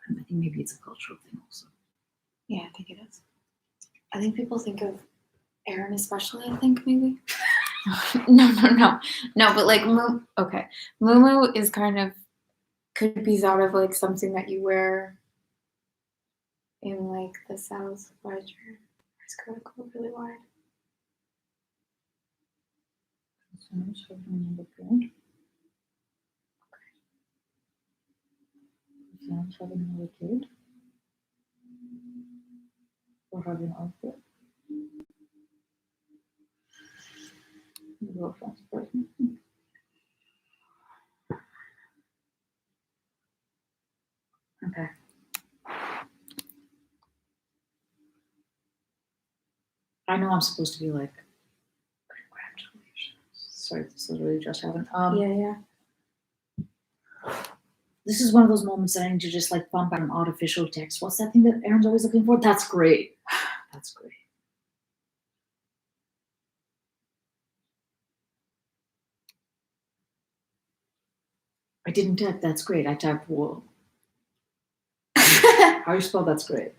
I think maybe it's a cultural thing also. Yeah, I think it is. I think people think of Aaron especially, I think, maybe. No, but like, Muumuu is kind of, could be thought of like something that you wear in like the South, where it's gonna go really wide. Someone's having another kid. Someone's having another kid. Or having outfit. Girlfriend's pregnant. Okay. I know I'm supposed to be like, congratulations. Sorry, this literally just happened. Yeah. This is one of those moments that I need to just like pump out an artificial text. What's that thing that Aaron's always looking for? That's great. That's great. I didn't type that's great. I typed whoa. How do you spell that's great?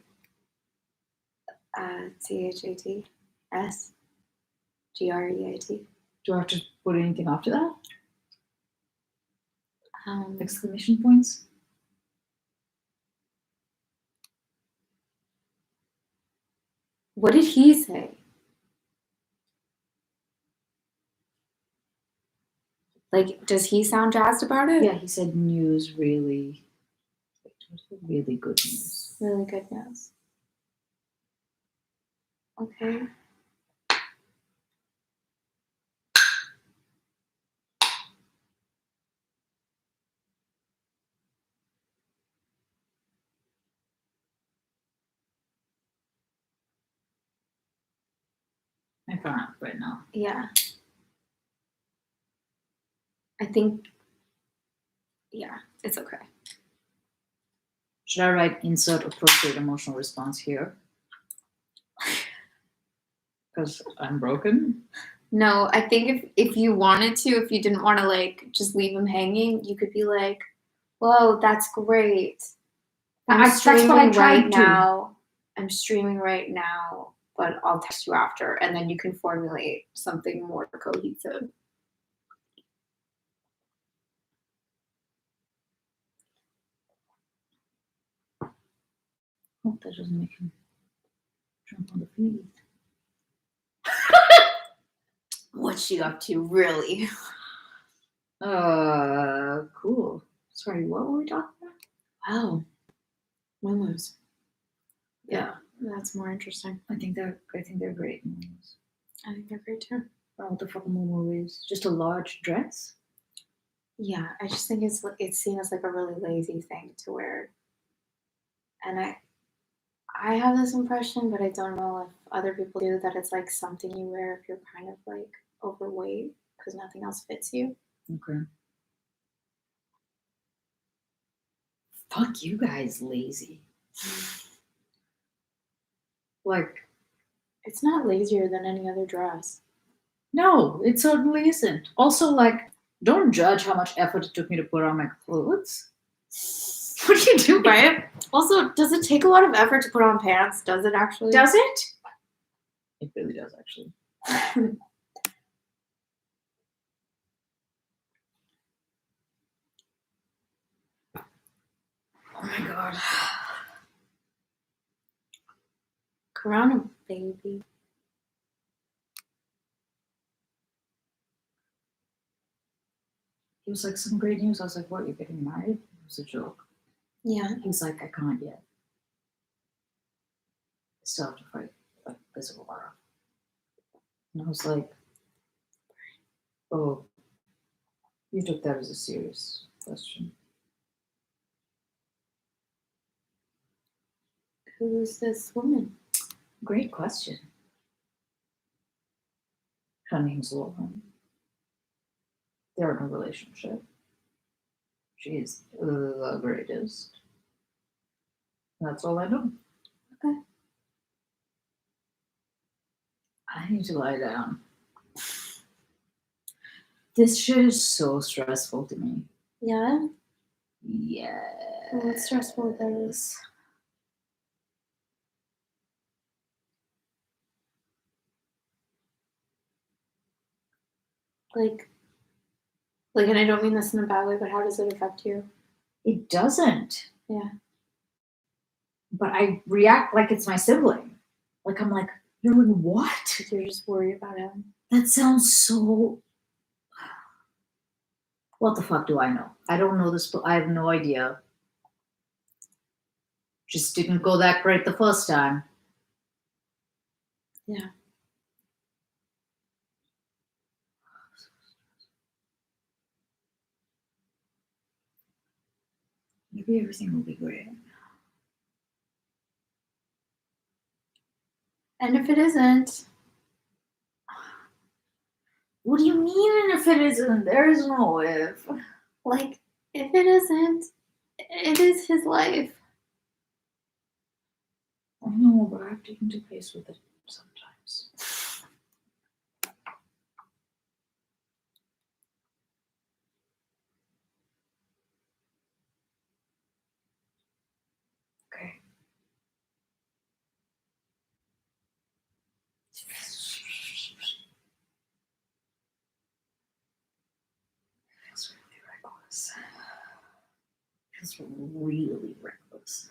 CHATS GREAT. Do I have to put anything after that? Exclamation points? What did he say? Like, does he sound jazzed about it? Yeah, he said news really good news. Really good news. Okay. I can't right now. Yeah. I think, yeah, it's okay. Should I write insert appropriate emotional response here? Because I'm broken? No, I think if you wanted to, if you didn't want to like just leave him hanging, you could be like, whoa, that's great. That's what I tried now. I'm streaming right now, but I'll text you after, and then you can formulate something more cohesive. Hope that doesn't make him jump on the feed. What's she up to, really? Cool. Sorry, what were we talking about? Wow. Muumuus. Yeah, that's more interesting. I think they're great Muumuus. I think they're great too. What the fuck a muumuu is? Just a large dress? Yeah, I just think it's seen as like a really lazy thing to wear. And I have this impression, but I don't know if other people do, that it's like something you wear if you're kind of like overweight because nothing else fits you. Okay. Fuck you guys, lazy. Like, it's not lazier than any other dress. No, it certainly isn't. Also, like, don't judge how much effort it took me to put on my clothes. What do you do, right? Also, does it take a lot of effort to put on pants? Does it actually? Does it? It really does, actually. Oh my god. Corona, baby. He was like, some great news. I was like, what, you're getting married? It was a joke. Yeah. He's like, I can't yet. I still have to fight like physical battle. And I was like, oh, you took that as a serious question. Who's this woman? Great question. Her name's Lauren. They're in a relationship. She's the greatest. That's all I know. Okay. I need to lie down. This shit is so stressful to me. Yeah? Yeah. What's stressful about this? Like, and I don't mean this in a bad way, but how does it affect you? It doesn't. Yeah. But I react like it's my sibling. Like I'm like, you're doing what? Because you're just worried about him. That sounds so. What the fuck do I know? I don't know this. I have no idea. Just didn't go that great the first time. Yeah. Maybe everything will be great. And if it isn't, What do you mean if it isn't? There is no if. like, if it isn't, it is his life. I know, but I have to interface with it sometimes. Okay. Feels really reckless. Feels really reckless.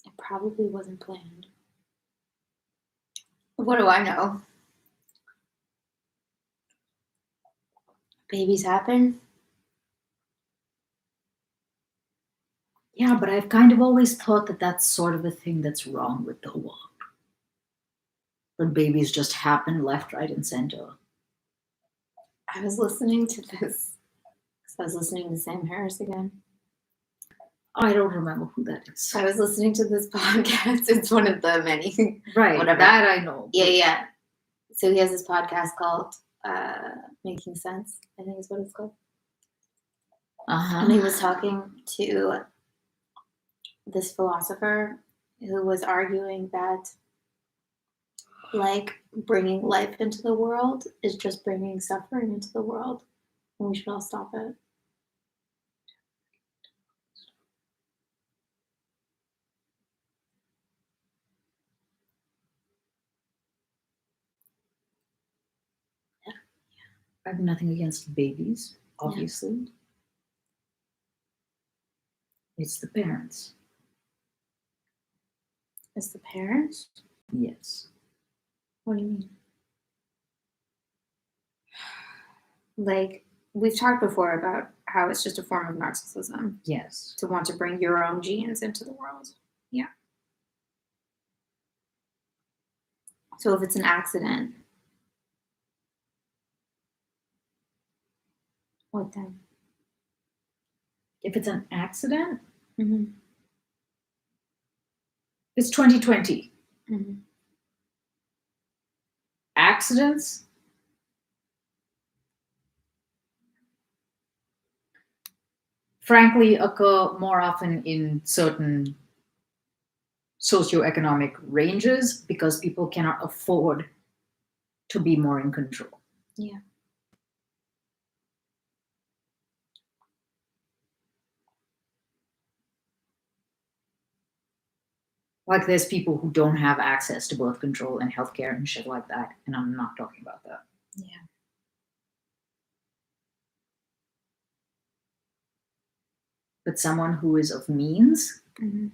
It probably wasn't planned. What do I know? Babies happen. Yeah, but I've kind of always thought that that's sort of a thing that's wrong with the world. That babies just happen left, right, and center. I was listening to this. I was listening to Sam Harris again. I don't remember who that is. I was listening to this podcast. It's one of the many. Right, Whatever. that I know. Yeah. So he has this podcast called Making Sense, I think is what it's called. Uh-huh. And he was talking to this philosopher who was arguing that, like, bringing life into the world is just bringing suffering into the world, and we should all stop it. I have nothing against babies, obviously. It's the parents. It's the parents? Yes. What do you mean? Like, we've talked before about how it's just a form of narcissism Yes. to want to bring your own genes into the world. Yeah. So if it's an accident, what then? If it's an accident, Mm-hmm. it's 2020. Mm-hmm. Accidents, frankly, occur more often in certain socioeconomic ranges because people cannot afford to be more in control. Yeah. Like there's people who don't have access to birth control and healthcare and shit like that, and I'm not talking about that. Yeah. But someone who is of means, Mm-hmm.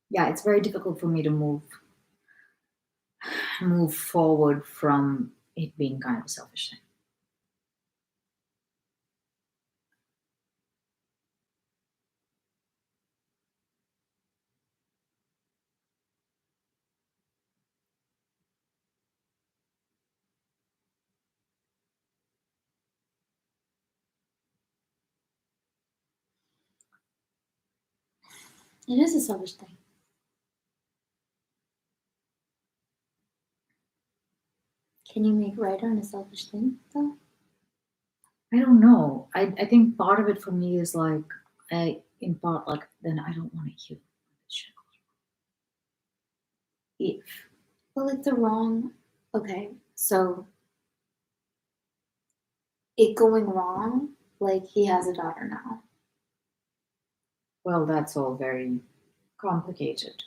yeah, it's very difficult for me to move move forward from it being kind of a selfish thing. It is a selfish thing. Can you make right on a selfish thing, though? I don't know. I think part of it for me is like, in part, like, then I don't want to hear this shit. If But like the wrong. Okay, so it going wrong, like he has a daughter now. well, that's all very complicated.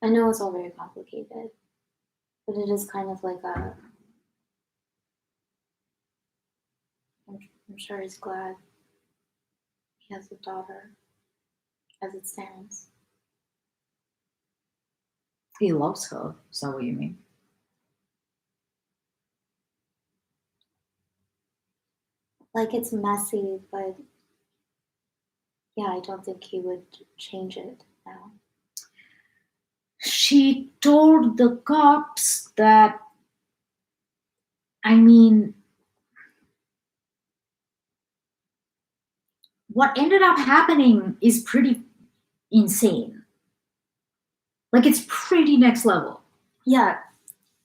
I know it's all very complicated, but it is kind of like a. I'm sure he's glad he has a daughter as it stands. He loves her. Is that what you mean? Like it's messy, but yeah, I don't think he would change it now. She told the cops that, I mean, what ended up happening is pretty insane. Like, it's pretty next level. Yeah,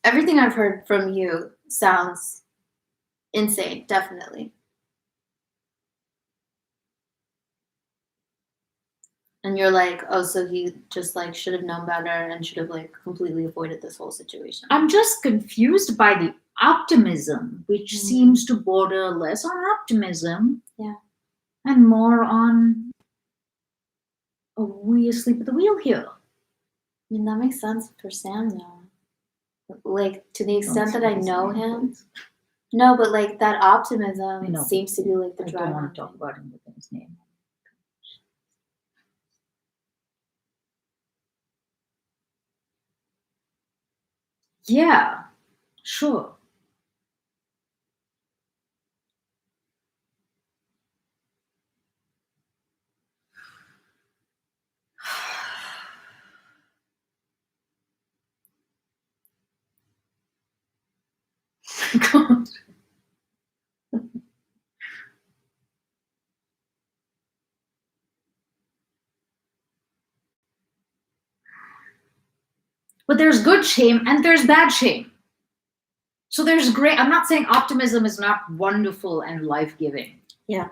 everything I've heard from you sounds insane, definitely. And you're like, oh, so he just like should have known better and should have like completely avoided this whole situation. I'm just confused by the optimism, which Mhm. seems to border less on optimism. Yeah. And more on, are we asleep at the wheel here? I mean, that makes sense for Sam though. Like to the extent that I know him. No, but like that I optimism know. seems to be like the I driver. don't want to talk about him with his name. Yeah, sure. God. But there's good shame and there's bad shame. So there's great. I'm not saying optimism is not wonderful and life giving. Yeah.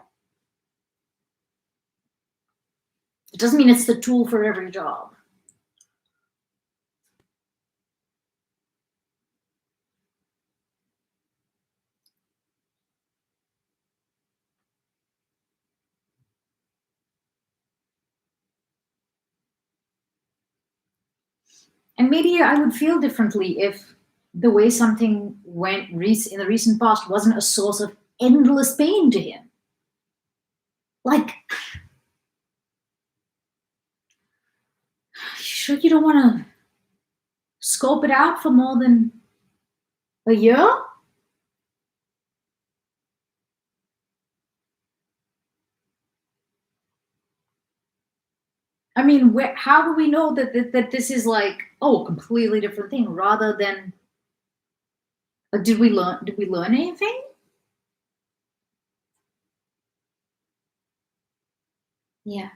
It doesn't mean it's the tool for every job. And maybe I would feel differently if the way something went in the recent past wasn't a source of endless pain to him. Like, sure you don't want to scope it out for more than a year? I mean, how do we know that this is like, oh, a completely different thing rather than, did we learn anything? Yeah.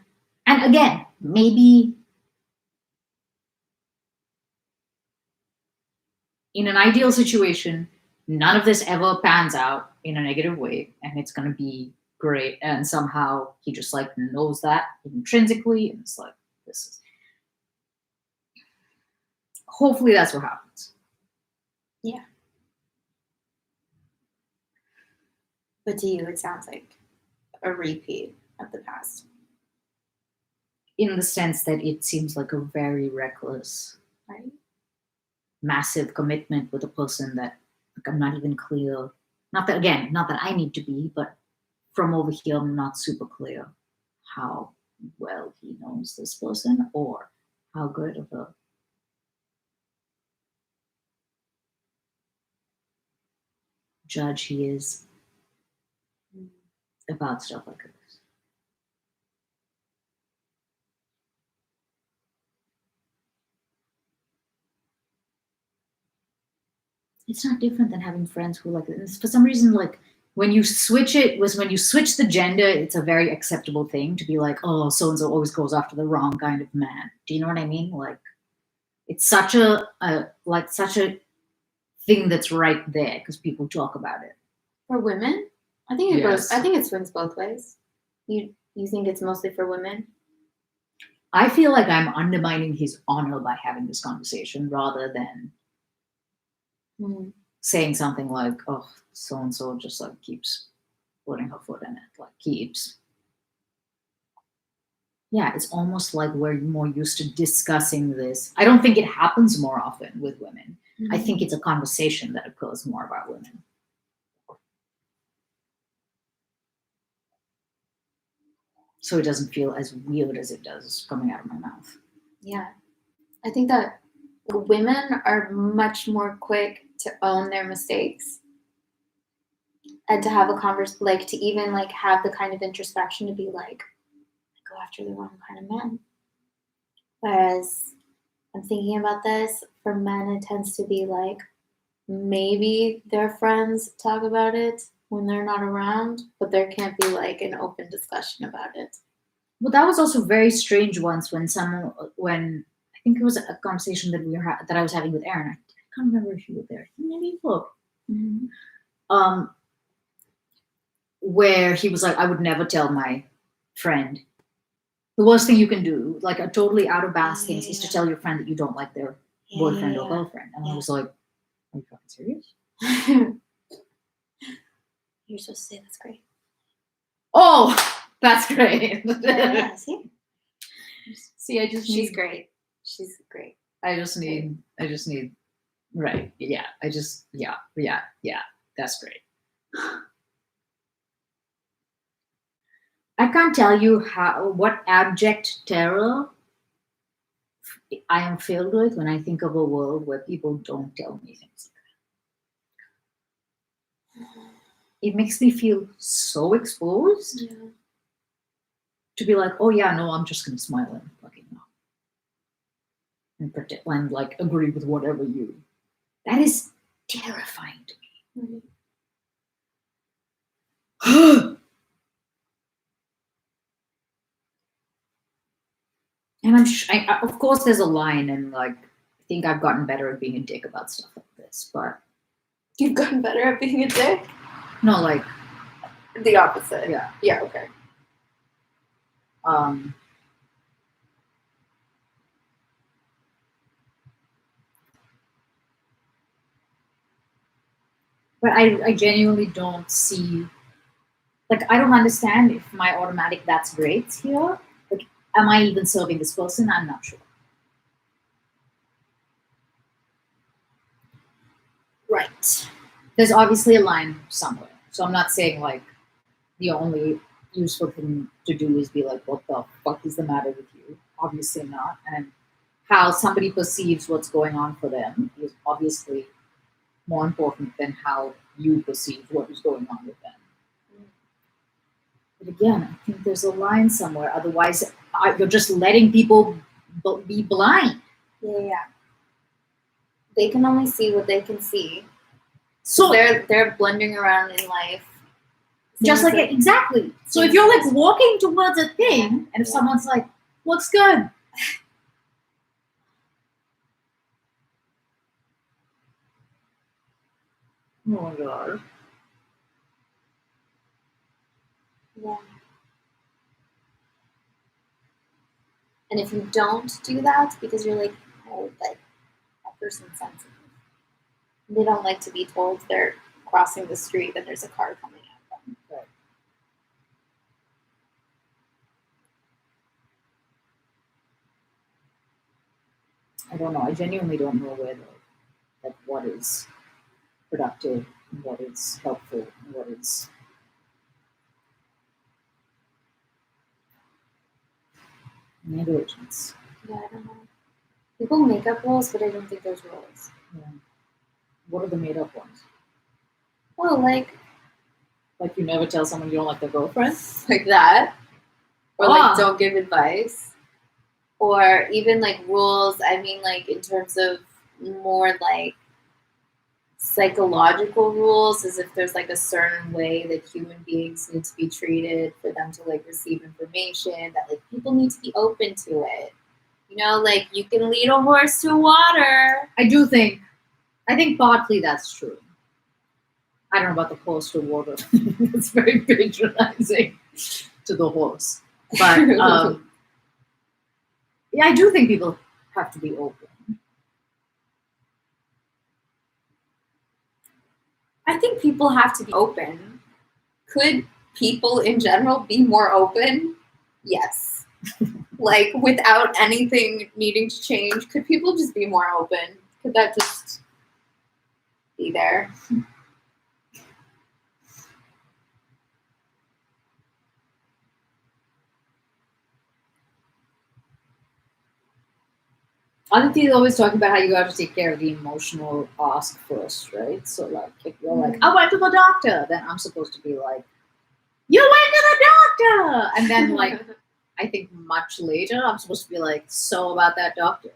And again, maybe in an ideal situation, none of this ever pans out in a negative way and it's going to be great. And somehow he just like knows that intrinsically. And it's like, this is, hopefully that's what happens. Yeah. But to you, it sounds like a repeat of the past. In the sense that it seems like a very reckless, Right. massive commitment with a person that, like, I'm not even clear. Not that I need to be, but from over here, I'm not super clear how well he knows this person or how good of a judge he is about stuff like this. It's not different than having friends who like this. For some reason, like when you switch the gender, it's a very acceptable thing to be like, oh, so and so always goes after the wrong kind of man. Do you know what I mean? Like it's such a thing that's right there because people talk about it. For women, I think it Yes. goes. I think it swings both ways. You think it's mostly for women? I feel like I'm undermining his honor by having this conversation rather than saying something like, oh, so and so just like keeps putting her foot in it, like keeps. Yeah, it's almost like we're more used to discussing this. I don't think it happens more often with women. I think it's a conversation that occurs more about women. So it doesn't feel as weird as it does coming out of my mouth. Yeah, I think that women are much more quick to own their mistakes and to have a conversation, like to even like have the kind of introspection to be like, go after the wrong kind of men. Whereas I'm thinking about this, for men, it tends to be like maybe their friends talk about it when they're not around, but there can't be like an open discussion about it. Well, that was also very strange once when I think it was a conversation that I was having with Aaron. I can't remember if you were there. Maybe you were. Where he was like, I would never tell my friend. The worst thing you can do, like a totally out of balance thing, is to tell your friend that you don't like their boyfriend or girlfriend. And I was like, are you fucking serious? You're supposed to say that's great. Oh, that's great. Yeah, see? See, I just She's need, great. She's great. I just need, right. Yeah. Yeah. That's great. I can't tell you what abject terror I am filled with when I think of a world where people don't tell me things like that. It makes me feel so exposed to be like, oh yeah, no, I'm just gonna smile and fucking know. And pretend and like agree with whatever you. That is terrifying to me. And of course, there's a line, and like, I think I've gotten better at being a dick about stuff like this. But you've gotten better at being a dick. No, like the opposite. Yeah. Yeah. Okay. But I genuinely don't see. Like, I don't understand if my automatic "that's great" here. Like, am I even serving this person? I'm not sure. Right. There's obviously a line somewhere. So I'm not saying like the only useful thing to do is be like, what the fuck is the matter with you? Obviously not. And how somebody perceives what's going on for them is obviously more important than how you perceive what is going on with them. But again, I think there's a line somewhere. Otherwise, you're just letting people be blind. Yeah. They can only see what they can see. So they're blundering around in life. Just like exactly. So if you're like walking towards a thing, and if someone's like, "Looks good," oh my god. Yeah. And if you don't do that, because you're like, oh, but that person's sensitive. They don't like to be told they're crossing the street and there's a car coming at them. Right. I don't know. I genuinely don't know what is productive, and what is helpful, and what is negligence. Yeah, I don't know. People make up rules, but I don't think there's rules. Yeah. What are the made up ones? Well, like Like you never tell someone you don't like their girlfriend? that, or like Ah. don't give advice, or even like rules. I mean, like in terms of more like psychological rules, as if there's like a certain way that human beings need to be treated for them to like receive information, that like people need to be open to it. You know, like you can lead a horse to water. I think partly that's true. I don't know about the horse to water. It's very patronizing to the horse. But yeah, I do think people have to be open. I think people have to be open. Could people in general be more open? Yes. Like without anything needing to change, could people just be more open? Could that just be there? Aditi is always talking about how you got to take care of the emotional ask first, right? So like if you're like, I went to the doctor, then I'm supposed to be like, you went to the doctor, and then like I think much later I'm supposed to be like, so about that doctor.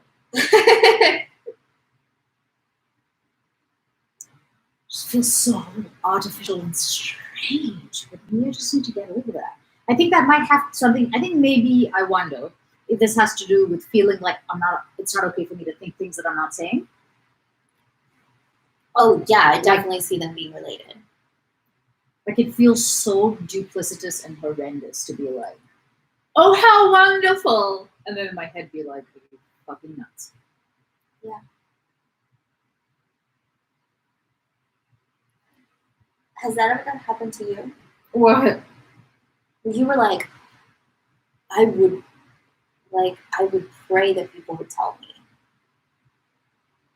Just feels so artificial and strange. But maybe I just need to get over that. I think that might have something. I think maybe I wonder if this has to do with feeling like it's not okay for me to think things that I'm not saying. Oh yeah, I definitely see them being related. Like it feels so duplicitous and horrendous to be like, oh how wonderful, and then in my head be like, are you fucking nuts? Yeah. Has that ever happened to you? What? You were like, I would pray that people would tell me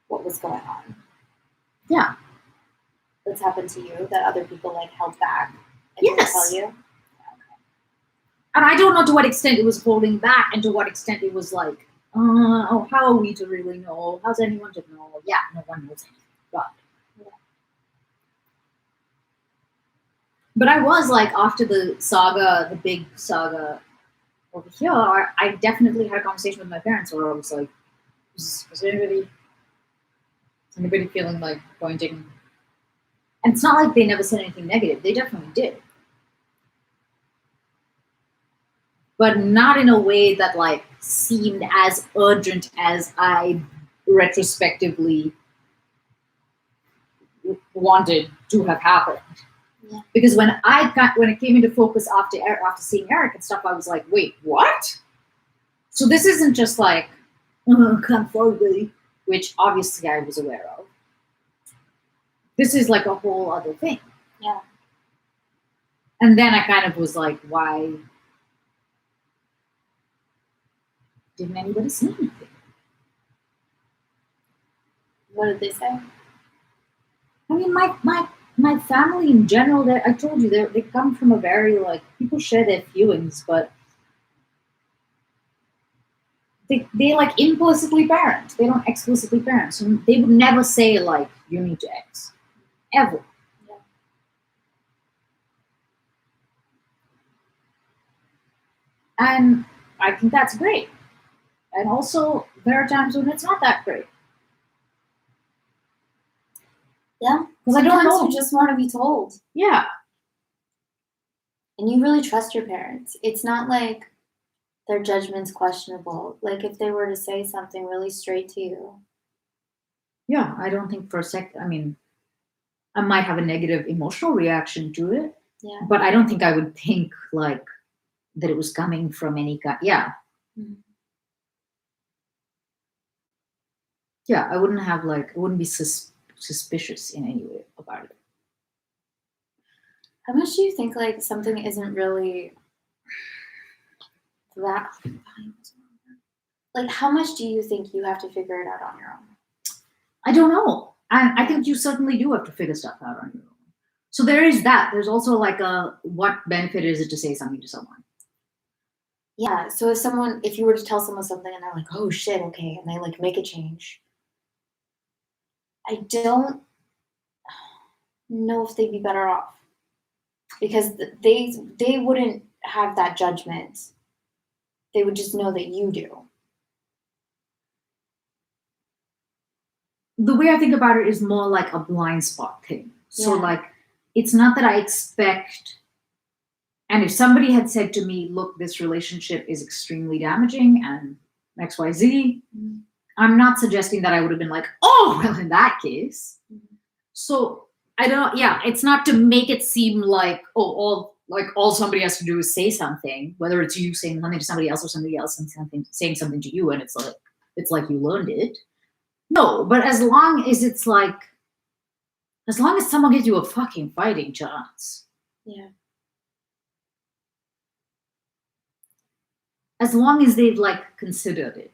what was going on. Yeah. That's happened to you, that other people like held back and didn't Yes. tell you? And I don't know to what extent it was holding back and to what extent it was like, oh, how are we to really know? How's anyone to know? Yeah, no one knows anything. But I was like, after the saga, the big saga over here, I definitely had a conversation with my parents where I was like, is anybody feeling like pointing? And it's not like they never said anything negative. They definitely did. But not in a way that like seemed as urgent as I retrospectively wanted to have happened. Yeah. Because when it came into focus after seeing Eric and stuff, I was like, wait, what? So this isn't just like come forward, Willie, which obviously I was aware of. This is like a whole other thing. Yeah. And then I kind of was like, why didn't anybody say anything? What did they say? I mean, my family in general, I told you, they come from a very, like, people share their feelings, but they like implicitly parent. They don't explicitly parent. So they would never say, like, you need to X. Ever. Yeah. And I think that's great. And also, there are times when it's not that great. Yeah. Because I don't know. You just want to be told. Yeah. And you really trust your parents. It's not like their judgment's questionable. Like if they were to say something really straight to you. Yeah, I don't think for a sec. I mean, I might have a negative emotional reaction to it. Yeah. But I don't think I would think like that it was coming from any kind. Yeah. Mm-hmm. Yeah, I wouldn't be suspicious in any way about it. How much do you think like something isn't really that? Like, how much do you think you have to figure it out on your own? I don't know. I think you certainly do have to figure stuff out on your own. So there is that. There's also like what benefit is it to say something to someone? Yeah. So if you were to tell someone something and they're like, oh shit, okay, and they like make a change. know if they'd be better off because they wouldn't have that judgment. They would just know that you do. The way I think about it is more like a blind spot thing. So Yeah. like, it's not that I expect, and if somebody had said to me, look, this relationship is extremely damaging and XYZ, Mhm. I'm not suggesting that I would have been like, oh, well, in that case. Mhm. So I don't, yeah, it's not to make it seem like, oh, all somebody has to do is say something, whether it's you saying something to somebody else or somebody else saying something to you, and it's like you learned it. No, but as long as it's like, as long as someone gives you a fucking fighting chance, Yeah. as long as they've like considered it.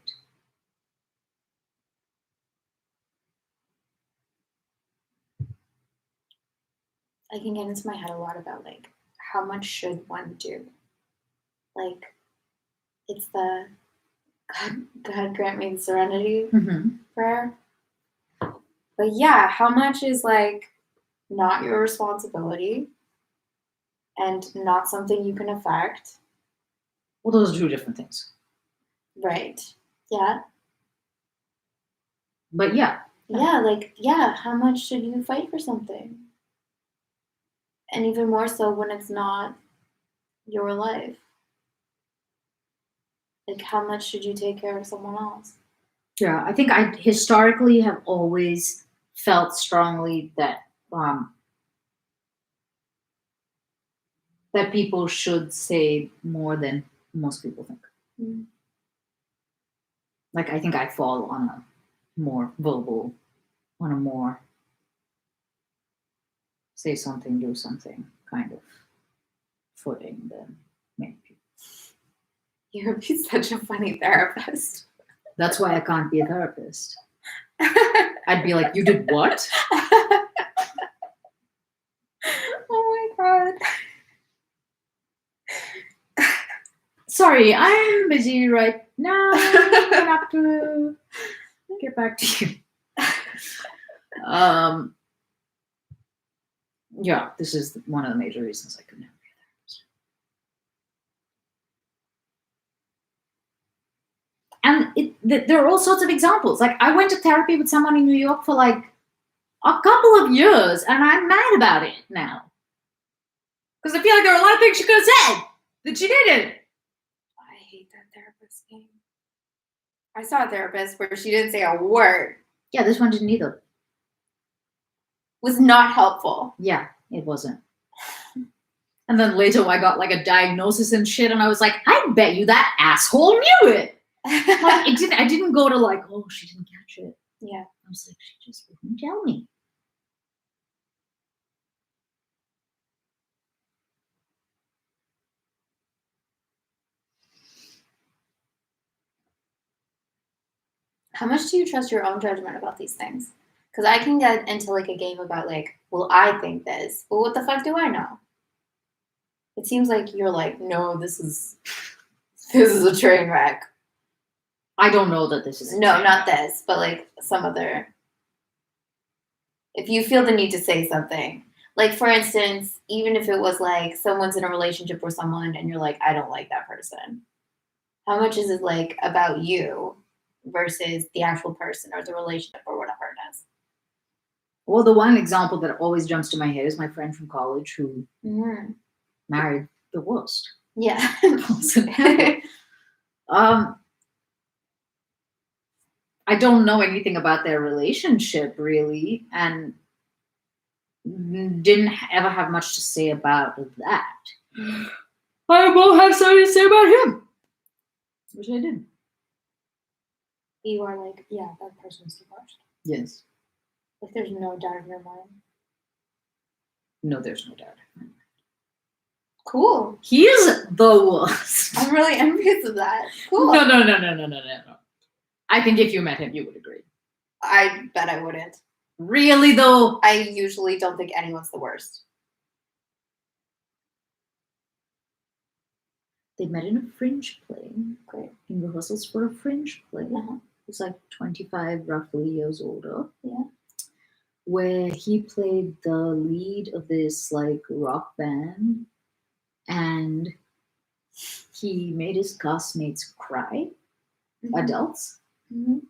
I can get into my head a lot about like how much should one do? Like it's the God grant me the serenity prayer. But yeah, how much is like not your responsibility and not something you can affect? Well, those are two different things. Right. Yeah. But yeah, Yeah, like yeah, how much should you fight for something? And even more so when it's not your life. Like how much should you take care of someone else? yeah, I think I historically have always felt strongly that that people should say more than most people think. Mm. Like I think I fall on a more verbal, on a more say something, do something kind of footing than many people. You would be such a funny therapist. That's why I can't be a therapist. I'd be like, you did what? Oh my god. Sorry, I'm busy right now. I have to get back to you. Yeah, this is one of the major reasons I couldn't have be a therapist. And there are all sorts of examples. Like I went to therapy with someone in New York for like a couple of years, and I'm mad about it now because I feel like there are a lot of things she could have said that she didn't. I hate that therapist game. I saw a therapist where she didn't say a word. Yeah, this one didn't either. Was not helpful. Yeah, it wasn't. And then later I got like a diagnosis and shit, and I was like, I bet you that asshole knew it. Like it didn't. I didn't go to like, oh, she didn't catch it. Yeah. I was like, she just wouldn't tell me. How much do you trust your own judgment about these things? Because I can get into like a game about like, well, I think this, but what the fuck do I know? It seems like you're like, no, this is a train wreck. I don't know that this is No, not this, but like some other. If you feel the need to say something, like for instance, even if it was like someone's in a relationship with someone and you're like, I don't like that person. How much is it like about you versus the actual person or the relationship or whatever it is? Well, the one example that always jumps to my head is my friend from college who married the worst. Yeah. I don't know anything about their relationship really, and didn't ever have much to say about that. I will have something to say about him, which I didn't. You are like, yeah, that person's divorced. Yes. Like, there's no doubt in your mind. No, there's no doubt. Cool. He is the worst. I'm really envious of that. Cool. No. I think if you met him, you would agree. I bet I wouldn't. Really, though? I usually don't think anyone's the worst. They met in a Fringe play. Great. In rehearsals for a Fringe play. Uh-huh. He's like 25, roughly years older. Yeah. where he played the lead of this like rock band, and he made his castmates cry, adults, Mhm.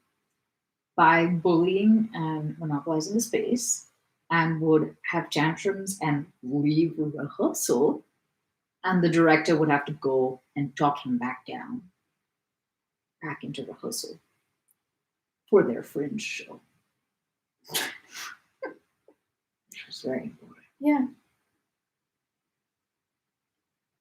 by bullying and monopolizing the space, and would have tantrums and leave rehearsal, and the director would have to go and talk him back into rehearsal for their fringe show. Which was very important. Yeah.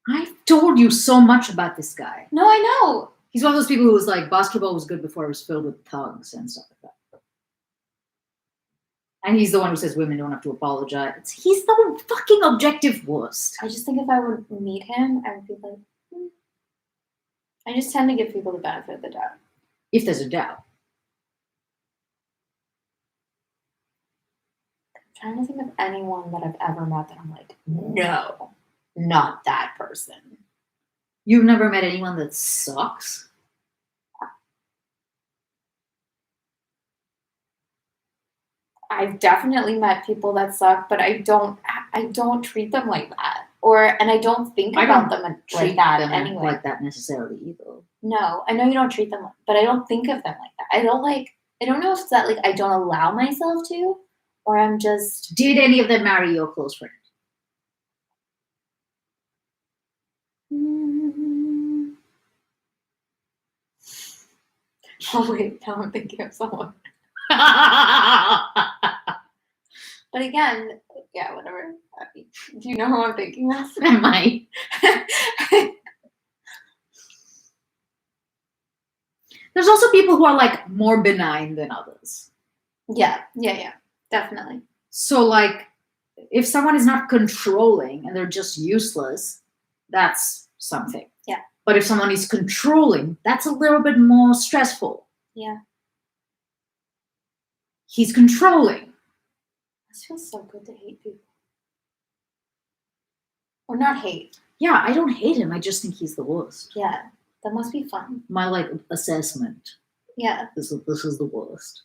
I've told you so much about this guy. No, I know. He's one of those people who was like, basketball was good before it was filled with thugs and stuff like that. And he's the one who says women don't have to apologize. He's the fucking objective worst. I just think if I would meet him, I would be like, I just tend to give people the benefit of the doubt. If there's a doubt. I'm trying to think of anyone that I've ever met that I'm like, no, not that person. You've never met anyone that sucks? I've definitely met people that suck, but I don't treat them like that. And I don't think I about don't them Treat like that them anyway. like that necessarily either. No, I know you don't treat them, but I don't think of them like that. I don't know if it's that like I don't allow myself to, or I'm just. Did any of them marry your close friend? Oh wait, now I'm thinking of someone. But again, yeah, whatever. Do you know who I'm thinking of? Am I? There's also people who are like more benign than others. Yeah, definitely. So like, if someone is not controlling and they're just useless, that's something. Yeah. But if someone is controlling, that's a little bit more stressful. Yeah. He's controlling. This feels so good to hate people. Or not hate. Yeah, I don't hate him. I just think he's the worst. Yeah, that must be fun. My like assessment. Yeah. This is the worst.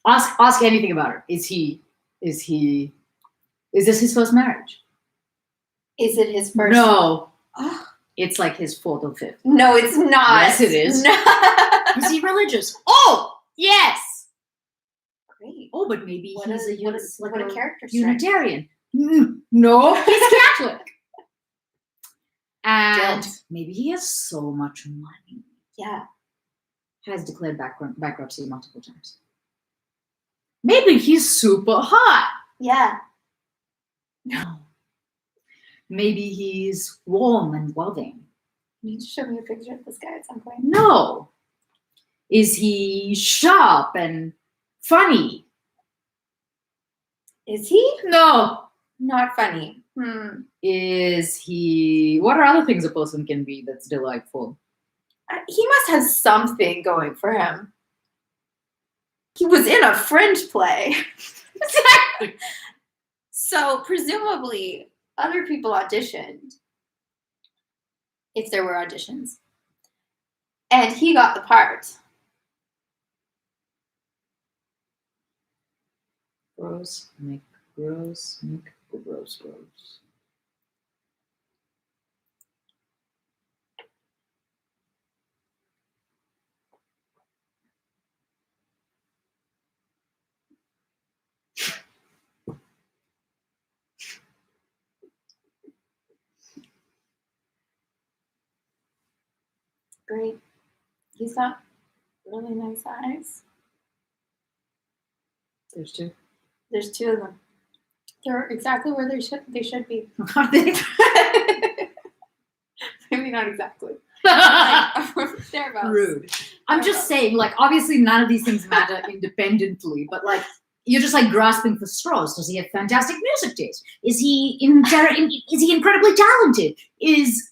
Ask anything about it. Is this his first marriage? Is it his first? No. Oh, It's like his fourth or fifth. no, it's not. Yes, it is. No. Is he religious? Oh, yes. Great. Oh, but maybe What he's a character strength. Unitarian. No, he's Catholic. And Guilt. maybe he has so much money. Yeah. Has declared bankruptcy multiple times. Maybe he's super hot. Yeah. No. Maybe he's warm and loving. You need to show me a picture of this guy at some point. No. Is he sharp and funny? Is he? No. Not funny. Is he? What are other things a person can be that's delightful? He must have something going for him. He was in a fringe play. Exactly. So presumably other people auditioned. If there were auditions. And he got the part. Gross. Great. He's got really nice eyes. There's two. There's two of them. They're exactly where they should be. Are they? Maybe not exactly. Thereabouts. Rude. I'm just saying, like, obviously none of these things matter independently, but like, you're just like grasping for straws. Does he have fantastic music taste? Is he incredibly talented? Is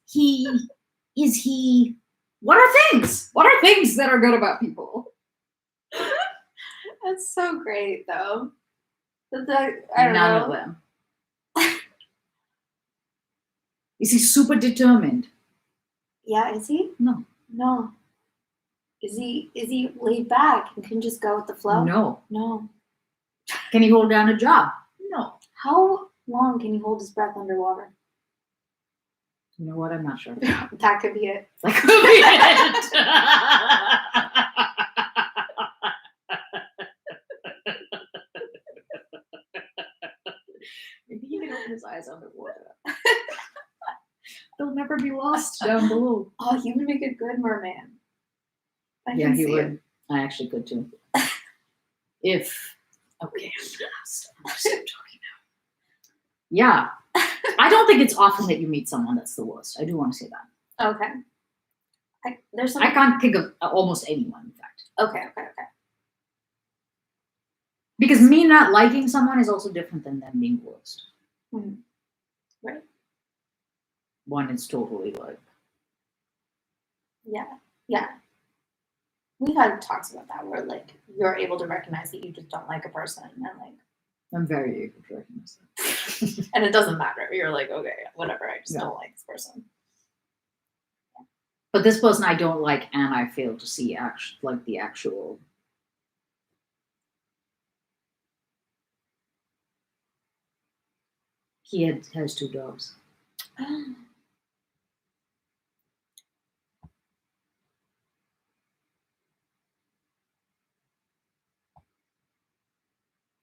he? What are things? What are things that are good about people? That's so great, though. I don't None know. of them. Is he super determined? Yeah, is he? No. No. Is he laid back and can just go with the flow? No. No. Can he hold down a job? No. How long can he hold his breath underwater? You know what? I'm not sure. That could be it. That could be it. Maybe he can open his eyes underwater. They'll never be lost down below. Oh, he would make a good merman. I Yeah, can he see would. it. I actually could too. If okay, I'm just talking now. Yeah, I don't think it's often that you meet someone that's the worst. I do want to say that. Okay. There's some. I can't think of almost anyone, in fact. Okay. Because me not liking someone is also different than them being worst. Mhm. Right. One is totally like, Yeah. We've had talks about that where like you're able to recognize that you just don't like a person and like, I'm very able to recognize that. and it doesn't matter. You're like, okay, whatever. I just Yeah. don't like this person. But this person I don't like, and I fail to see the actual. He has 2 dogs.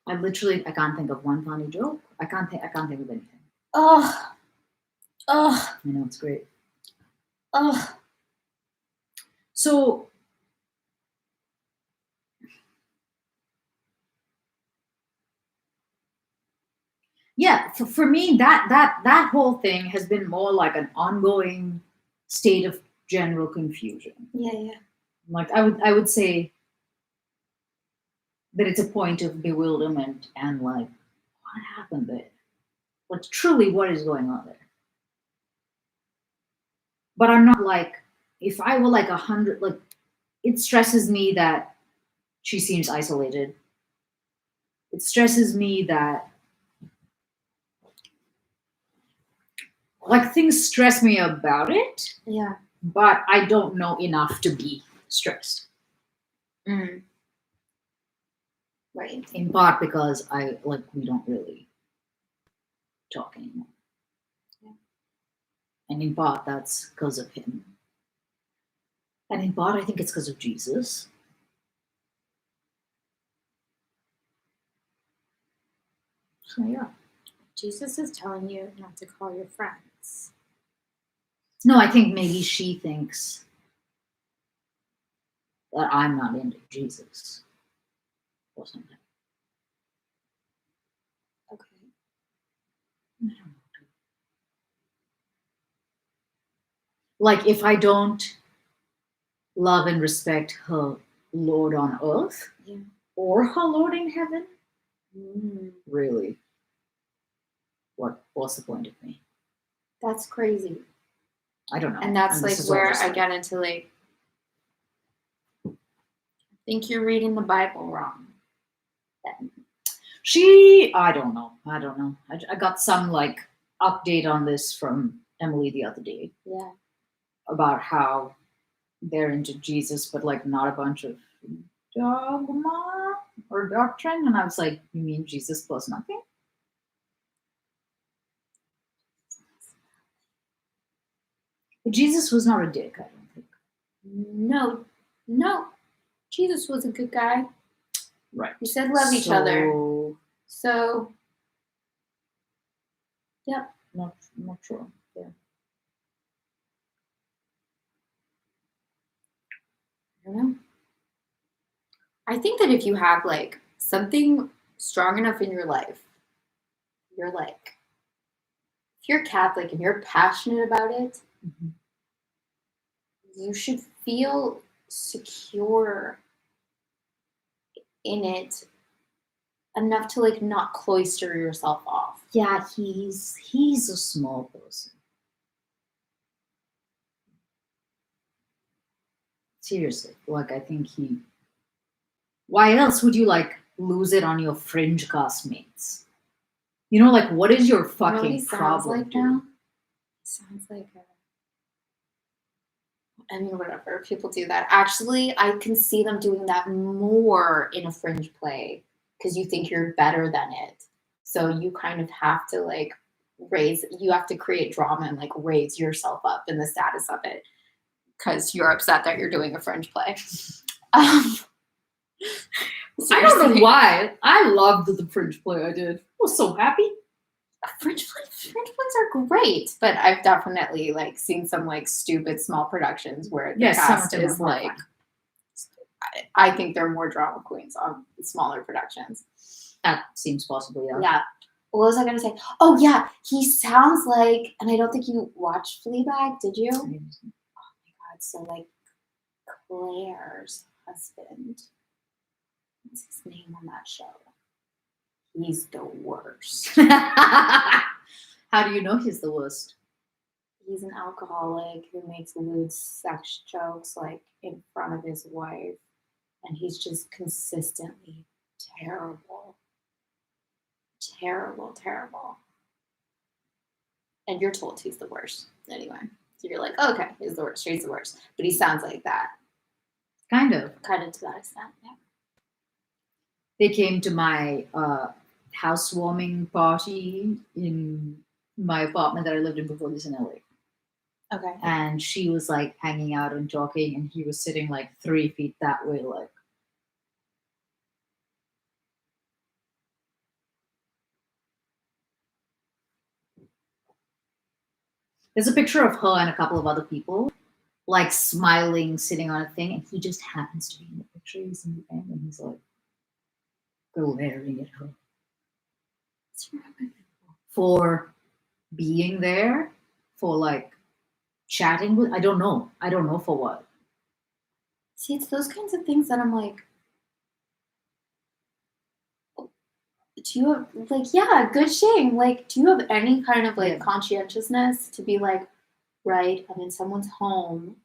I can't think of one funny joke. I can't think of anything. Oh. You know, it's great. Oh. So yeah, for me that whole thing has been more like an ongoing state of general confusion. Yeah. Like I would say that it's a point of bewilderment and like what happened there? Like truly what is going on there? But I'm not like if I were like 100, like it stresses me that she seems isolated. It stresses me that like things stress me about it, Yeah. but I don't know enough to be stressed. Mm. Right. In part because we don't really talk anymore. Yeah. And in part that's because of him. And in part I think it's because of Jesus. So yeah. Jesus is telling you not to call your friends. No, I think maybe she thinks that I'm not into Jesus or something. Okay. I don't know. Like if I don't love and respect her Lord on earth Yeah. or her Lord in heaven, Mm. really, what's the point of me? That's crazy. I don't know. And that's this like is all where just I like- get into like, I think you're reading the Bible wrong. Then. I don't know. I got some like update on this from Emily the other day Yeah. about how they're into Jesus, but like not a bunch of dogma or doctrine. And I was like, you mean Jesus plus nothing? But Jesus was not a dick, I don't think. No. Jesus was a good guy. Right. He said love each other. So, yep. Not sure. Yeah. I don't know. I think that if you have like something strong enough in your life, you're like, if you're Catholic and you're passionate about it, Mhm. you should feel secure in it enough to like not cloister yourself off. Yeah, he's a small person. Seriously, like I think he. Why else would you like lose it on your fringe castmates? You know, like what is your You know what fucking he sounds problem? like dude? now? He sounds like I mean, whatever. People do that. Actually, I can see them doing that more in a fringe play because you think you're better than it. So you kind of have to like you have to create drama and like raise yourself up in the status of it because you're upset that you're doing a fringe play. I don't Seriously. know why. I loved the fringe play I did. I was so happy. Fringe plays are great, but I've definitely like seen some like stupid small productions where the Yes, some of cast them are is more like, fun. I think they're more drama queens on smaller productions. That seems possible, yeah. Yeah. What was I gonna say? Oh yeah, he sounds like, and I don't think you watched Fleabag, did you? Oh my god! So like Claire's husband, what's his name on that show? He's the worst. How do you know he's the worst? He's an alcoholic who makes lewd sex jokes like in front of his wife, and he's just consistently terrible. Terrible. And you're told he's the worst anyway. So you're like, oh, okay, he's the worst. He's the worst. But he sounds like that, Kind of. kind of to that extent. Yeah. They came to my housewarming party in my apartment that I lived in before this in LA. Okay. And she was like hanging out and talking, and he was sitting like 3 feet that way, like. There's a picture of her and a couple of other people, like smiling, sitting on a thing, and he just happens to be in the picture. He's in the end, and he's like glaring at her. What's wrong with him? For being there, for like chatting with. I don't know for what. See, it's those kinds of things that I'm like, do you have, like, yeah, good shame. Like, do you have any kind of, like, Yeah. conscientiousness to be like, right, I'm in someone's home.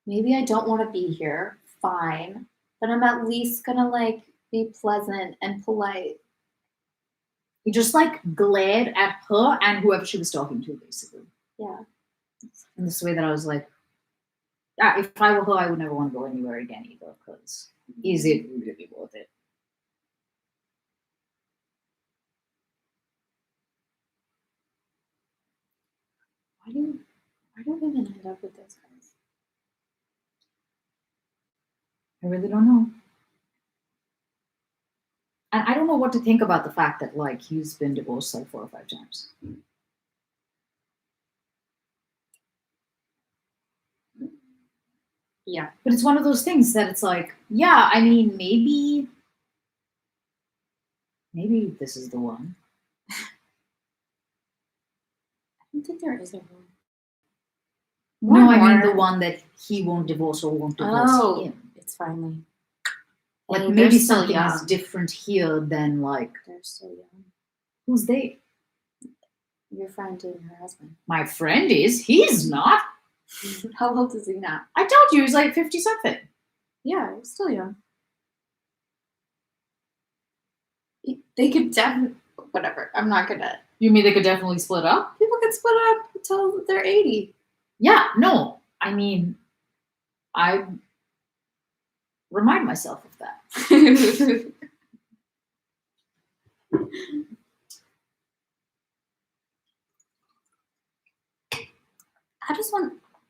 Maybe I don't want to be here. Fine. But I'm at least going to, like, be pleasant and polite. He just like glared at her and whoever she was talking to, basically. Yeah. In this way that I was like, yeah, if I were her, I would never want to go anywhere again either, because is it really worth it? Why do women end up with those guys? I really don't know. And I don't know what to think about the fact that like he's been divorced like 4 or 5 times. Yeah. But it's one of those things that it's like, yeah, I mean, maybe this is the one. I don't think there is a one. No, I mean the one that he won't divorce or won't divorce him. It's finally. Like Hey, maybe they're still something is young. different here than like They're so young. who's they? Your friend and her husband. My friend is. He's not. How old is he now? I told you he's like 50 something. Yeah, he's still young. They could definitely. Whatever. I'm not gonna. You mean they could definitely split up? People can split up until they're 80. Yeah, no. I mean, I remind myself of that.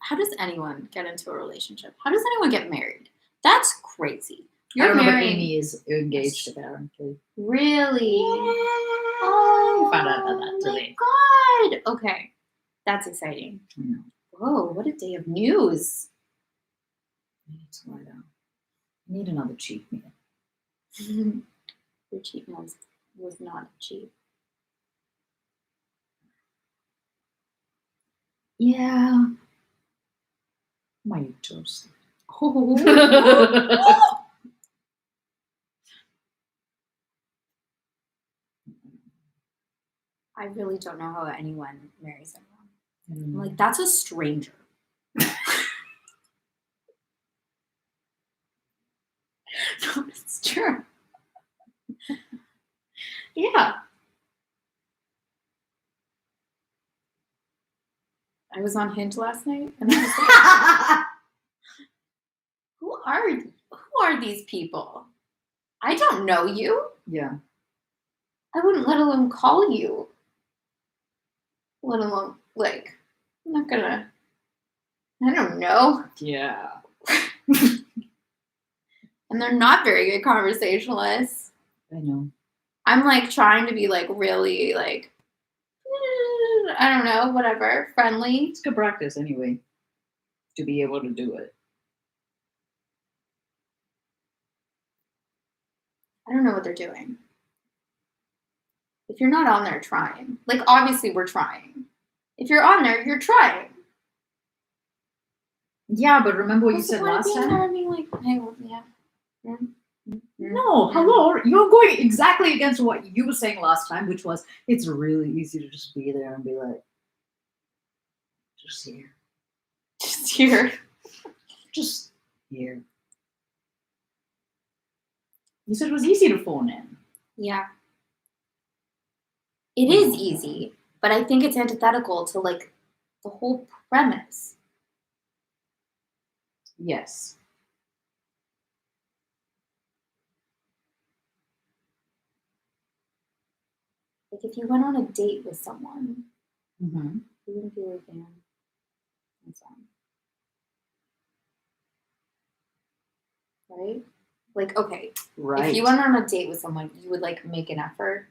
How does anyone get into a relationship? How does anyone get married? That's crazy. I don't know, but marrying- Amy is engaged apparently. Really? Oh, I found out about that today. my god. Okay. That's exciting. I know. Whoa, what a day of news. I need to lie down. I need another cheat meal. Your cheat meal was not cheap. Yeah. My toast. I really don't know how anyone marries anyone. I'm Mm. like, that's a stranger. No, it's true. Yeah. I was on Hinge last night, and I was like, who are these people? I don't know you. Yeah. I wouldn't let alone call you. Let alone, like, I'm not gonna, I don't know. Yeah. And they're not very good conversationalists. I know. I'm like trying to be like really like, I don't know, whatever, friendly. It's good practice anyway, to be able to do it. I don't know what they're doing. If you're not on there trying, like obviously we're trying. If you're on there, you're trying. Yeah, but remember what What's you the said point of last being time? there and being like, hey, well, yeah. No, hello. You're going exactly against what you were saying last time, which was it's really easy to just be there and be like, just here. Just here. Just here. You said it was easy to phone in. Yeah. It is easy, but I think it's antithetical to like the whole premise. Yes. Like if you went on a date with someone, Mm-hmm. you wouldn't be like, damn, that's fine. Right? Like, okay, Right. if you went on a date with someone, you would like make an effort.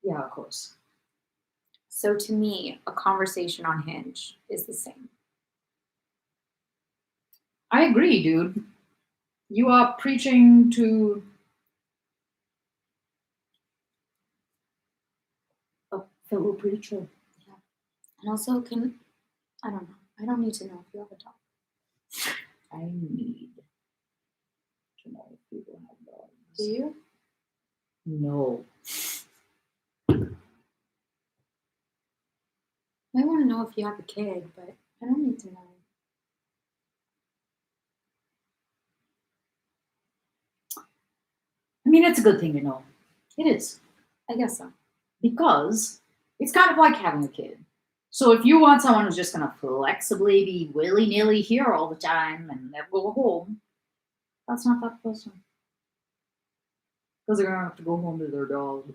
Yeah, of course. So to me, a conversation on Hinge is the same. I agree, dude. You are preaching to a fellow preacher. And also, I don't know. I don't need to know if you have a dog. I need to know if people have dogs. Do you? No. I want to know if you have a kid, but I don't need to know. I mean, it's a good thing to know. It is. I guess so. Because it's kind of like having a kid. So if you want someone who's just going to flexibly be willy-nilly here all the time and never go home, that's not that person. Because they're going to have to go home to their dog.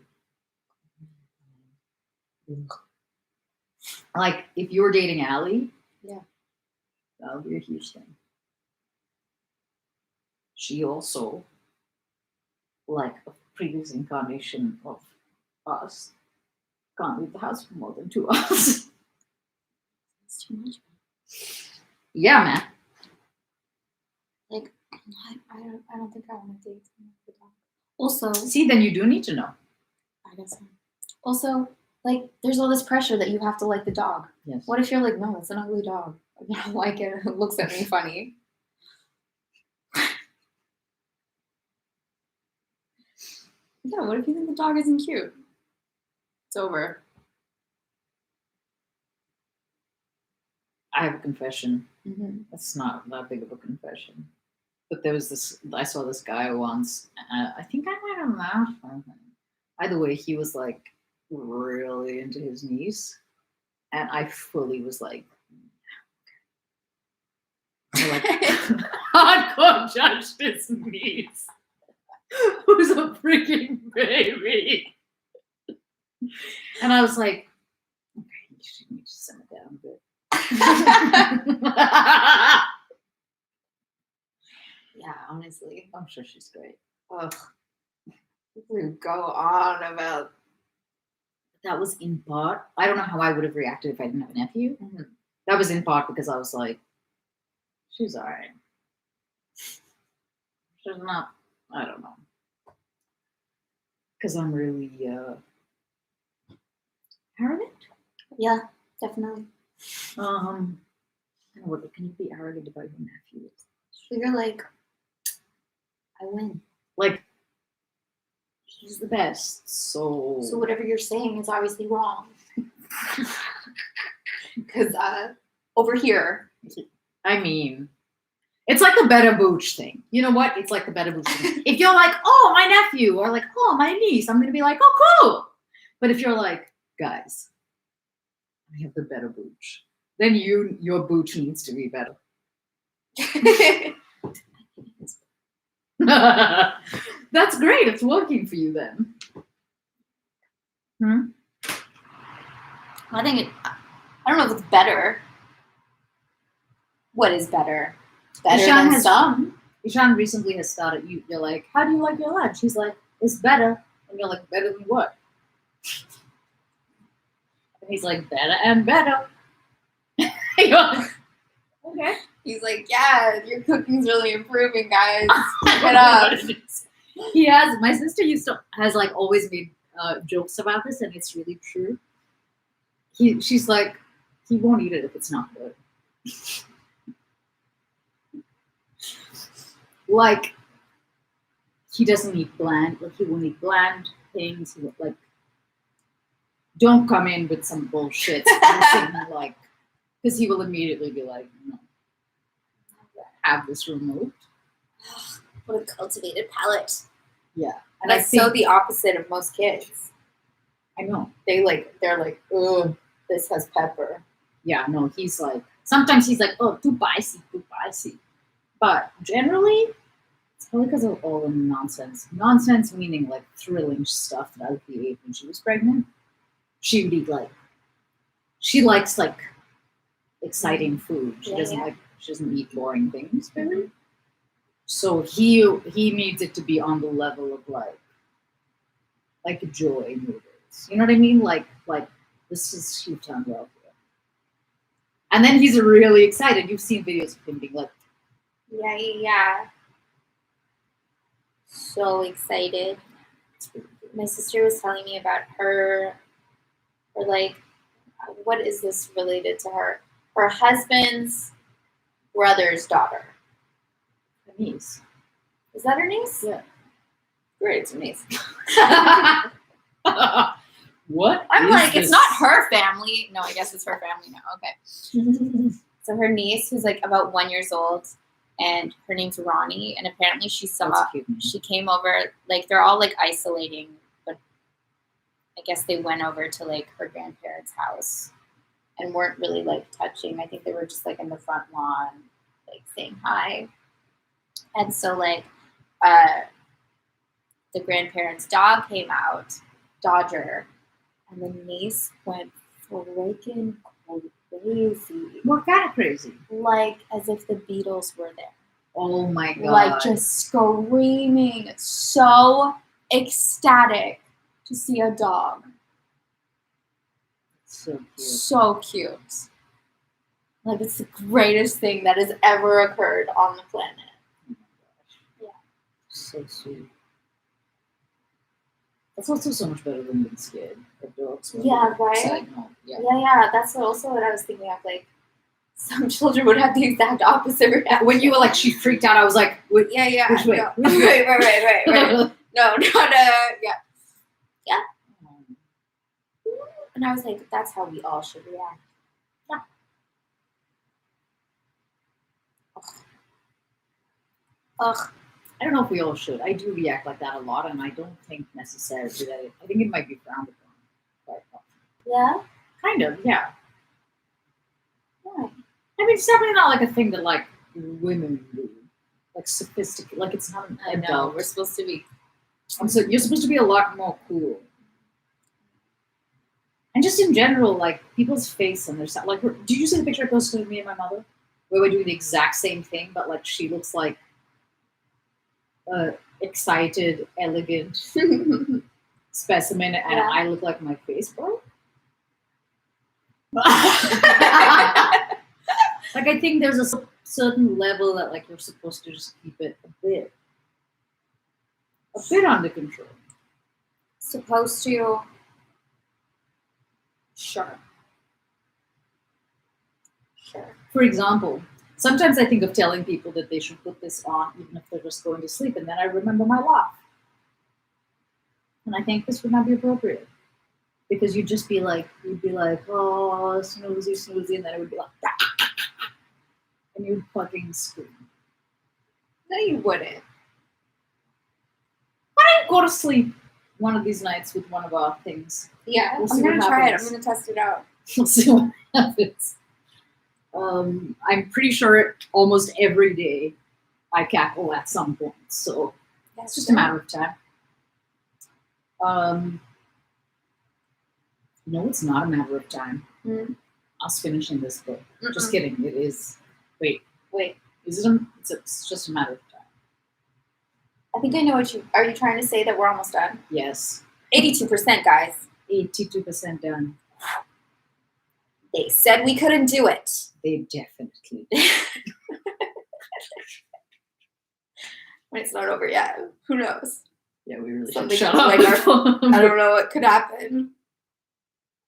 Like, if you're dating Allie, Yeah. that would be a huge thing. She also, like a previous incarnation of us, can't leave the house for more than 2 hours. It's too much. Yeah, man. Like, I don't think I want to date someone with a dog. Also, See, then you do need to know. I guess so. Also, like, there's all this pressure that you have to like the dog. Yes. What if you're like, no, it's an ugly dog. I don't like it. It looks at me funny. Yeah, what if you think the dog isn't cute? It's over. I have a confession. Mm-hmm. That's not that big of a confession. But there was this, I saw this guy once, I think I might have laughed from him. Either way, he was like really into his niece. And I fully was like, like hardcore judged his niece. Who's a freaking baby. And I was like, okay, you should need to simmer down a bit. Yeah, honestly. I'm sure she's great. Ugh. We go on about. That was in part, I don't know how I would have reacted if I didn't have a nephew. Mm-hmm. That was in part because I was like, she's all right. She's not, I don't know. Because I'm really arrogant. Yeah, definitely. I don't know, what can you be arrogant about your nephew? So you're like, I win. Like, he's the best, so. So whatever you're saying is obviously wrong. Because over here. I mean, it's like the better booch thing. You know what? It's like the better booch thing. If you're like, oh, my nephew, or like, oh, my niece, I'm going to be like, oh, cool. But if you're like, guys, I have the better booch, then your booch needs to be better. The That's great. It's working for you then. I think I don't know if it's better. What is better? Better Ishan than some. Ishan recently has started. You're like, how do you like your lunch? He's like, it's better. And you're like, better than what? And he's like, better and better. You're like, okay. He's like, yeah, your cooking's really improving, guys. Keep it up. He has. My sister has like always made jokes about this, and it's really true. She's like, he won't eat it if it's not good. Like, he doesn't eat bland. Like, he won't eat bland things. He like, don't come in with some bullshit. Like, because he will immediately be like, no, have this removed. What a cultivated palate. Yeah, and That's so the opposite of most kids. I know. They're like, oh, this has pepper. Yeah, no, he's like, sometimes he's like, oh, too spicy. But generally, it's probably because of all the nonsense. Nonsense meaning like thrilling stuff that Alfie ate when she was pregnant. She would eat like, she likes like exciting food. She doesn't eat boring things, really. So he needs it to be on the level of like joy noodles. You know what I mean? Like this is you've done well here. And then he's really excited. You've seen videos of him being like, yeah. So excited. My sister was telling me about her like, what is this related to her? Her husband's brother's daughter. her niece. Is that her niece? Yeah. Great, it's her niece. What? I'm is like, this? it's not her family. No, I guess it's her family now. Okay. So her niece, who's like about 1 year old, and her name's Ronnie, and apparently she came over, like they're all like isolating, but I guess they went over to like her grandparents' house and weren't really like touching. I think they were just like in the front lawn, like saying hi. And so like the grandparents' dog came out, Dodger, and the niece went freaking crazy. What kind of crazy? Like as if the Beatles were there. Oh my god. Like just screaming, so ecstatic to see a dog. So cute. So cute. Like it's the greatest thing that has ever occurred on the planet. Yeah. So sweet. That's also so much better than being scared of dogs. Yeah, right? Yeah. That's also what I was thinking of. Like, some children would have the exact opposite reaction. When you were like, she freaked out, I was like, Yeah. which way? No. Right. No, not yeah. And I was like, that's how we all should react. Yeah. Ugh. I don't know if we all should. I do react like that a lot, and I don't think necessarily that I think it might be frowned upon. But Yeah? kind of, yeah. Why? I mean, it's definitely not like a thing that like women do, like sophisticated. Like it's not an I know. adult. We're supposed to be. And so you're supposed to be a lot more cool. And just in general, like people's face and their stuff. Like, did you see the picture I posted of me and my mother, where we're doing the exact same thing, but like she looks like excited, elegant specimen, and Yeah. I look like my face, bro. Like I think there's a certain level that like you're supposed to just keep it a bit under control. Supposed to. Sure. For example, sometimes I think of telling people that they should put this on even if they're just going to sleep, and then I remember my laugh. And I think this would not be appropriate. Because you'd be like, oh, snoozy, and then it would be like, and you'd fucking scream. No, you wouldn't. Why don't you go to sleep one of these nights with one of our things? Yeah, We'll I'm see gonna what try it. happens. I'm gonna test it out. We'll see what happens. I'm pretty sure almost every day I cackle at some point. So It's just a matter of time. No, it's not a matter of time. Us finishing this book. Just kidding. It is. Wait. Is it? It's just a matter of time. I think I know what are you trying to say that we're almost done? Yes. 82%, guys. 82% done. They said we couldn't do it. They definitely did. It's not over yet. Who knows? Yeah, we really Something should shut like up. I don't know what could happen.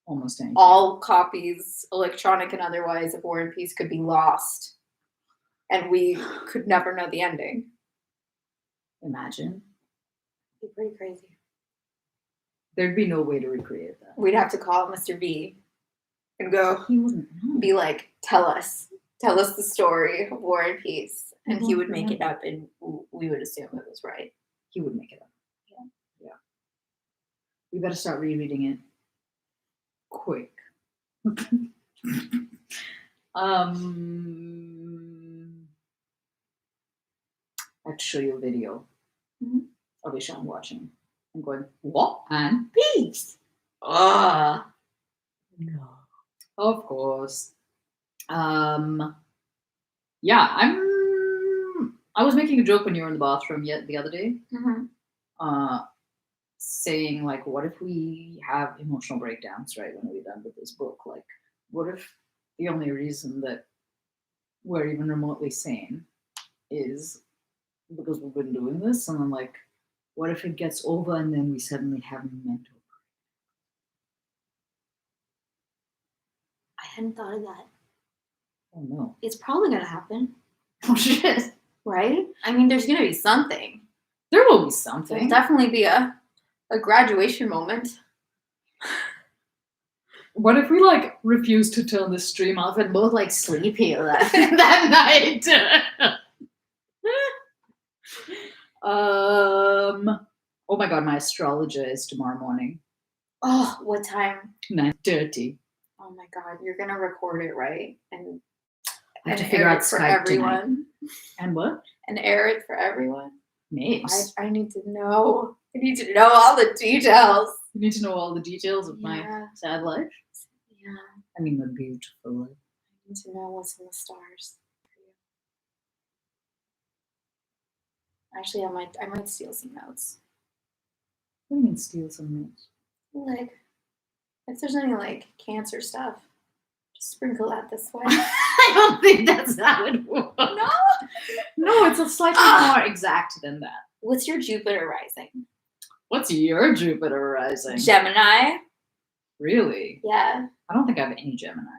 Almost anything. All copies, electronic and otherwise, of War and Peace could be lost. And we could never know the ending. Imagine. It'd be pretty crazy. There'd be no way to recreate that. We'd have to call Mr. V and go, He wouldn't know. be like, tell us the story of War and Peace. And he would make it up and we would assume it was right. He would make it up. Yeah. We better start rereading it. Quick. I have to show you a video of Ishan watching and going, War and Peace. No. Of course. Yeah, I was making a joke when you were in the bathroom the other day. Saying like, what if we have emotional breakdowns, right, when we're done with this book? Like, what if the only reason that we're even remotely sane is because we've been doing this? And then like, what if it gets over and then we suddenly have mental? I hadn't thought of that. Oh no. It's probably going to happen. Oh shit. Right? I mean, there's going to be something. There will be something. There'll definitely be a graduation moment. What if we like refuse to turn the stream off and both like sleep here that night? Oh my god, my astrologer is tomorrow morning. Oh, what time? 9:30. Oh my god, you're gonna record it, right? And I have to figure out for Skype everyone. tonight. And what? And air it for everyone. Names. I need to know. I need to know all the details. You need to know all the details of my Yeah. sad life. Yeah. I mean, my beautiful life. I need to know what's in the stars. Actually, I might steal some notes. What do you mean steal some notes? Like, if there's any like cancer stuff, just sprinkle that this way. I don't think that's how it works. No? No, it's a slightly more exact than that. What's your Jupiter rising? What's your Jupiter rising? Gemini. Really? Yeah. I don't think I have any Gemini.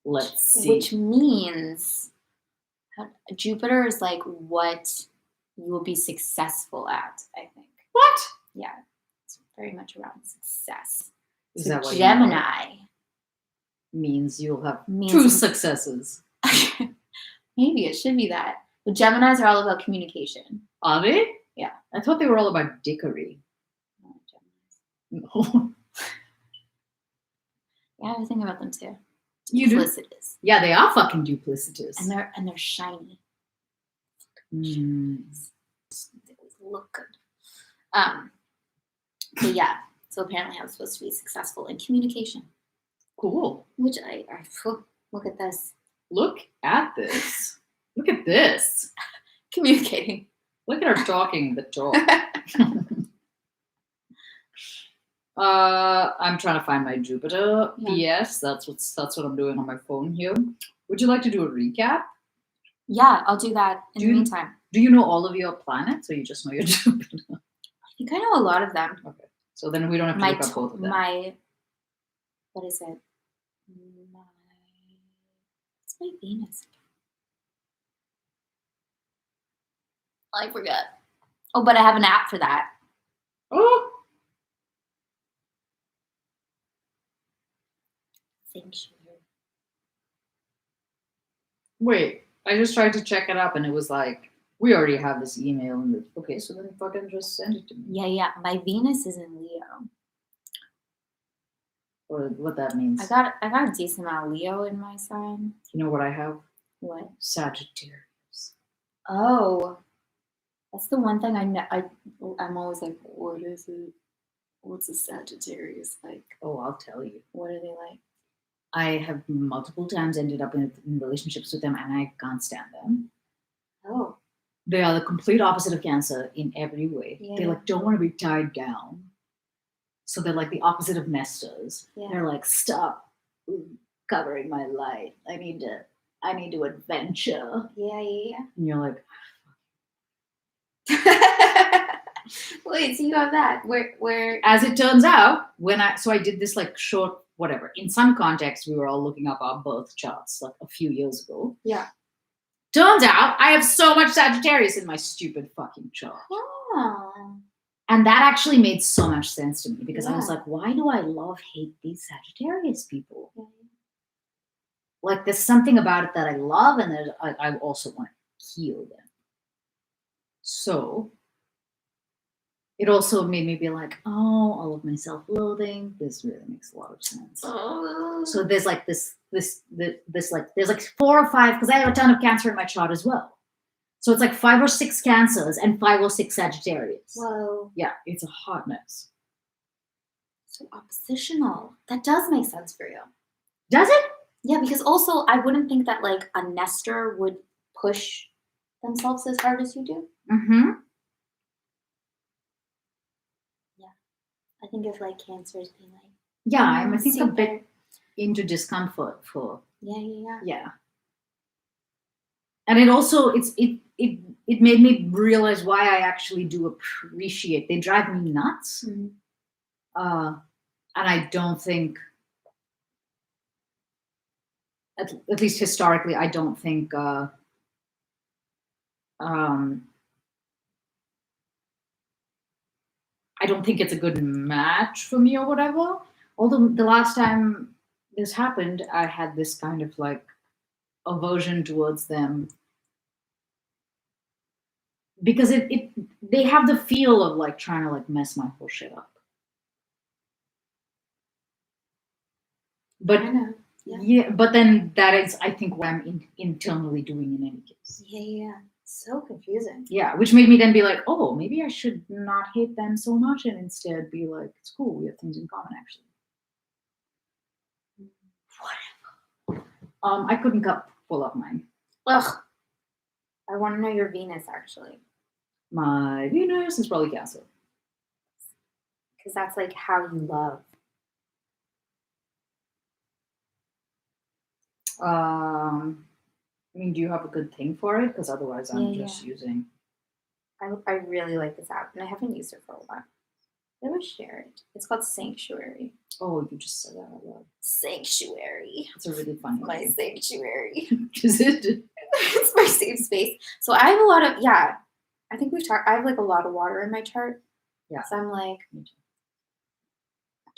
Let's see. Which means Jupiter is like what you will be successful at, I think. What? Yeah. It's very much around success. Is So that what Gemini means you'll have means two successes? Maybe it should be that. But Geminis are all about communication. Are they? Yeah. I thought they were all about dickery. No. Yeah, I think about them too. You do? Duplicitous. Yeah, they are fucking duplicitous. And they're shiny. Mm. They always look good. But yeah, so apparently I'm supposed to be successful in communication. Cool. Which I look at this. Look at this. Look at this. Communicating. Look at her talking the talk. I'm trying to find my Jupiter. Yeah. Yes, that's what I'm doing on my phone here. Would you like to do a recap? Yeah, I'll do that in the meantime. Do you know all of your planets, or you just know your Jupiter? I think I know a lot of them. Okay, so then we don't have to look up both of them. What is it? What's my Venus? I forget. Oh, but I have an app for that. Oh, Sanctuary. wait. I just tried to check it up, and it was like, we already have this email. And okay, so then fucking just send it to me. Yeah. My Venus is in Leo. Or what that means. I got a decent amount of Leo in my sign. You know what I have? What? Sagittarius. Oh. That's the one thing I'm always like, what is it? What's a Sagittarius like? Oh, I'll tell you. What are they like? I have multiple times ended up in relationships with them, and I can't stand them. Oh, They are the complete opposite of Cancer in every way. Yeah. They like don't want to be tied down. So they're like the opposite of nesters. Yeah. They're like, stop covering my light. I need to adventure. yeah. And you're like, Wait, so you have that? Where? as it turns out, I did this like short whatever. In some context, we were all looking up our birth charts like a few years ago. Yeah. Turns out I have so much Sagittarius in my stupid fucking chart. Oh. And that actually made so much sense to me because I was Yeah. like, why do I hate these Sagittarius people? Yeah. Like, there's something about it that I love, and I also want to heal them. So it also made me be like, oh, all of my self-loathing. This really makes a lot of sense. Oh. So there's like this like there's like 4 or 5 because I have a ton of Cancer in my chart as well. So it's like 5 or 6 Cancers and 5 or 6 Sagittarius. Whoa. Yeah, it's a hot mess. So oppositional. That does make sense for you. Does it? Yeah, because also I wouldn't think that like a nester would push themselves as hard as you do. Mm-hmm. I think of like Cancers being like, Yeah, I'm I think a super. bit into discomfort for Yeah. and it also it made me realize why I actually do appreciate. They drive me nuts. Mhm. And I don't think, at least historically, I don't think I don't think it's a good match for me or whatever. Although the last time this happened, I had this kind of like aversion towards them because they have the feel of like trying to like mess my whole shit up. But I know. Yeah. yeah, but then that is, I think, what I'm internally doing in any case. Yeah. So confusing. Yeah, which made me then be like, oh, maybe I should not hate them so much and instead be like, it's cool, we have things in common, actually. Whatever. I couldn't pull up mine. Ugh. I want to know your Venus actually, My Venus is probably Cancer. because that's like how you love. I mean, do you have a good thing for it? Because otherwise, I'm Yeah, just using. I really like this app, and I haven't used it for a while. I would share it. It's called Sanctuary. Oh, you just said that out loud. Sanctuary. It's a really fun My name. sanctuary. Is it? It's my safe space. So I have a lot of I think we've talked. I have like a lot of water in my chart. Yeah. So I'm like Me too.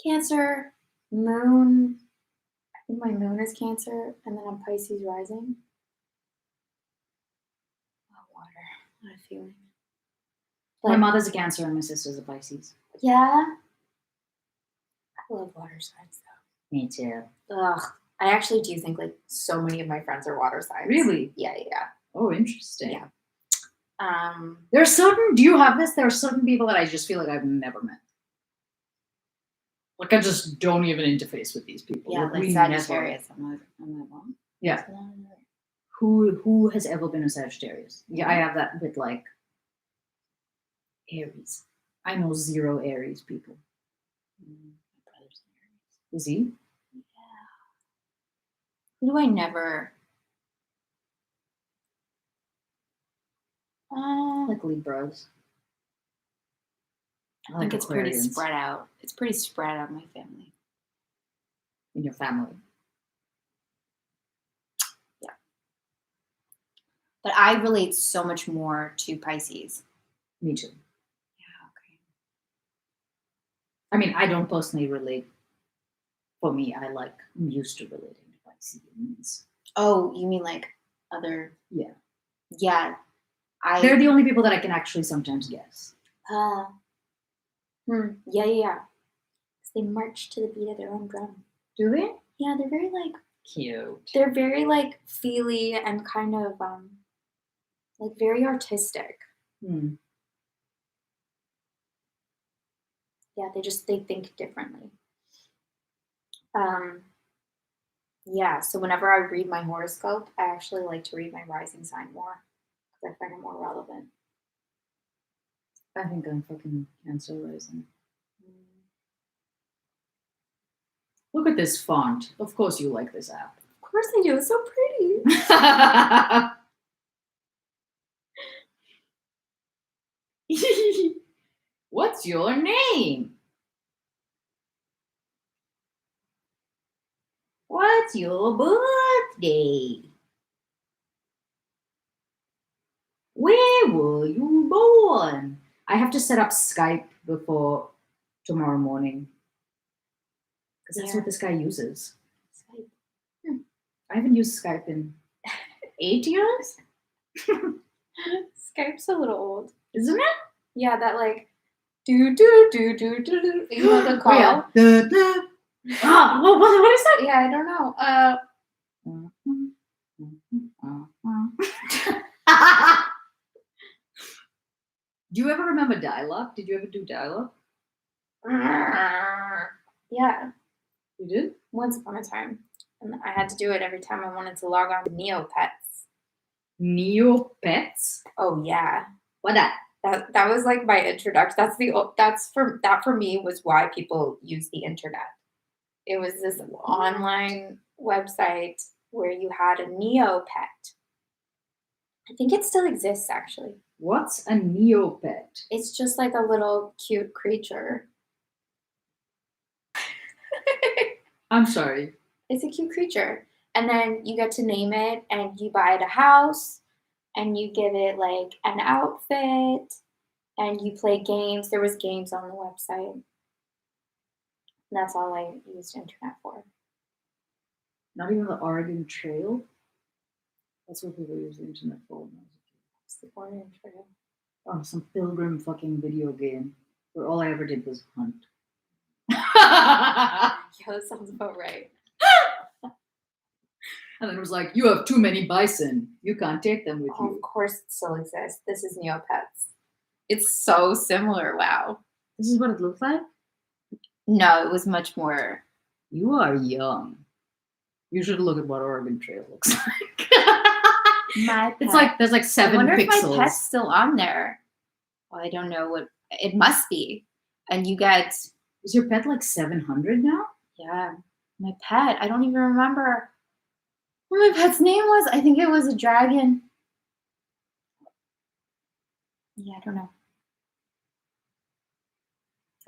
Cancer, Moon. I think my Moon is Cancer, and then I'm Pisces rising. Oh, water. What a feeling. My But- mother's a Cancer and my sister's a Pisces. Yeah. I love water signs though. Me too. Ugh. I actually do think like so many of my friends are water signs. Really? Yeah. Oh, interesting. Yeah. There are certain. Do you have this? There are certain people that I just feel like I've never met. Like I just don't even interface with these people. Yeah, like we never- Sagittarius. I'm like, well, Yeah. no. Who has ever been a Sagittarius? Yeah, I have that with like Aries. I know 0 Aries people. My brother's an Aries. Is he? Who do I never? Like Libras. I think it's pretty Aquarians spread out. It's pretty spread out in my family. in your family. But I relate so much more to Pisces. Me too. Yeah, okay. I mean, I don't personally relate. For me, I'm used to relating to Pisces. Oh, you mean like other? Yeah. Yeah. They're the only people that I can actually sometimes guess. Yeah. 'Cause they march to the beat of their own drum. Do they? Yeah, they're very like Cute. they're very like feely and kind of like very artistic. Hmm. Yeah, they think differently. Yeah, so whenever I read my horoscope, I actually like to read my rising sign more because I find it more relevant. I think I'm fucking Cancer rising. Look at this font. Of course you like this app. Of course I do. It's so pretty. What's your name? What's your birthday? Where were you born? I have to set up Skype before tomorrow morning. Because that's Yeah. what this guy uses. Skype. I haven't used Skype in 8 years, Skype's a little old. isn't it? Yeah, that like do do do do do do. You know the call? Oh, yeah. Duh, duh. Ah, what is that? Yeah, I don't know. Do you ever remember dial-up? Did you ever do dial-up? Yeah, You did? once upon a time, and I had to do it every time I wanted to log on to Neopets. Neopets? Oh yeah, What that? that was like my introduction. That for me was why people use the internet. It was this online website where you had a Neopet. I think it still exists actually. What's a Neopet? It's just like a little cute creature. I'm sorry. It's a cute creature. And then you get to name it and you buy it a house and you give it like an outfit and you play games. There was games on the website. And that's all I used internet for. Not even the Oregon Trail? That's what people use the internet for when I was a kid. It's the Oregon Trail. Oh, some pilgrim fucking video game where all I ever did was hunt. Yeah, that sounds about right. And then it was like, you have too many bison. You can't take them with Oh, you. of course it still exists. This is Neopets. It's so similar. Wow. This is what it looks like? No, it was much more. You are young. You should look at what Oregon Trail looks like. My pet. It's like, there's like I 7 wonder pixels. if my pet's still on there. Well, I don't know what it must be. And you get, Is your pet like 700 now? yeah, my pet. I don't even remember what my pet's name was. I think it was a dragon. Yeah, I don't know.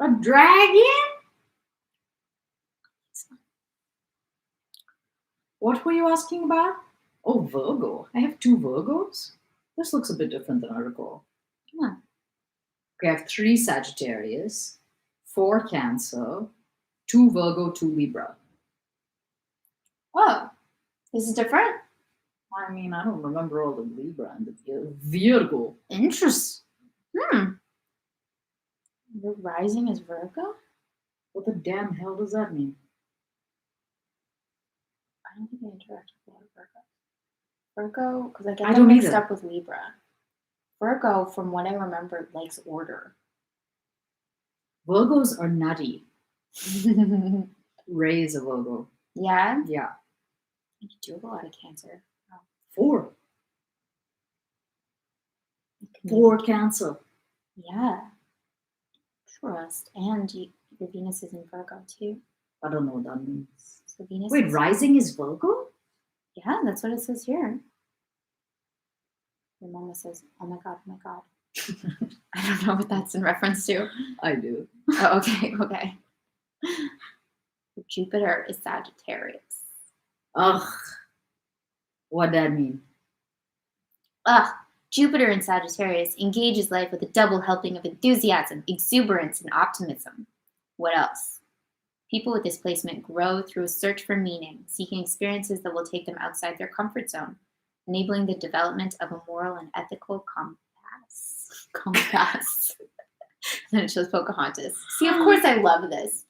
A dragon? What were you asking about? Oh, Virgo. I have 2 Virgos. This looks a bit different than I recall. Huh. Okay, I have 3 Sagittarius, 4 Cancer, 2 Virgo, 2 Libra. Oh, this is different? I mean, I don't remember all the Libra and the Virgo. Interesting. Your rising is Virgo? What the damn hell does that mean? I don't think I interact with a lot of Virgo. Virgo, because I get I them don't mixed either. up with Libra. Virgo, from what I remember, likes order. Virgos are nutty. Ray is a Virgo. Yeah, Yeah. you do have a lot of Cancer. 4. You can 4 Cancer. Yeah. Trust. And your Venus is in Virgo too. I don't know what that means. So Venus Wait, is, rising is Virgo? yeah, that's what it says here. Your mama says, oh my God, oh my God. I don't know what that's in reference to. I do. Oh, okay, okay. Jupiter is Sagittarius. Ugh. What that mean? Jupiter in Sagittarius engages life with a double helping of enthusiasm, exuberance, and optimism. What else? People with this placement grow through a search for meaning, seeking experiences that will take them outside their comfort zone, enabling the development of a moral and ethical compass. Then it shows Pocahontas. See, of course I love this.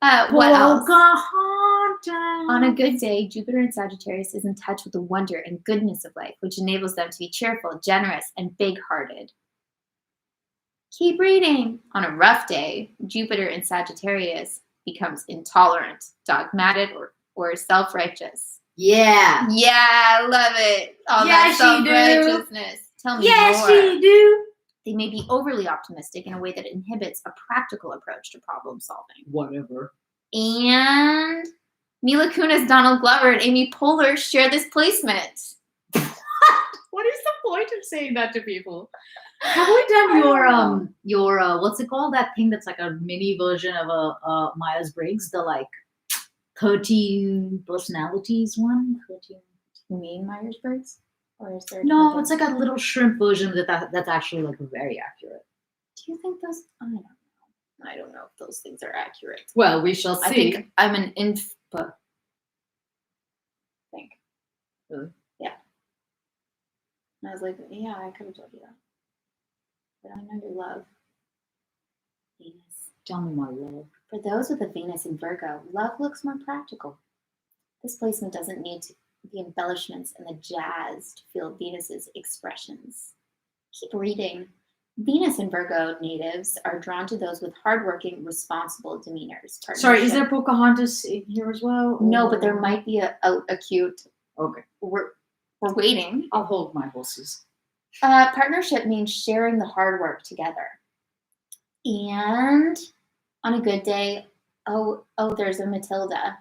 What else? Pocahontas. On a good day, Jupiter in Sagittarius is in touch with the wonder and goodness of life, which enables them to be cheerful, generous, and big-hearted. Keep reading. On a rough day, Jupiter in Sagittarius becomes intolerant, dogmatic, or self-righteous. Yeah. Yeah, I love it. All Yeah, that she do. self-righteousness. Tell me Yeah, more. she do. They may be overly optimistic in a way that inhibits a practical approach to problem solving. Whatever. And Mila Kunis, Donald Glover, and Amy Poehler share this placement. What is the point of saying that to people? Have we done your what's it called? That thing that's like a mini version of a Myers-Briggs, the like 13 personalities one? 13. You mean Myers-Briggs? Or is there No, it's like a little shrimp version that's actually like very accurate. Do you think those? I don't know. I don't know if those things are accurate. Well, we shall see. I think I'm an infpa. Think. Really? Yeah. And I was like, yeah, I could have told you that. But I know you love Venus. Tell me my love. For those with a Venus in Virgo, love looks more practical. This placement doesn't need the embellishments and the jazz to feel Venus's expressions. Keep reading. Venus and Virgo natives are drawn to those with hardworking, responsible demeanors. Sorry, is there Pocahontas in here as well? No, but there might be a cute. Okay. We're waiting. I'll hold my horses. Partnership means sharing the hard work together. And on a good day, oh, there's a Matilda.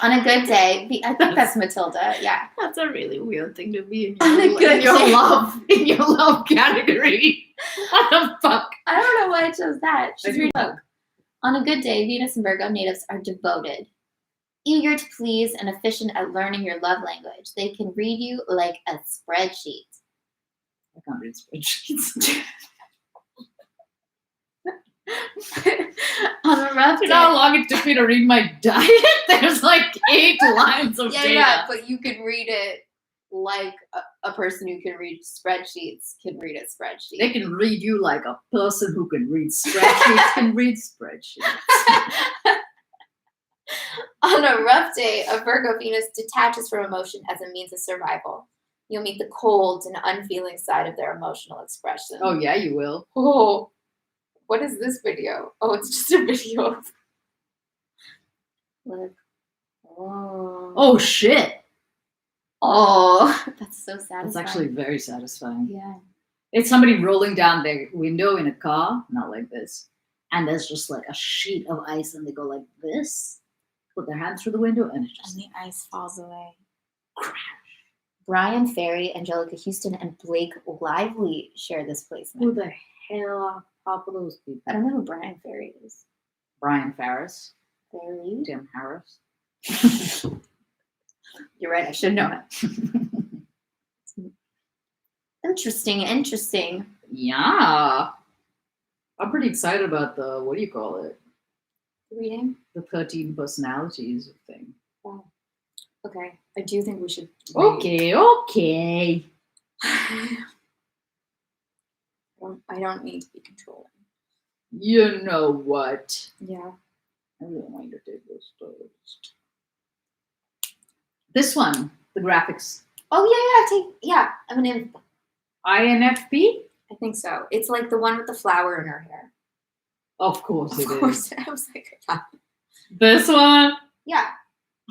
On a good day, I think that's Matilda. Yeah, That's a really weird thing to be in On a good day. in your love category. What the fuck? I don't know why I chose that. She's I do reading a book. On a good day, Venus and Virgo natives are devoted, eager to please, and efficient at learning your love language. They can read you like a spreadsheet. I can't read spreadsheets. On a rough You day, know how long it took me to read my diet? There's like 8 lines of data. yeah, but you can read it like a person who can read spreadsheets can read a spreadsheet. They can read you like a person who can read spreadsheets can read spreadsheets. On a rough day, a Virgo Venus detaches from emotion as a means of survival. You'll meet the cold and unfeeling side of their emotional expression. Oh yeah, you will. Oh, what is this video? Oh, it's just a video of. Look. Oh. Oh shit. Oh, that's so satisfying. That's actually very satisfying. Yeah. It's somebody rolling down their window in a car, not like this. And there's just like a sheet of ice and they go like this, put their hand through the window and it just And the ice falls away. crash. Brian Ferry, Angelica Houston, and Blake Lively share this placement. Who the hell are half of those people? I don't know who Brian Ferry is. Brian Ferris, Ferry? Tim Harris. You're right, I should know it. Interesting. Yeah. I'm pretty excited about the, what do you call it? Reading? The 13 personalities thing. Wow. Okay, I do think we should read. Okay. I don't need to be controlling. You know what? Yeah. I really want you to take this first. This one, the graphics. Oh yeah. I'm gonna. INFP? I think so. It's like the one with the flower in her hair. Of course it Of is. course. I was like, yeah. This one? Yeah.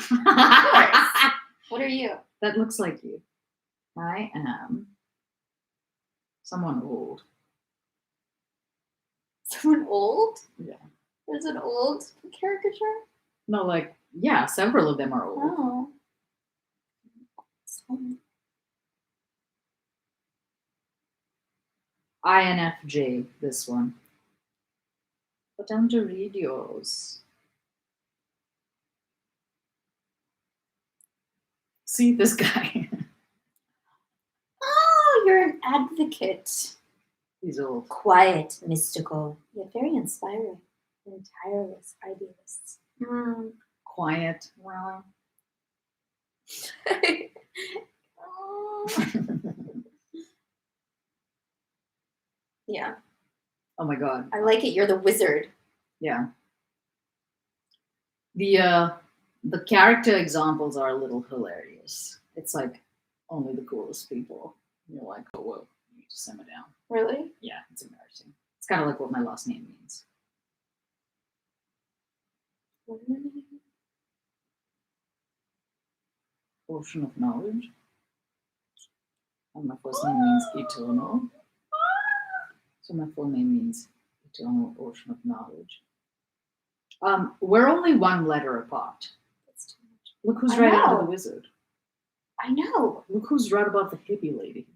Of course. What are you? That looks like you. I am someone old. Someone old? Yeah. There's an old caricature? No, like, yeah, several of them are old. Oh. INFJ, this one. But I'm to read yours. See this guy. Oh, you're an advocate. He's old. Quiet, mystical, yet very inspiring. And tireless idealists. Quiet. Well. Yeah, Oh my god. I like it. You're the wizard. Yeah. The character examples are a little hilarious. It's like only the coolest people. You're like, oh well, to simmer down. Really? Yeah, it's embarrassing. It's kind of like what my last name means. What do you mean? Ocean of knowledge. And my first name means eternal. So my full name means eternal ocean of knowledge. We're only one letter apart. That's too much. Look who's I right know. under the wizard. I know. Look who's right about the hippie lady.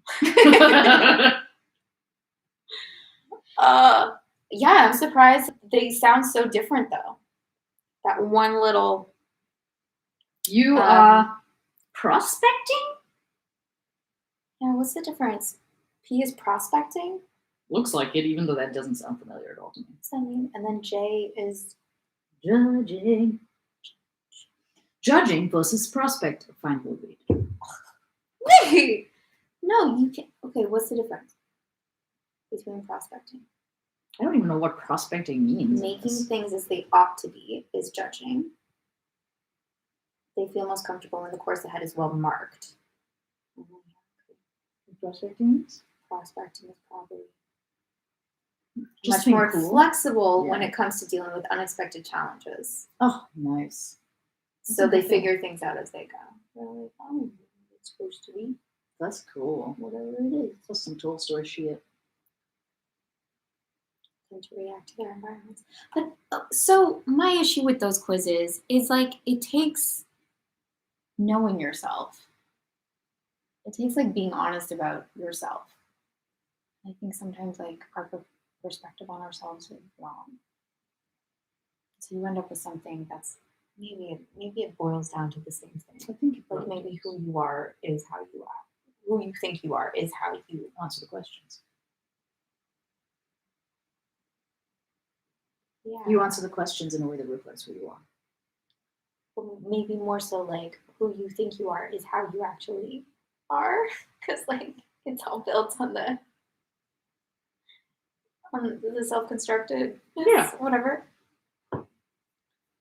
Yeah, I'm surprised they sound so different though. That one little. You are prospecting? Yeah, what's the difference? P is prospecting. Looks like it, even though that doesn't sound familiar at all to me. What's that mean? And then J is. Judging. Judging versus prospect. Fine, we'll wait. Wait. No, you can. Okay, what's the difference between prospecting? I don't even know what prospecting means. Making things as they ought to be is judging. They feel most comfortable when the course ahead is well marked. Prospecting means? Prospecting is probably Just much being more cool. flexible when Yeah. it comes to dealing with unexpected challenges. Oh, nice. So they Okay. figure things out as they go. They're like, oh, it's supposed to be That's cool. whatever it is. That's some Tolstoy shit. And to react to their environments. But so my issue with those quizzes is like it takes knowing yourself. It takes like being honest about yourself. I think sometimes like our perspective on ourselves is wrong. So you end up with something that's maybe it boils down to the same thing. I think Like maybe who you are is how you are. Who you think you are is how you answer the questions. yeah. You answer the questions in a way that reflects who you are. Well, maybe more so like who you think you are is how you actually are, because like it's all built on the self-constructed whatever. But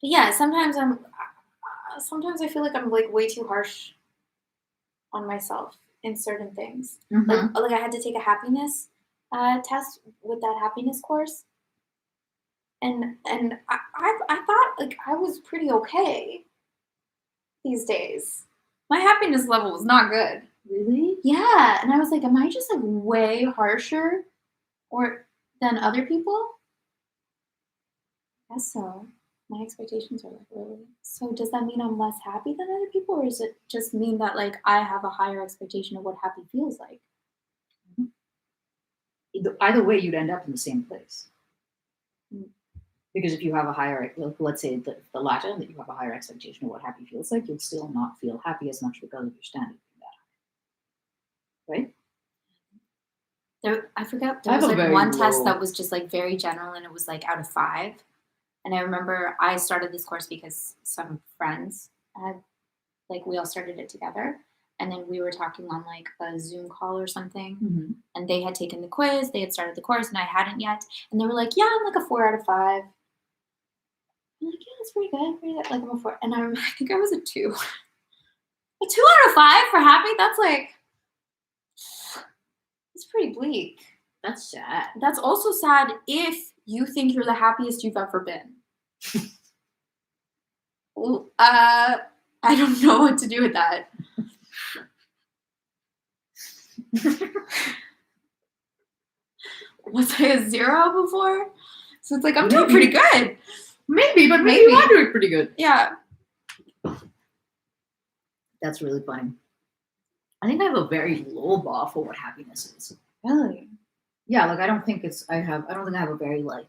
yeah, sometimes I feel like I'm like way too harsh on myself in certain things. Mm-hmm. Like I had to take a happiness test with that happiness course, and I thought like I was pretty okay these days. My happiness level was not good. Really? Yeah, and I was like, am I just like way harsher than other people? I guess so. My expectations are like really. So does that mean I'm less happy than other people, or does it just mean that like I have a higher expectation of what happy feels like? Either way, you'd end up in the same place. Mm. Because if you have a higher, let's say the latter, that you have a higher expectation of what happy feels like, you'll still not feel happy as much because of your standard being that high. Right? I forgot I there have was a like very one test low- that was just like very general, and it was like out of 5. And I remember I started this course because some friends had, like, we all started it together. And then we were talking on like a Zoom call or something. Mm-hmm. And they had taken the quiz, they had started the course, and I hadn't yet. And they were like, yeah, I'm like a 4 out of 5. I'm like, yeah, that's pretty good. Pretty good. Like I'm a 4. And I think I was a 2. A 2 out of 5 for happy? That's like, it's pretty bleak. That's sad. That's also sad if you think you're the happiest you've ever been. Well, I don't know what to do with that. Was I a 0 before? So it's like, I'm doing pretty good. Maybe, but maybe you are doing pretty good. Yeah. That's really funny. I think I have a very low bar for what happiness is. Really? Yeah, like I don't think I don't think I have a very like,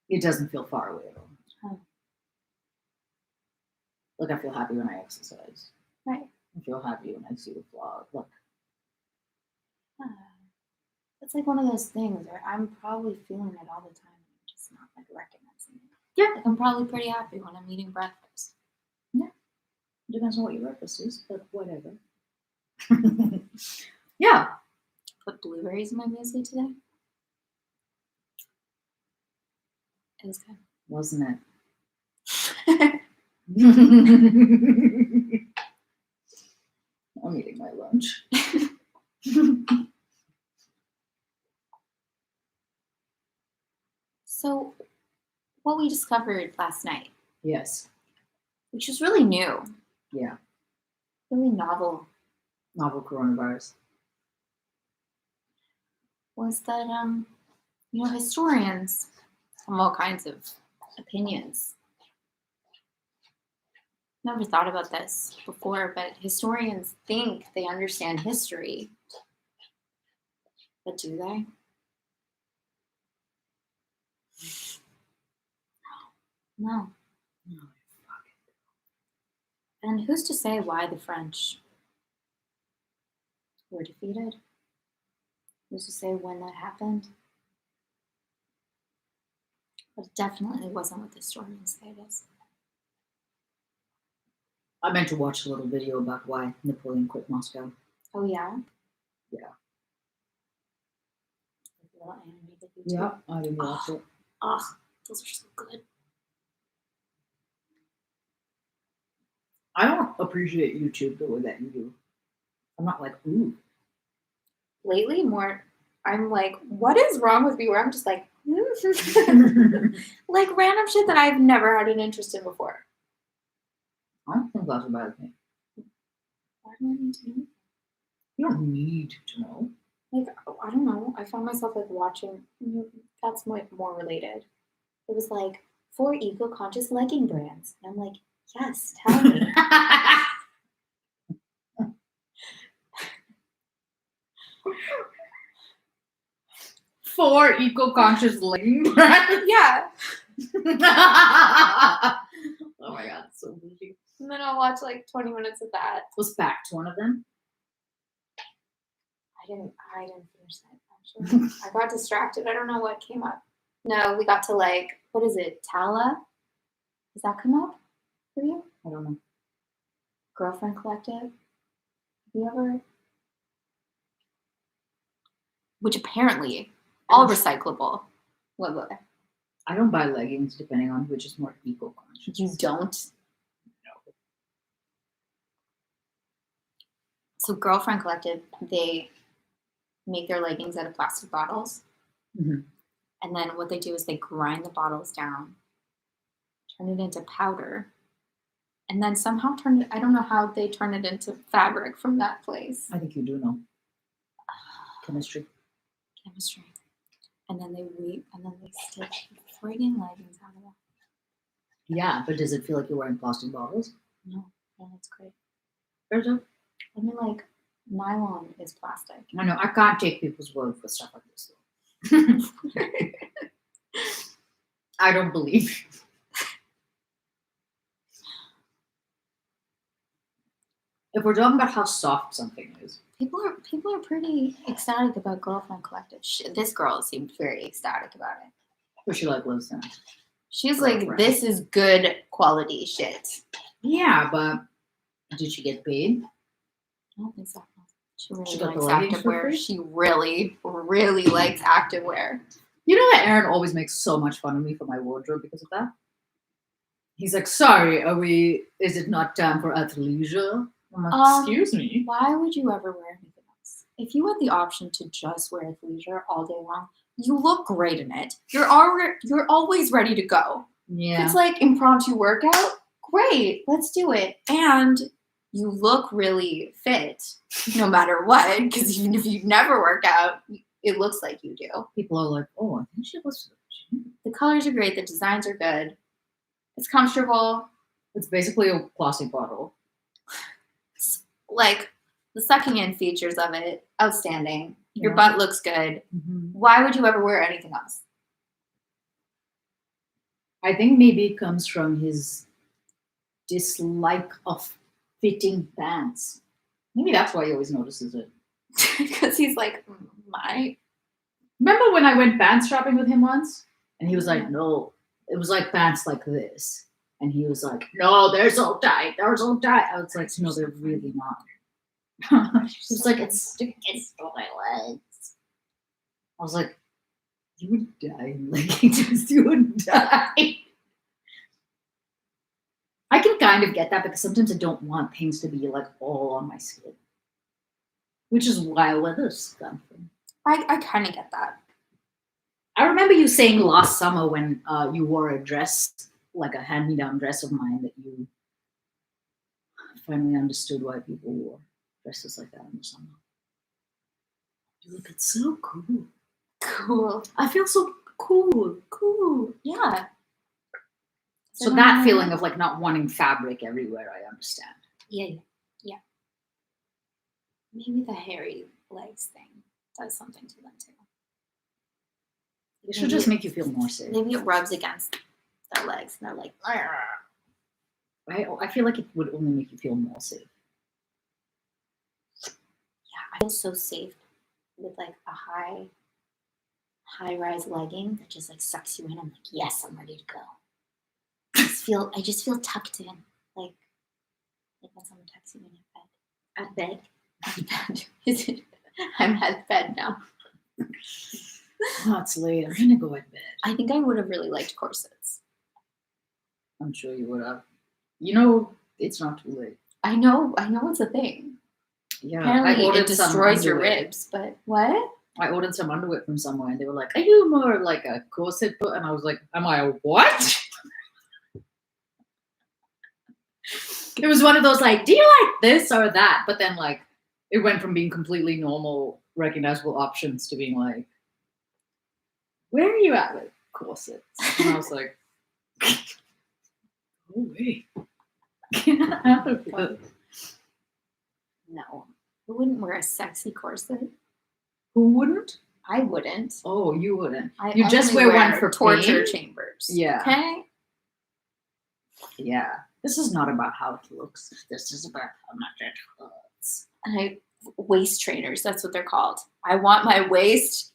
it doesn't feel far away at all. Oh. Like I feel happy when I exercise. Right. I feel happy when I see the vlog. Look. It's like one of those things where I'm probably feeling it all the time. I'm just not like recognizing it. Yeah. Like I'm probably pretty happy when I'm eating breakfast. Yeah. Depends on what your breakfast is, but whatever. Yeah. Put blueberries in my muesli today. It was good. Wasn't It I'm eating my lunch. So, what we discovered last night, Yes. which was really new, Yeah. really novel, Novel coronavirus. was that historians have all kinds of opinions. Never thought about this before, but historians think they understand history. But do they? No. No. And who's to say why the French were defeated? Who's to say when that happened? But it definitely wasn't what the historians say it is. I meant to watch a little video about why Napoleon quit Moscow. Oh, yeah? Yeah. Like a little animated YouTube. Yeah, I didn't watch it. Ugh, those are so good. I don't appreciate YouTube the way that you do. I'm not like, ooh. Lately, more, I'm like, what is wrong with me? Where I'm just like, like random shit that I've never had an interest in before. I don't think that's a bad thing. Why do I need to know? You don't need to know. Like, I don't know. I found myself like watching. That's more related. It was like 4 eco-conscious legging brands, and I'm like, yes, tell me. 4 eco-conscious legging brands. Yeah. Oh my god, so bougie. And then I'll watch like 20 minutes of that. Was Pact one of them? I didn't finish that actually. I got distracted. I don't know what came up. No, we got to like, what is it? Tala? Does that come up for you? I don't know. Girlfriend Collective? Have you ever? Which apparently all recyclable. What? I don't buy leggings depending on which is more eco-conscious. You don't? No. So Girlfriend Collective, they make their leggings out of plastic bottles. Mm-hmm. And then what they do is they grind the bottles down, turn it into powder, and then somehow turn it, I don't know how they turn it into fabric from that place. I think you do know. Chemistry. And then they weave, and then they stitch friggin' leggings out of that. Yeah, but does it feel like you're wearing plastic bottles? No, it's great. There's a. I mean, like, nylon is plastic. I know, I can't take people's word for stuff like this though. I don't believe. If we're talking about how soft something is. People are pretty ecstatic about Girlfriend Collective. This girl seemed very ecstatic about it. But she like listen. She's like, Girlfriend. this is good quality shit. Yeah, but did she get paid? I don't think so. She really She got the likes leggings for activewear. free? She really, really likes activewear. You know that Aaron always makes so much fun of me for my wardrobe because of that? He's like, sorry, is it not time for athleisure? I'm like, excuse me. Why would you ever wear anything else? If you had the option to just wear athleisure all day long, you look great in it. You're always ready to go. Yeah. It's like impromptu workout. Great, let's do it. And you look really fit no matter what, because even if you never work out, it looks like you do. People are like, oh, I think she goes to the gym. The colors are great. The designs are good. It's comfortable. It's basically a plastic bottle. Like the sucking in features of it, outstanding. Your Yeah. butt looks good. Mm-hmm. Why would you ever wear anything else? I think maybe it comes from his dislike of fitting pants. Maybe that's why he always notices it. Because he's like, my. Remember when I went pants shopping with him once? And he was like, no, it was like pants like this. And he was like, no, they're so tight. They're so tight. I was like, no, they're really not. He was like, it's sticking to my legs. I was like, you would die in leggings. You would die. I can kind of get that because sometimes I don't want things to be like all on my skin. which is why where this come from. I kind of get that. I remember you saying last summer when you wore a dress, like a hand-me-down dress of mine, that you finally understood why people wore dresses like that in the summer. You look, it's so cool. Cool. I feel so cool. Yeah. So that feeling of like not wanting fabric everywhere, I understand. Yeah. Maybe the hairy legs thing does something to them too. It should just make you feel more safe. Maybe it rubs against their legs and they're like, I feel like it would only make you feel more safe. yeah, I feel so safe with like a high rise legging that just like sucks you in. I'm like, yes, I'm ready to go. I just feel tucked in, like when someone tucks you in at bed. Is it? I'm at bed now. Oh, it's late. I'm gonna go at bed. I think I would have really liked corsets. I'm sure you would have. You know, it's not too late. I know it's a thing. Yeah, Apparently it some destroys your underwear. ribs, but what? I ordered some underwear from somewhere, and they were like, "Are you more like a corset?" And I was like, "Am I a what?" It was one of those like, "Do you like this or that?" But then like, it went from being completely normal, recognizable options to being like, "Where are you at with corsets?" And I was like, "Oh wait, get out of here." No. I wouldn't wear a sexy corset. Who wouldn't? I wouldn't. Oh, you wouldn't. I You just only wear one for torture pain? chambers. Yeah. Okay. Yeah. This is not about how it looks. This is about how much it hurts. And waist trainers, that's what they're called. I want my waist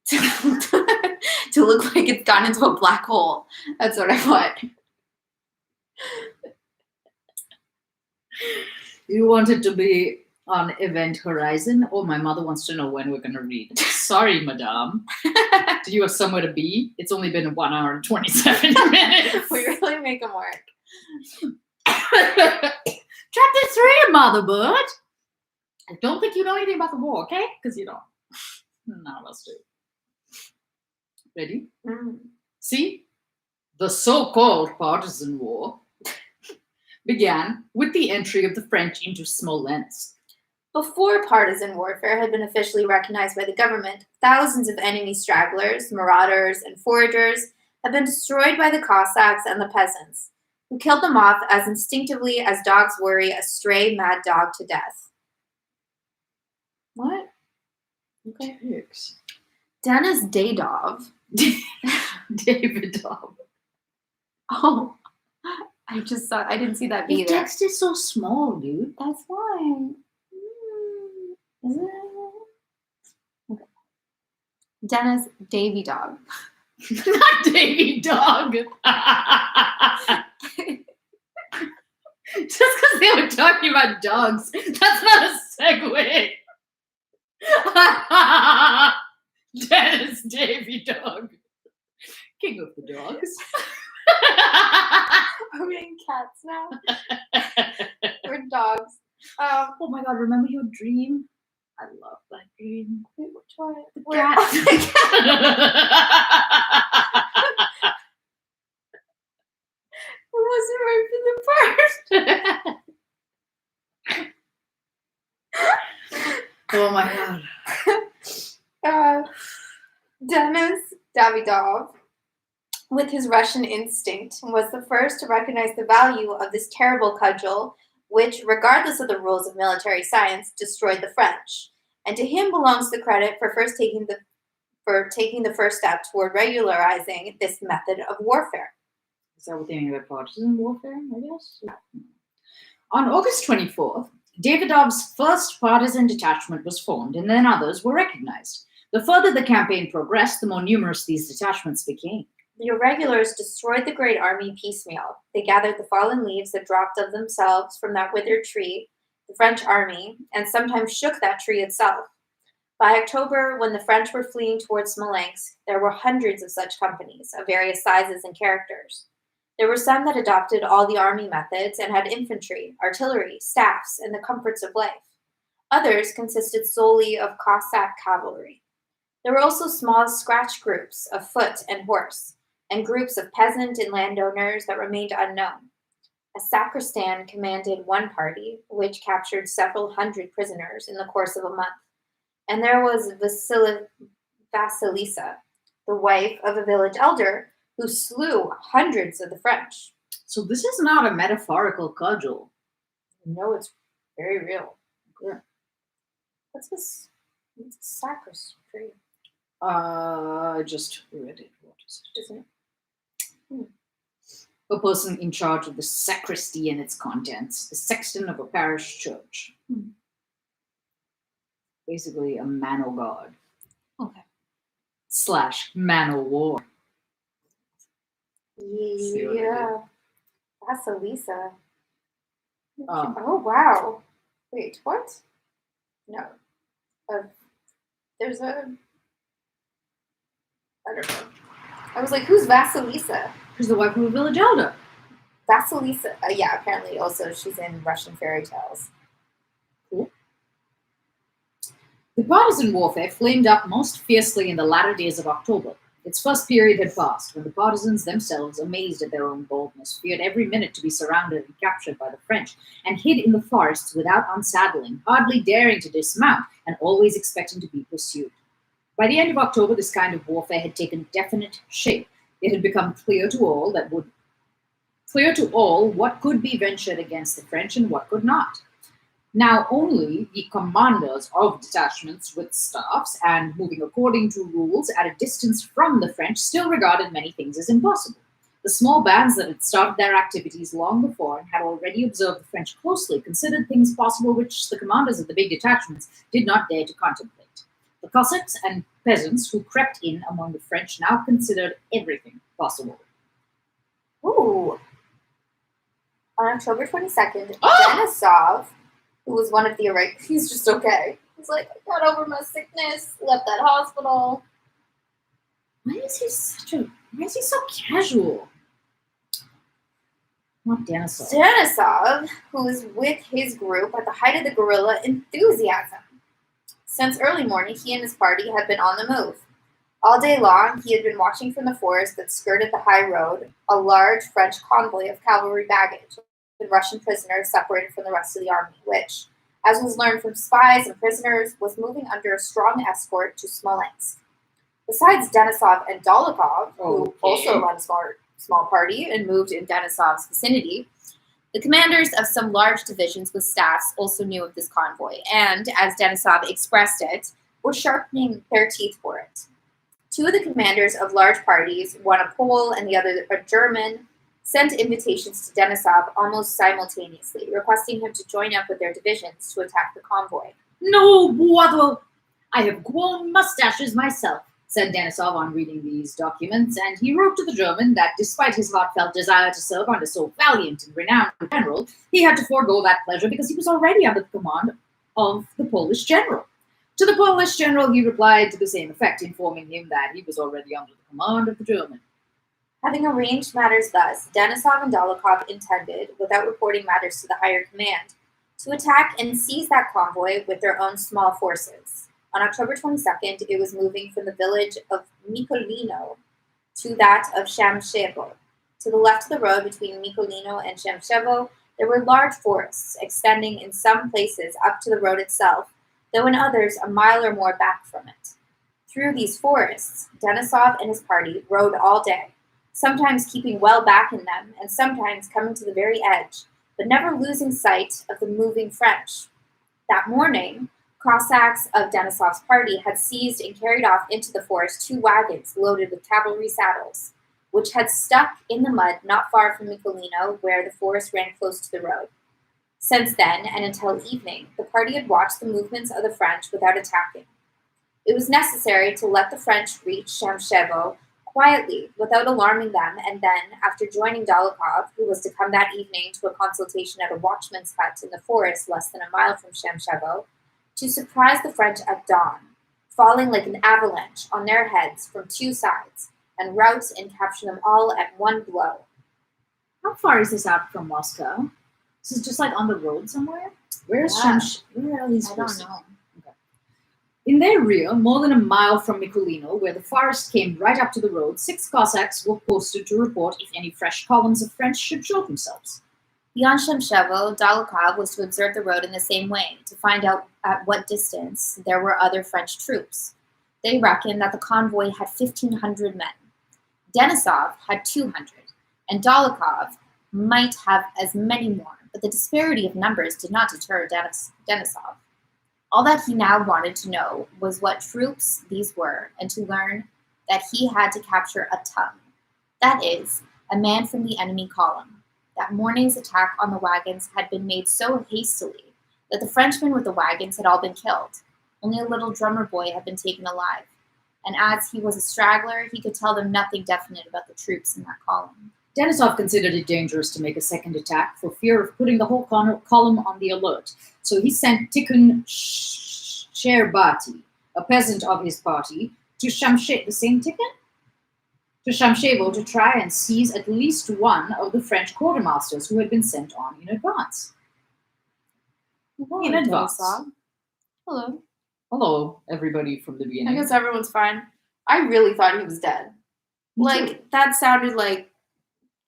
to look like it's gone into a black hole. That's what I want. You want it to be on Event Horizon? Oh, my mother wants to know when we're going to read. Sorry, madame. Do you have somewhere to be? It's only been 1 hour and 27 minutes. We really make them work. Chapter 3, Mother Bird. I don't think you know anything about the war, okay? Because you don't. None of us do. Ready? See? The so-called partisan war began with the entry of the French into Smolensk. Before partisan warfare had been officially recognized by the government, thousands of enemy stragglers, marauders, and foragers had been destroyed by the Cossacks and the peasants, who killed them off as instinctively as dogs worry a stray mad dog to death. What? Okay. Dicks. Denis Davidov. Davidov. Oh, I didn't see that Your either. text is so small, dude. That's why. Is it? Okay. Denis Davidov. Not Davy Dog. Just because they were talking about dogs, that's not a segue. Dennis Davy Dog. King of the dogs. Are we in cats now? We're dogs. Oh my god, remember your dream? I love that dream. Wait, which one? The Where- It wasn't right for the first. Oh my god. Denis Davidov, with his Russian instinct, was the first to recognize the value of this terrible cudgel, which, regardless of the rules of military science, destroyed the French. And to him belongs the credit for taking the first step toward regularizing this method of warfare. Is that what they mean by partisan warfare, I guess? On August 24th, Davidov's first partisan detachment was formed, and then others were recognized. The further the campaign progressed, the more numerous these detachments became. The irregulars destroyed the great army piecemeal. They gathered the fallen leaves that dropped of themselves from that withered tree, the French army, and sometimes shook that tree itself. By October, when the French were fleeing towards Smolensk, there were hundreds of such companies of various sizes and characters. There were some that adopted all the army methods and had infantry, artillery, staffs, and the comforts of life. Others consisted solely of Cossack cavalry. There were also small scratch groups of foot and horse, and groups of peasant and landowners that remained unknown. A sacristan commanded one party, which captured several hundred prisoners in the course of a month. And there was Vasilisa, the wife of a village elder, who slew hundreds of the French. So this is not a metaphorical cudgel. No, it's very real. Yeah. What's this? What's a sacristy? I just read it. What is it? Isn't it? A person in charge of the sacristy and its contents, the sexton of a parish church. Basically, a man o' God. Okay. / man o' war. Yeah. Vasilisa. Oh. Oh, wow. Wait, what? No. There's a... I don't know. I was like, who's Vasilisa? She's the wife of a village elder. Vasilisa. Yeah, apparently also she's in Russian fairy tales. The partisan warfare flamed up most fiercely in the latter days of October. Its first period had passed, when the partisans themselves, amazed at their own boldness, feared every minute to be surrounded and captured by the French, and hid in the forests without unsaddling, hardly daring to dismount, and always expecting to be pursued. By the end of October, this kind of warfare had taken definite shape. It had become clear to all what could be ventured against the French and what could not. Now only the commanders of detachments with staffs and moving according to rules at a distance from the French still regarded many things as impossible. The small bands that had started their activities long before and had already observed the French closely considered things possible which the commanders of the big detachments did not dare to contemplate. The Cossacks and peasants who crept in among the French now considered everything possible. Ooh. On October 22nd, Denisov, who was one of the he's just okay. He's like, I got over my sickness, left that hospital. Why is he so casual? Not Denisov. Denisov, who was with his group at the height of the guerrilla enthusiasm. Since early morning, he and his party had been on the move. All day long, he had been watching from the forest that skirted the high road a large French convoy of cavalry baggage and Russian prisoners separated from the rest of the army, which, as was learned from spies and prisoners, was moving under a strong escort to Smolensk. Besides Denisov and Dolokhov, who also led a small party and moved in Denisov's vicinity, the commanders of some large divisions with staffs also knew of this convoy, and, as Denisov expressed it, were sharpening their teeth for it. Two of the commanders of large parties, one a Pole and the other a German, sent invitations to Denisov almost simultaneously, requesting him to join up with their divisions to attack the convoy. No, Boileau! I have grown mustaches myself, said Denisov on reading these documents, and he wrote to the German that despite his heartfelt desire to serve under so valiant and renowned a general, he had to forego that pleasure because he was already under the command of the Polish general. To the Polish general, he replied to the same effect, informing him that he was already under the command of the German. Having arranged matters thus, Denisov and Dolokhov intended, without reporting matters to the higher command, to attack and seize that convoy with their own small forces. On October 22nd, it was moving from the village of Mikolino to that of Shamshevo. To the left of the road between Mikolino and Shamshevo, there were large forests, extending in some places up to the road itself, though in others a mile or more back from it. Through these forests, Denisov and his party rode all day, sometimes keeping well back in them, and sometimes coming to the very edge, but never losing sight of the moving French. That morning, Cossacks of Denisov's party had seized and carried off into the forest 2 wagons loaded with cavalry saddles, which had stuck in the mud not far from Mikolino, where the forest ran close to the road. Since then, and until evening, the party had watched the movements of the French without attacking. It was necessary to let the French reach Shamshevo quietly, without alarming them, and then, after joining Dolokhov, who was to come that evening to a consultation at a watchman's hut in the forest less than a mile from Shamshevo, to surprise the French at dawn, falling like an avalanche on their heads from 2 sides, and rout and capture them all at one blow. How far is this out from Moscow? This is just like on the road somewhere? Where's Yeah. Where are these I don't posted? know. In their rear, more than a mile from Mikulino, where the forest came right up to the road, 6 Cossacks were posted to report if any fresh columns of French should show themselves. Beyond Shemshevo, Dolokhov was to observe the road in the same way, to find out at what distance there were other French troops. They reckoned that the convoy had 1,500 men. Denisov had 200, and Dolokhov might have as many more, but the disparity of numbers did not deter Denisov. All that he now wanted to know was what troops these were, and to learn that he had to capture a tongue, that is, a man from the enemy column. That morning's attack on the wagons had been made so hastily that the Frenchmen with the wagons had all been killed. Only a little drummer boy had been taken alive, and as he was a straggler, he could tell them nothing definite about the troops in that column. Denisov considered it dangerous to make a second attack for fear of putting the whole column on the alert. So he sent Tikhon Sherbati, a peasant of his party, to Shamshevo, the same Tikhon? To Shamshevo to try and seize at least one of the French quartermasters who had been sent on in advance. In advance. Denisov. Hello. Hello, everybody from the I beginning. guess everyone's fine. I really thought he was dead. Me too. Like, that sounded like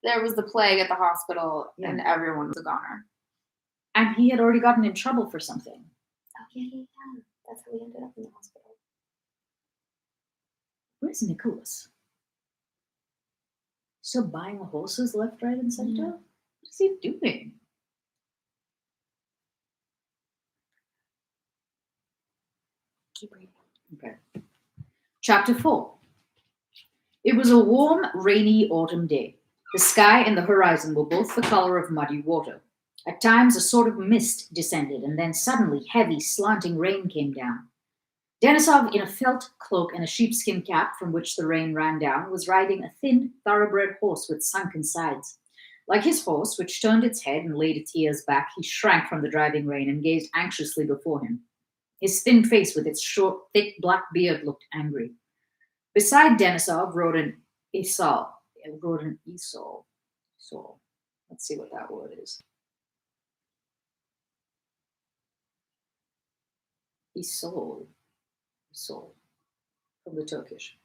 there was the plague at the hospital Yeah. and everyone was a goner. And he had already gotten in trouble for something. Oh, yeah. That's how we ended up in the hospital. Where's Nicholas? Still buying horses left, right, and center? Yeah. What is he doing? Keep reading. Okay. Chapter 4. It was a warm, rainy autumn day. The sky and the horizon were both the color of muddy water. At times, a sort of mist descended, and then suddenly heavy, slanting rain came down. Denisov, in a felt cloak and a sheepskin cap from which the rain ran down, was riding a thin, thoroughbred horse with sunken sides. Like his horse, which turned its head and laid its ears back, he shrank from the driving rain and gazed anxiously before him. His thin face with its short, thick black beard looked angry. Beside Denisov rode an Esau. Let's see what that word is. Esau from the Turkish.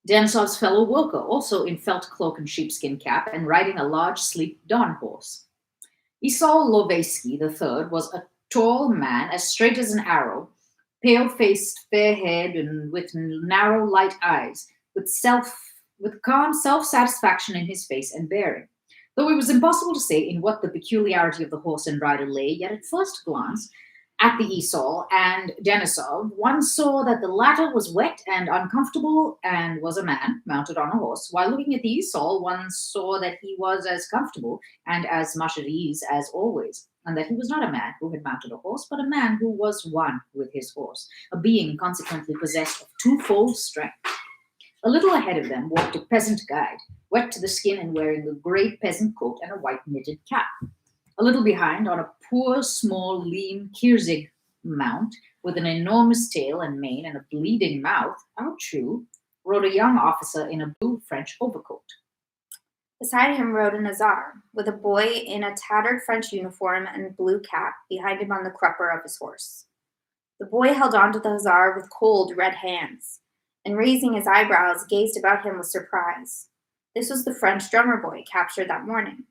Denisov's fellow worker, also in felt cloak and sheepskin cap, and riding a large, sleek Don horse. Esau Loveski III was a tall man, as straight as an arrow, pale-faced, fair-haired, and with narrow, light eyes, with calm self-satisfaction in his face and bearing. Though it was impossible to say in what the peculiarity of the horse and rider lay, yet at first glance at the Esau and Denisov, one saw that the latter was wet and uncomfortable and was a man mounted on a horse, while looking at the Esau, one saw that he was as comfortable and as much at ease as always, and that he was not a man who had mounted a horse, but a man who was one with his horse, a being consequently possessed of twofold strength. A little ahead of them walked a peasant guide, wet to the skin and wearing a grey peasant coat and a white knitted cap. A little behind, on a poor, small, lean Kirzig mount with an enormous tail and mane and a bleeding mouth, how true, rode a young officer in a blue French overcoat. Beside him rode an Azar, with a boy in a tattered French uniform and blue cap behind him on the crupper of his horse. The boy held on to the Azar with cold, red hands, and raising his eyebrows, gazed about him with surprise. This was the French drummer boy captured that morning.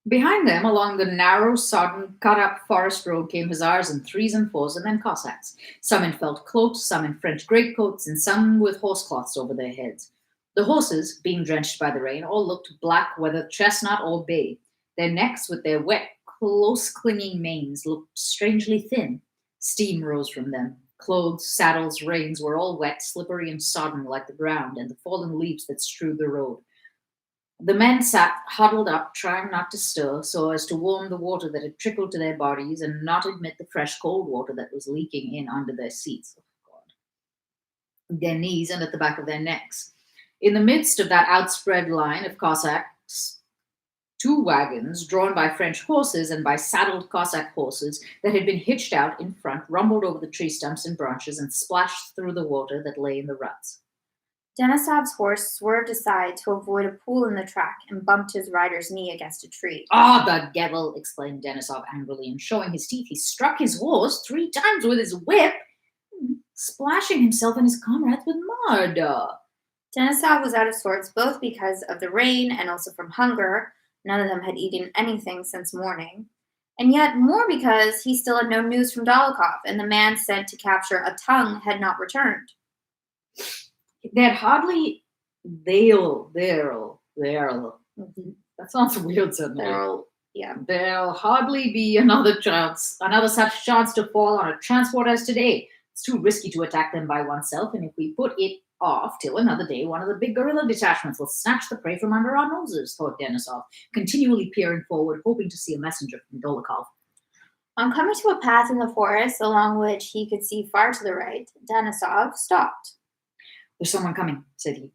Behind them, along the narrow, sodden, cut-up forest road came hussars in threes and fours, and then Cossacks, some in felt cloaks, some in French greatcoats, and some with horsecloths over their heads. The horses, being drenched by the rain, all looked black, whether chestnut or bay. Their necks, with their wet, close-clinging manes, looked strangely thin. Steam rose from them. Clothes, saddles, reins were all wet, slippery, and sodden like the ground and the fallen leaves that strewed the road. The men sat huddled up, trying not to stir, so as to warm the water that had trickled to their bodies and not admit the fresh cold water that was leaking in under their seats. Oh, God. Their knees and at the back of their necks. In the midst of that outspread line of Cossacks, 2 wagons, drawn by French horses and by saddled Cossack horses that had been hitched out in front, rumbled over the tree stumps and branches and splashed through the water that lay in the ruts. Denisov's horse swerved aside to avoid a pool in the track and bumped his rider's knee against a tree. Ah, the devil, exclaimed Denisov angrily, and showing his teeth, he struck his horse 3 times with his whip, splashing himself and his comrades with mud. Denisov was out of sorts both because of the rain and also from hunger. None of them had eaten anything since morning. And yet more because he still had no news from Dolokhov, and the man sent to capture a tongue had not returned. They had hardly there'll that sounds weird suddenly. There'll hardly be another such chance to fall on a transport as today. It's too risky to attack them by oneself, and if we put it off till another day, one of the big guerrilla detachments will snatch the prey from under our noses, thought Denisov, continually peering forward, hoping to see a messenger from Dolokhov. On coming to a path in the forest along which he could see far to the right, Denisov stopped. There's someone coming, said he.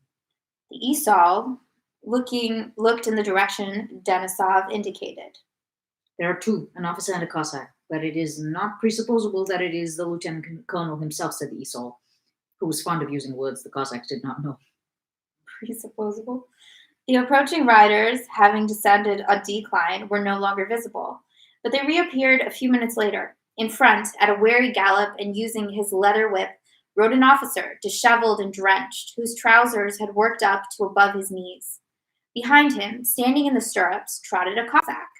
The Esau looked in the direction Denisov indicated. There are 2, an officer and a Cossack, but it is not presupposable that it is the lieutenant colonel himself, said the Esau, who was fond of using words the Cossacks did not know. Presupposable? The approaching riders, having descended a decline, were no longer visible, but they reappeared a few minutes later. In front, at a wary gallop and using his leather whip, rode an officer, disheveled and drenched, whose trousers had worked up to above his knees. Behind him, standing in the stirrups, trotted a Cossack.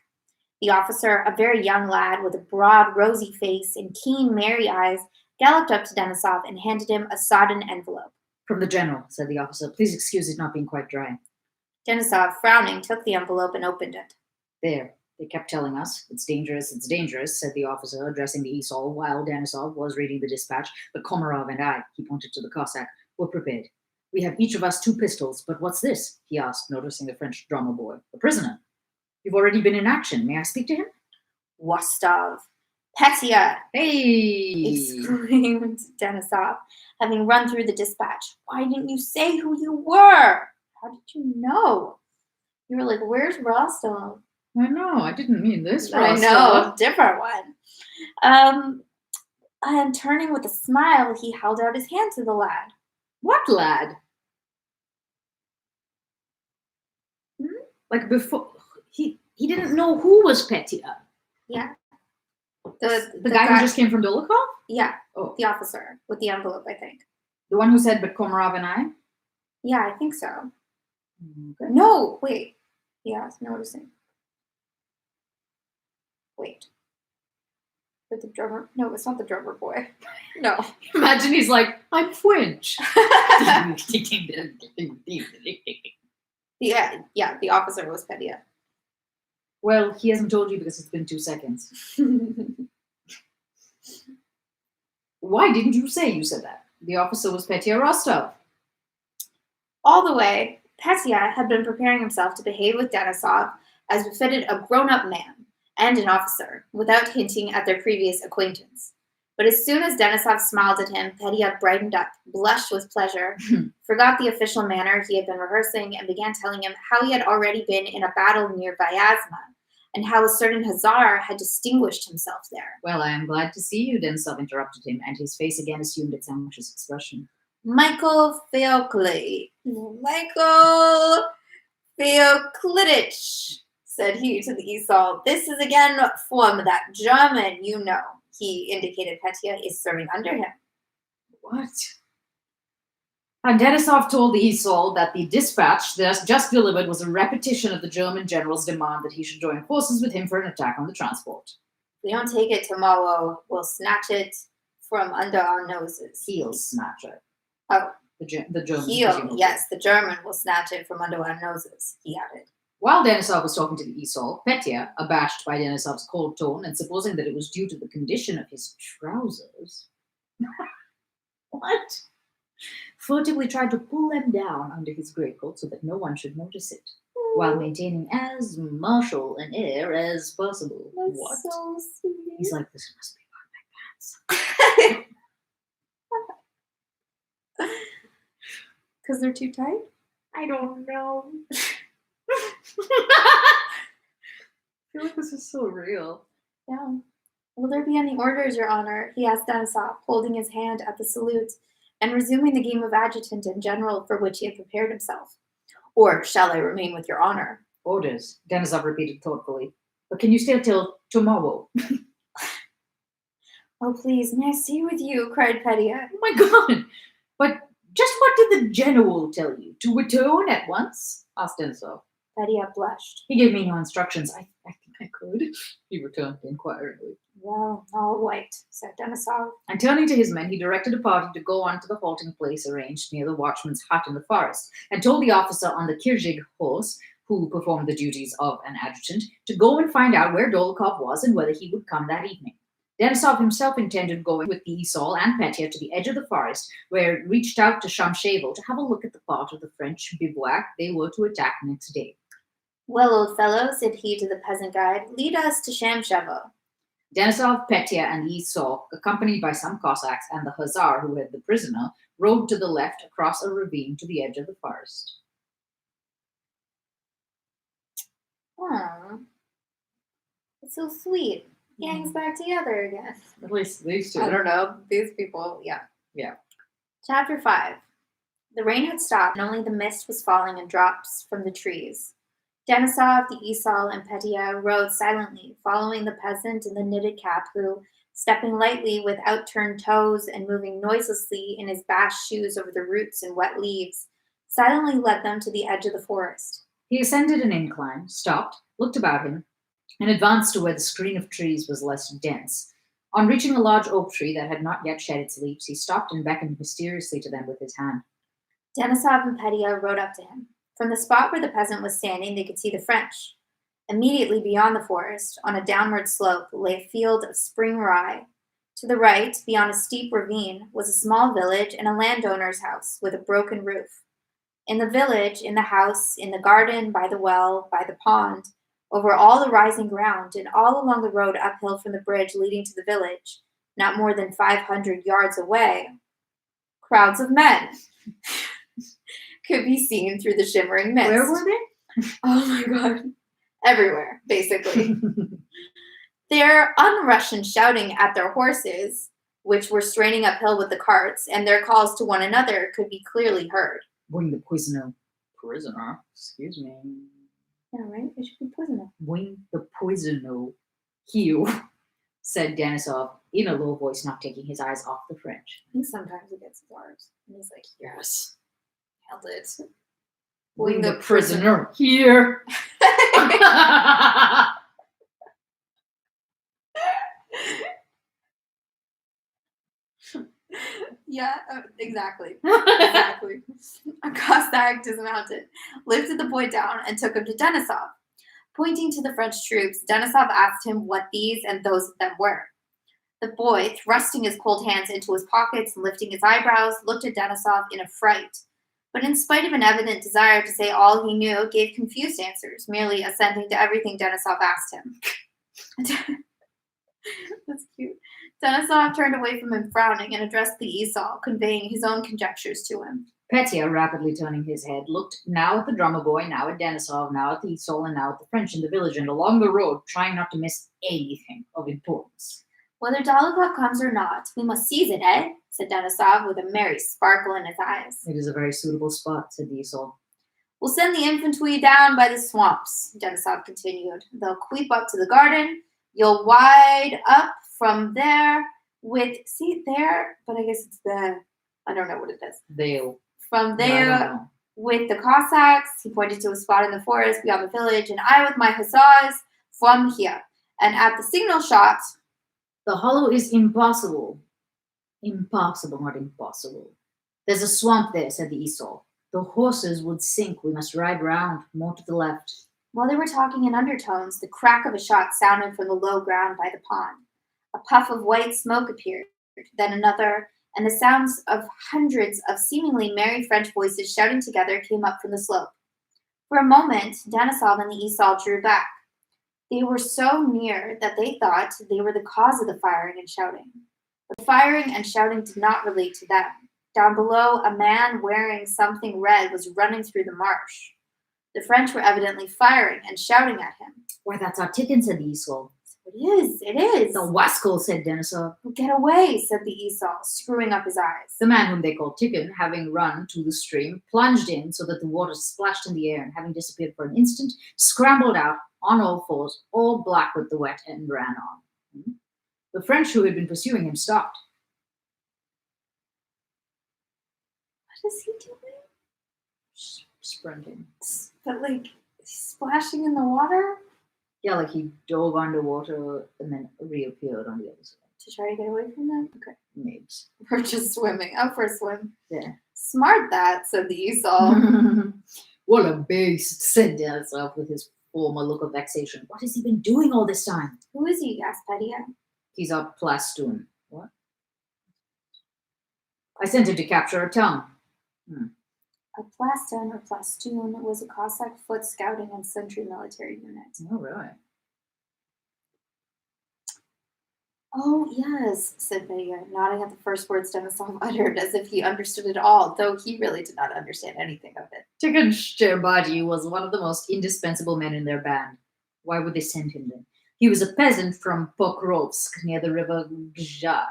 The officer, a very young lad with a broad, rosy face and keen, merry eyes, galloped up to Denisov and handed him a sodden envelope. From the general, said the officer. Please excuse it not being quite dry. Denisov, frowning, took the envelope and opened it. There. They kept telling us, it's dangerous, said the officer, addressing the Esau, while Denisov was reading the dispatch. But Komarov and I, he pointed to the Cossack, were prepared. We have each of us 2 pistols, but what's this? He asked, noticing the French drummer boy. A prisoner. You've already been in action. May I speak to him? Wostov. Petya! Hey! Exclaimed Denisov, having run through the dispatch. Why didn't you say who you were? How did you know? You were like, where's Rostov? I know, I didn't mean this. I know, a different one. And turning with a smile, he held out his hand to the lad. What lad? Like before, he didn't know who was Petya. Yeah. The guy who just came from Dolokhov? Yeah. Oh. The officer with the envelope, I think. The one who said, but Komarov and I? Yeah, I think so. Okay. No, wait. Yeah, I was noticing. Wait. But the drummer? No, it's not the drummer boy. No. Imagine he's like, I'm French. Yeah, the officer was Petya. Well, he hasn't told you because it's been 2 seconds. Why didn't you say you said that? The officer was Petya Rostov. All the way, Petya had been preparing himself to behave with Denisov as befitted a grown-up man and an officer, without hinting at their previous acquaintance. But as soon as Denisov smiled at him, Petya brightened up, blushed with pleasure, forgot the official manner he had been rehearsing, and began telling him how he had already been in a battle near Vyazma, and how a certain Hussar had distinguished himself there. Well, I am glad to see you, Denisov interrupted him, and his face again assumed its anxious expression. Michael Feoklitich, said he to the Esau. This is again from that German, you know. He indicated Petya is serving under him. What? And Denisov told the Esau that the dispatch just delivered was a repetition of the German general's demand that he should join forces with him for an attack on the transport. If we don't take it tomorrow, we'll snatch it from under our noses. He'll snatch it. Oh. The German. Yes, the German will snatch it from under our noses, he added. While Denisov was talking to the Esau, Petya, abashed by Denisov's cold tone and supposing that it was due to the condition of his trousers, what? Furtively tried to pull them down under his greatcoat so that no one should notice it, while maintaining as martial an air as possible. That's what? so sweet. He's like, this must be on my pants. Because they're too tight? I don't know. I feel like this is so real. Yeah. Will there be any orders, Your Honor? He asked Denisov, holding his hand at the salute. and resuming the game of adjutant and general for which he had prepared himself. Or shall I remain with your honor? Orders, Denisov repeated thoughtfully. But can you stay till tomorrow? Oh, please, may I stay with you? Cried Petya. Oh my god! But just what did the general tell you? To return at once? Asked Denisov. Petya blushed. He gave me no instructions. I think I could. He returned inquiringly. Well, all right, said Denisov. And turning to his men, he directed a party to go on to the halting place arranged near the watchman's hut in the forest, and told the officer on the Kirjig horse, who performed the duties of an adjutant, to go and find out where Dolokhov was and whether he would come that evening. Denisov himself intended going with the Isol and Petya to the edge of the forest, where it reached out to Shamshevo to have a look at the part of the French bivouac they were to attack next day. Well, old fellow, said he to the peasant guide, lead us to Shamshevo. Denisov, Petya, and Isol, accompanied by some Cossacks and the Hussar who had the prisoner, rode to the left across a ravine to the edge of the forest. Oh, it's so sweet. Gang's back together again. At least these two. I don't know. These people, yeah. Yeah. Chapter 5. The rain had stopped, and only the mist was falling in drops from the trees. Denisov, the Isol, and Petya rode silently, following the peasant in the knitted cap who, stepping lightly with outturned toes and moving noiselessly in his bast shoes over the roots and wet leaves, silently led them to the edge of the forest. He ascended an incline, stopped, looked about him, and advanced to where the screen of trees was less dense. On reaching a large oak tree that had not yet shed its leaves, he stopped and beckoned mysteriously to them with his hand. Denisov and Petya rode up to him. From the spot where the peasant was standing, they could see the French. Immediately beyond the forest, on a downward slope, lay a field of spring rye. To the right, beyond a steep ravine, was a small village and a landowner's house with a broken roof. In the village, in the house, in the garden, by the well, by the pond, over all the rising ground, and all along the road uphill from the bridge leading to the village, not more than 500 yards away, crowds of men could be seen through the shimmering mist. Where were they? Oh my god. Everywhere, basically. Their un-Russian shouting at their horses, which were straining uphill with the carts, and their calls to one another could be clearly heard. Bring the prisoner. Prisoner? Excuse me. Yeah, right? It should be prisoner. Bring the prisoner here, said Denisov in a low voice, not taking his eyes off the French. I think sometimes he gets his arms. And he's like, yes. Held it. Bring the prisoner here. Yeah, exactly. Exactly. A Cossack dismounted, lifted the boy down, and took him to Denisov. Pointing to the French troops, Denisov asked him what these and those of them were. The boy, thrusting his cold hands into his pockets and lifting his eyebrows, looked at Denisov in affright. But in spite of an evident desire to say all he knew, gave confused answers, merely assenting to everything Denisov asked him. That's cute. Denisov turned away from him, frowning, and addressed the Isol, conveying his own conjectures to him. Petya, rapidly turning his head, looked now at the drummer boy, now at Denisov, now at the Isol, and now at the French in the village and along the road, trying not to miss anything of importance. Whether Dolokhov comes or not, we must seize it, eh? Said Denisov with a merry sparkle in his eyes. It is a very suitable spot, said the Isol. We'll send the infantry down by the swamps, Denisov continued. They'll creep up to the garden. You'll wide up from there with, see there, but I guess it's the, I don't know what it is. They'll. From there with the Cossacks, he pointed to a spot in the forest beyond the village, and I with my hussars from here. And at the signal shot, the hollow is impossible. Impossible, not impossible. There's a swamp there, said the Isol. The horses would sink. We must ride round, more to the left. While they were talking in undertones, the crack of a shot sounded from the low ground by the pond. A puff of white smoke appeared, then another, and the sounds of hundreds of seemingly merry French voices shouting together came up from the slope. For a moment, Denisov and the Isol drew back. They were so near that they thought they were the cause of the firing and shouting. But the firing and shouting did not relate to them. Down below, a man wearing something red was running through the marsh. The French were evidently firing and shouting at him. Why, that's our Tikhon, said the Isol. So it It is. The wascal, said Denisov. Get away, said the Esau, screwing up his eyes. The man whom they called Tikhon, having run to the stream, plunged in so that the water splashed in the air, and having disappeared for an instant, scrambled out on all fours, all black with the wet, and ran on. The French who had been pursuing him stopped. What is he doing? Sprinting. But like splashing in the water Yeah, like he dove underwater and then reappeared on the other side. to try to get away from them? Okay. Maybe. We're just swimming. Out for a swim. Yeah. Smart that, said the Esau. What a beast, said Denisov with his former look of vexation. What has he been doing all this time? Who is he? asked Pedia. He's a plastun. What? I sent him to capture a tongue. A plastun or plastun was a Cossack foot scouting and sentry military unit. Oh, really? Oh, yes, said Pedia, nodding at the first words Denisov uttered as if he understood it all, though he really did not understand anything of it. Tikhon Shcherbadi was one of the most indispensable men in their band. Why would they send him then? He was a peasant from Pokrovsk, near the river Gzhat.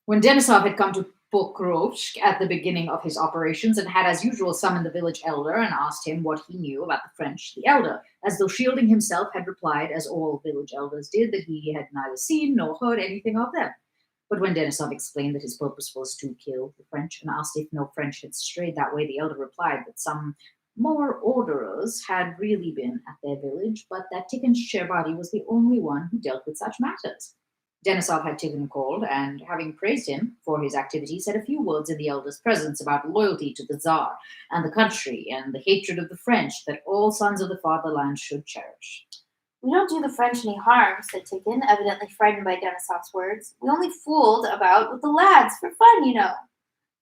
When Denisov had come to Pokrovsk at the beginning of his operations and had as usual summoned the village elder and asked him what he knew about the French, the elder, as though shielding himself, had replied, as all village elders did, that he had neither seen nor heard anything of them. But when Denisov explained that his purpose was to kill the French and asked if no French had strayed that way, the elder replied that some more orderers had really been at their village, but that Tikhon Shcherbadi was the only one who dealt with such matters. Denisov had Tikhon called, and having praised him for his activity, said a few words in the elder's presence about loyalty to the Tsar and the country and the hatred of the French that all sons of the fatherland should cherish. We don't do the French any harm, said Tikhon, evidently frightened by Denisov's words. We only fooled about with the lads for fun, you know.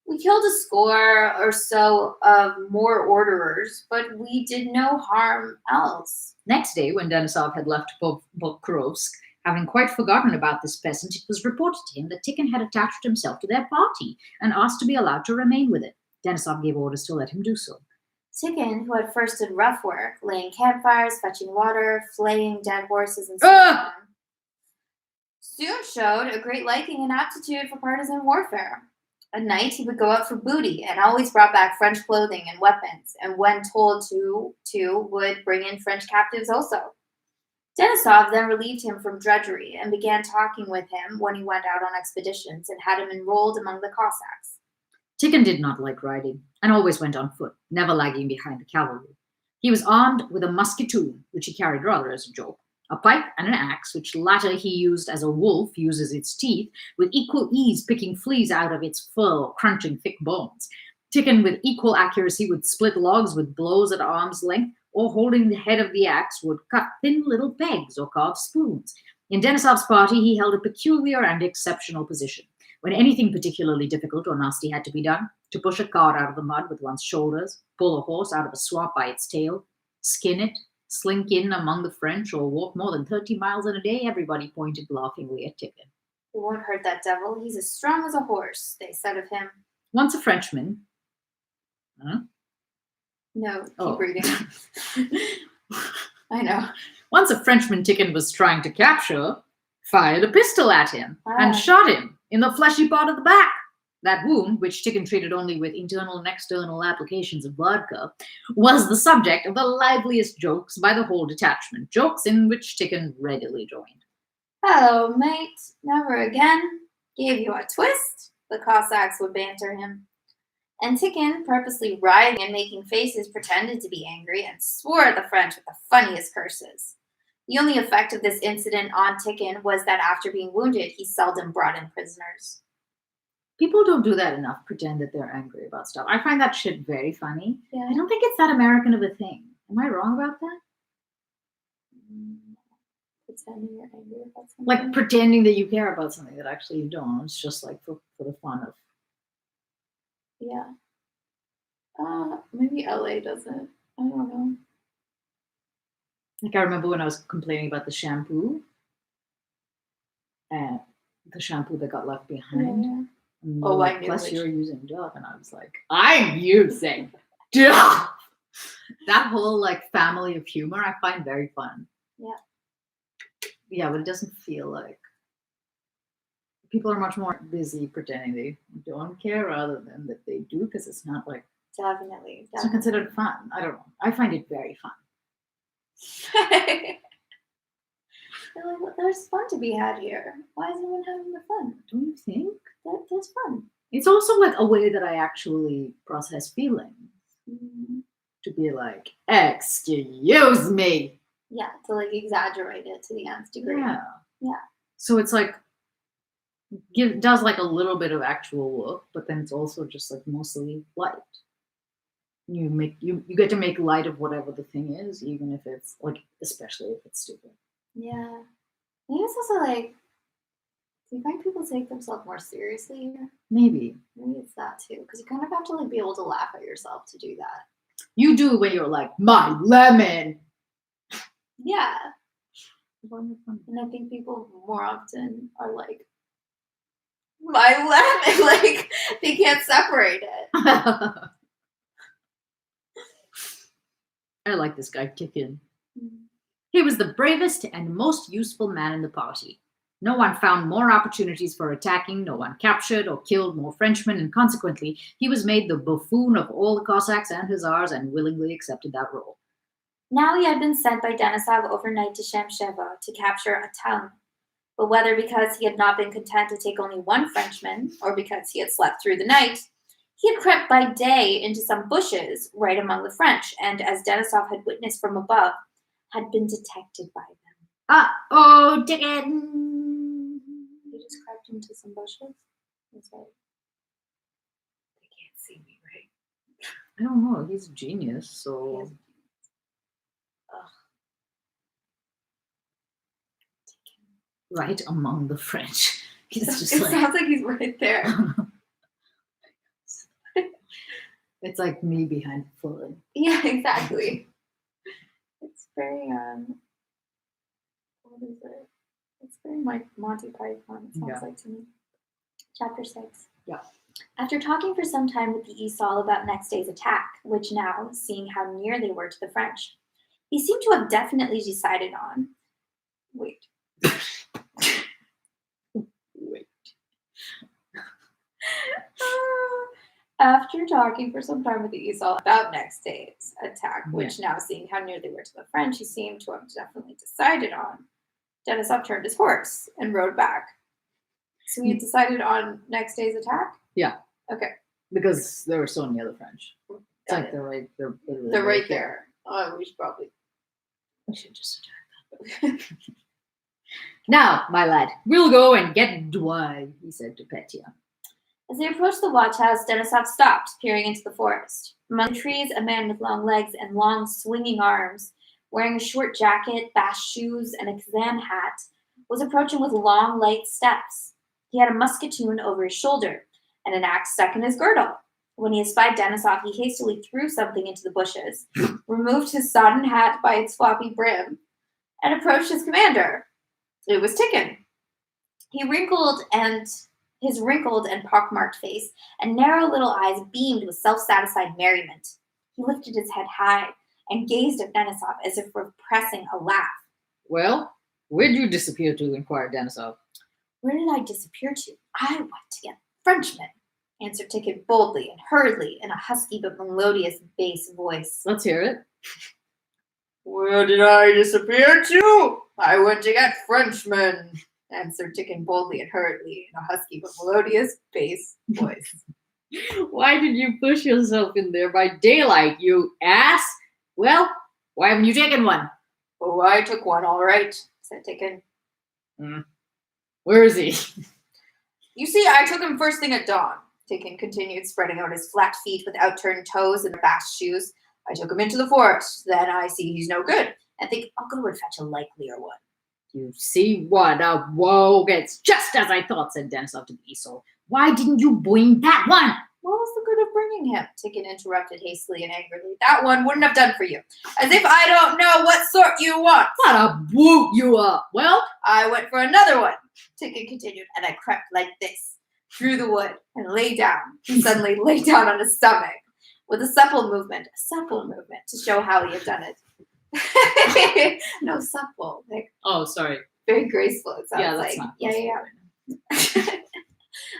We killed a score or so of more orderers, but we did no harm else. Next day, when Denisov had left Pokrovsk, having quite forgotten about this peasant, it was reported to him that Tikhon had attached himself to their party and asked to be allowed to remain with it. Denisov gave orders to let him do so. Tikhon, who at first did rough work, laying campfires, fetching water, flaying dead horses, and so on, soon showed a great liking and aptitude for partisan warfare. At night, he would go out for booty and always brought back French clothing and weapons, and when told to would bring in French captives also. Denisov then relieved him from drudgery and began talking with him when he went out on expeditions and had him enrolled among the Cossacks. Tikhon did not like riding and always went on foot, never lagging behind the cavalry. He was armed with a musketoon, which he carried rather as a joke, a pike and an axe, which latter he used as a wolf uses its teeth, with equal ease picking fleas out of its fur or crunching thick bones. Tikhon, with equal accuracy, would split logs with blows at arm's length, or holding the head of the axe, would cut thin little pegs or carve spoons. In Denisov's party, he held a peculiar and exceptional position. When anything particularly difficult or nasty had to be done, to push a cart out of the mud with one's shoulders, pull a horse out of a swamp by its tail, skin it, slink in among the French, or walk more than 30 miles in a day, everybody pointed laughingly at Tikhon. You won't hurt that devil. He's as strong as a horse, they said of him. Once a Frenchman... Huh? No, keep reading. I know. Once a Frenchman Tikhon was trying to capture, fired a pistol at him and shot him in the fleshy part of the back. That wound, which Tikhon treated only with internal and external applications of vodka, was the subject of the liveliest jokes by the whole detachment, jokes in which Tikhon readily joined. Hello, mate. Never again. Gave you a twist? The Cossacks would banter him. And Tikhon, purposely writhing and making faces, pretended to be angry and swore at the French with the funniest curses. The only effect of this incident on Tikhon was that after being wounded, he seldom brought in prisoners. People don't do that enough, pretend that they're angry about stuff. I find that shit very funny. Yeah. I don't think it's that American of a thing. Am I wrong about that? Pretending you're angry about something? Like pretending that you care about something that actually you don't. It's just like for the fun of... Yeah. Maybe LA doesn't. I don't know. Like I remember when I was complaining about the shampoo. And the shampoo that got left behind. Yeah. And Oh, like, I knew plus which. you're using Dove. And I was like, I'm using Dove! That whole like family of humor I find very fun. Yeah. Yeah, but it doesn't feel like people are much more busy pretending they don't care rather than that they do, because it's not like Definitely. it's not considered fun. I don't know. I find it very fun. They're like, well, there's fun to be had here. Why is everyone having the fun? Don't you think? That's fun. It's also like a way that I actually process feelings. Mm. To be like, excuse me. Yeah, to like exaggerate it to the nth degree. Yeah. Yeah. So it's like does like a little bit of actual work, but then it's also just like mostly light. You get to make light of whatever the thing is, even if it's like, especially if it's stupid. Yeah. I think it's also like, do you find people take themselves more seriously here? Maybe Maybe it's that too, because you kind of have to like be able to laugh at yourself to do that. you do when you're like, my lemon. Yeah. And I think people more often are like, my lemon, like they can't separate it. I like this guy Tikin. He was the bravest and most useful man in the party. No one found more opportunities for attacking, no one captured or killed more Frenchmen, and consequently, he was made the buffoon of all the Cossacks and Hussars and willingly accepted that role. Now he had been sent by Denisov overnight to Shamsheva to capture a town. But whether because he had not been content to take only one Frenchman, or because he had slept through the night, he had crept by day into some bushes right among the French, and as Denisov had witnessed from above, had been detected by them. Uh-oh, Tikin! He just crept into some bushes? That's right. They can't see me, right? I don't know, he's a genius, so... He is. Ugh. Right among the French. He's just It like... sounds like he's right there. It's like me behind Fully. Yeah, exactly. It's very, what is it? It's very Monty Python, it sounds like to me. Chapter 6. Yeah. After talking for some time with the Esau about next day's attack, which now, seeing how near they were to the French, he seemed to have definitely decided on. Wait. After talking for some time with the Esau about next day's attack, which now, seeing how near they were to the French, he seemed to have definitely decided on, Denisov turned his horse and rode back. So he had decided on next day's attack? Yeah. Okay. Because there were so many other French. It's like they're right there. Oh, we should just attack them. Now, my lad, we'll go and get Dwight, he said to Petya. As they approached the watch house, Denisov stopped, peering into the forest. Among the trees, a man with long legs and long, swinging arms, wearing a short jacket, bast shoes, and a Kazan hat, was approaching with long, light steps. He had a musketoon over his shoulder and an axe stuck in his girdle. When he espied Denisov, he hastily threw something into the bushes, removed his sodden hat by its floppy brim, and approached his commander. It was Tikin. His wrinkled and pockmarked face and narrow little eyes beamed with self-satisfied merriment. He lifted his head high and gazed at Denisov as if repressing a laugh. Well, where'd you disappear to? Inquired Denisov. Where did I disappear to? I went to get Frenchmen, answered Tikin boldly and hurriedly in a husky but melodious bass voice. Let's hear it. Where did I disappear to? I went to get Frenchmen, answered Tikin boldly and hurriedly in a husky but melodious bass voice. Why did you push yourself in there by daylight, you ass? Well, why haven't you taken one? Oh, I took one, all right, said Tikin. Where is he? You see, I took him first thing at dawn, Tikin continued, spreading out his flat feet with outturned toes and bast shoes. I took him into the forest. Then I see he's no good, and think I'll go and fetch a likelier one. You see what a woe! It's just as I thought, said Denisov to the Esau. Why didn't you bring that one? What was the good of bringing him? Tikin interrupted hastily and angrily. That one wouldn't have done for you. As if I don't know what sort you want. What a brute you are. Well, I went for another one, Tikin continued, and I crept like this, through the wood, and lay down. He suddenly lay down on his stomach, with a supple movement to show how he had done it. No, supple. Like, oh, sorry. Very graceful, it sounds Yeah, that's like. not.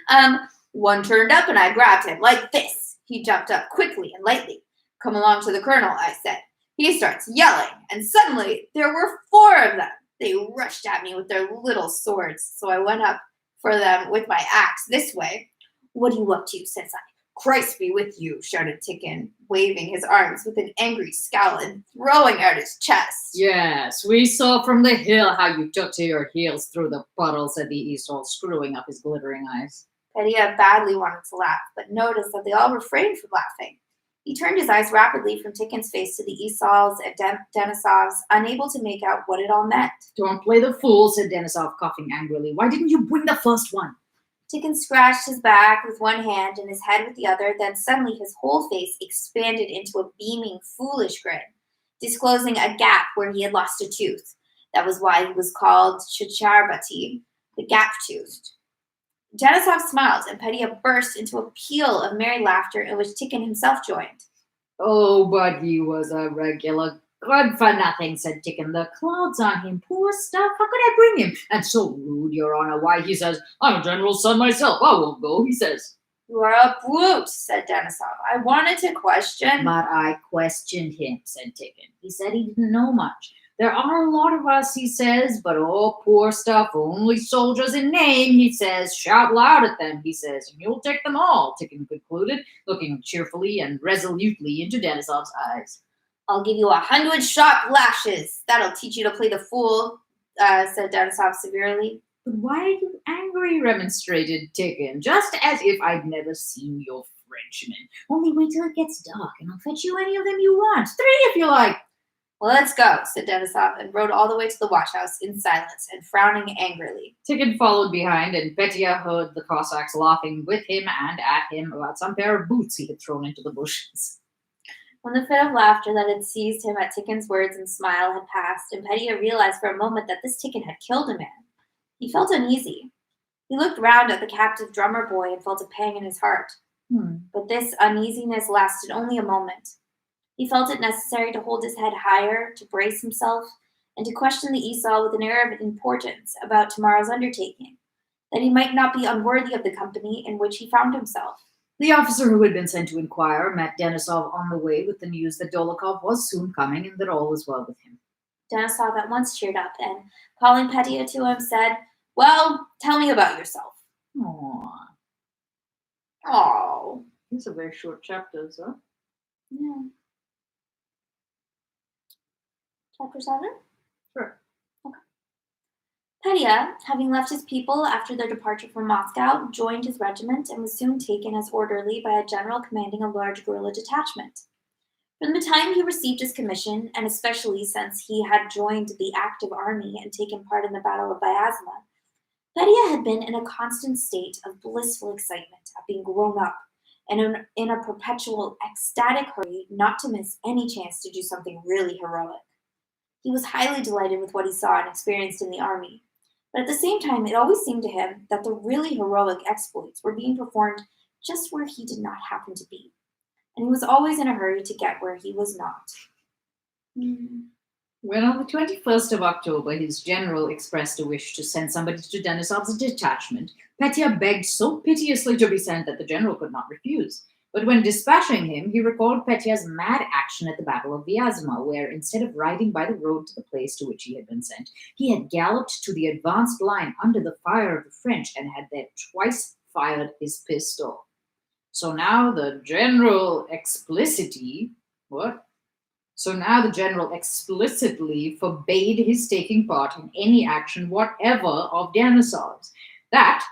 Yeah. One turned up and I grabbed him like this. He jumped up quickly and lightly. Come along to the colonel, I said. He starts yelling, and suddenly there were 4 of them. They rushed at me with their little swords, so I went up for them with my axe this way. What are you up to, says I. Christ be with you, shouted Tickon, waving his arms with an angry scowl and throwing out his chest. Yes, we saw from the hill how you took to your heels through the puddle, said the Esaul, screwing up his glittering eyes. Petya badly wanted to laugh, but noticed that they all refrained from laughing. He turned his eyes rapidly from Tickon's face to the Esauls and Denisov's, unable to make out what it all meant. Don't play the fool, said Denisov, coughing angrily. Why didn't you bring the first one? Tickon scratched his back with one hand and his head with the other, then suddenly his whole face expanded into a beaming, foolish grin, disclosing a gap where he had lost a tooth. That was why he was called Chacharbati, the gap-toothed. Denisov smiled, and Petya burst into a peal of merry laughter in which Tickon himself joined. Oh, but he was a regular good for nothing, said Tickon. The clouds on him, poor stuff. How could I bring him? And so rude, Your Honor. Why, he says, I'm a general's son myself. I won't go, he says. You are a brute, said Denisov. I wanted to question. But I questioned him, said Tickon. He said he didn't know much. There are a lot of us, he says, but oh, poor stuff, only soldiers in name, he says. Shout loud at them, he says, and you'll take them all, Tickon concluded, looking cheerfully and resolutely into Denisov's eyes. I'll give you 100 sharp lashes. That'll teach you to play the fool, said Denisov severely. But why are you angry, remonstrated Tickon, just as if I'd never seen your Frenchman. Only wait till it gets dark, and I'll fetch you any of them you want. 3 if you like. Well, let's go, said Denisov, and rode all the way to the watchhouse in silence and frowning angrily. Tickon followed behind, and Petya heard the Cossacks laughing with him and at him about some pair of boots he had thrown into the bushes. When the fit of laughter that had seized him at Tickon's words and smile had passed, and Petya realized for a moment that this Tickon had killed a man, he felt uneasy. He looked round at the captive drummer boy and felt a pang in his heart. But this uneasiness lasted only a moment. He felt it necessary to hold his head higher, to brace himself, and to question the Esaul with an air of importance about tomorrow's undertaking, that he might not be unworthy of the company in which he found himself. The officer who had been sent to inquire met Denisov on the way with the news that Dolokhov was soon coming and that all was well with him. Denisov at once cheered up and, calling Petya to him, said, Well, tell me about yourself. Oh. These are very short chapters, huh? Yeah. Chapter 7? Sure. Okay. Petya, having left his people after their departure from Moscow, joined his regiment and was soon taken as orderly by a general commanding a large guerrilla detachment. From the time he received his commission, and especially since he had joined the active army and taken part in the Battle of Vyazma, Petya had been in a constant state of blissful excitement at being grown up and in a perpetual ecstatic hurry not to miss any chance to do something really heroic. He was highly delighted with what he saw and experienced in the army, but at the same time it always seemed to him that the really heroic exploits were being performed just where he did not happen to be, and he was always in a hurry to get where he was not. When on the 21st of October his general expressed a wish to send somebody to Denisov's detachment, Petya begged so piteously to be sent that the general could not refuse. But when dispatching him, he recalled Petya's mad action at the Battle of Vyazma, where instead of riding by the road to the place to which he had been sent, he had galloped to the advanced line under the fire of the French and had there twice fired his pistol. So now the general explicitly forbade his taking part in any action whatever of Denisov's. That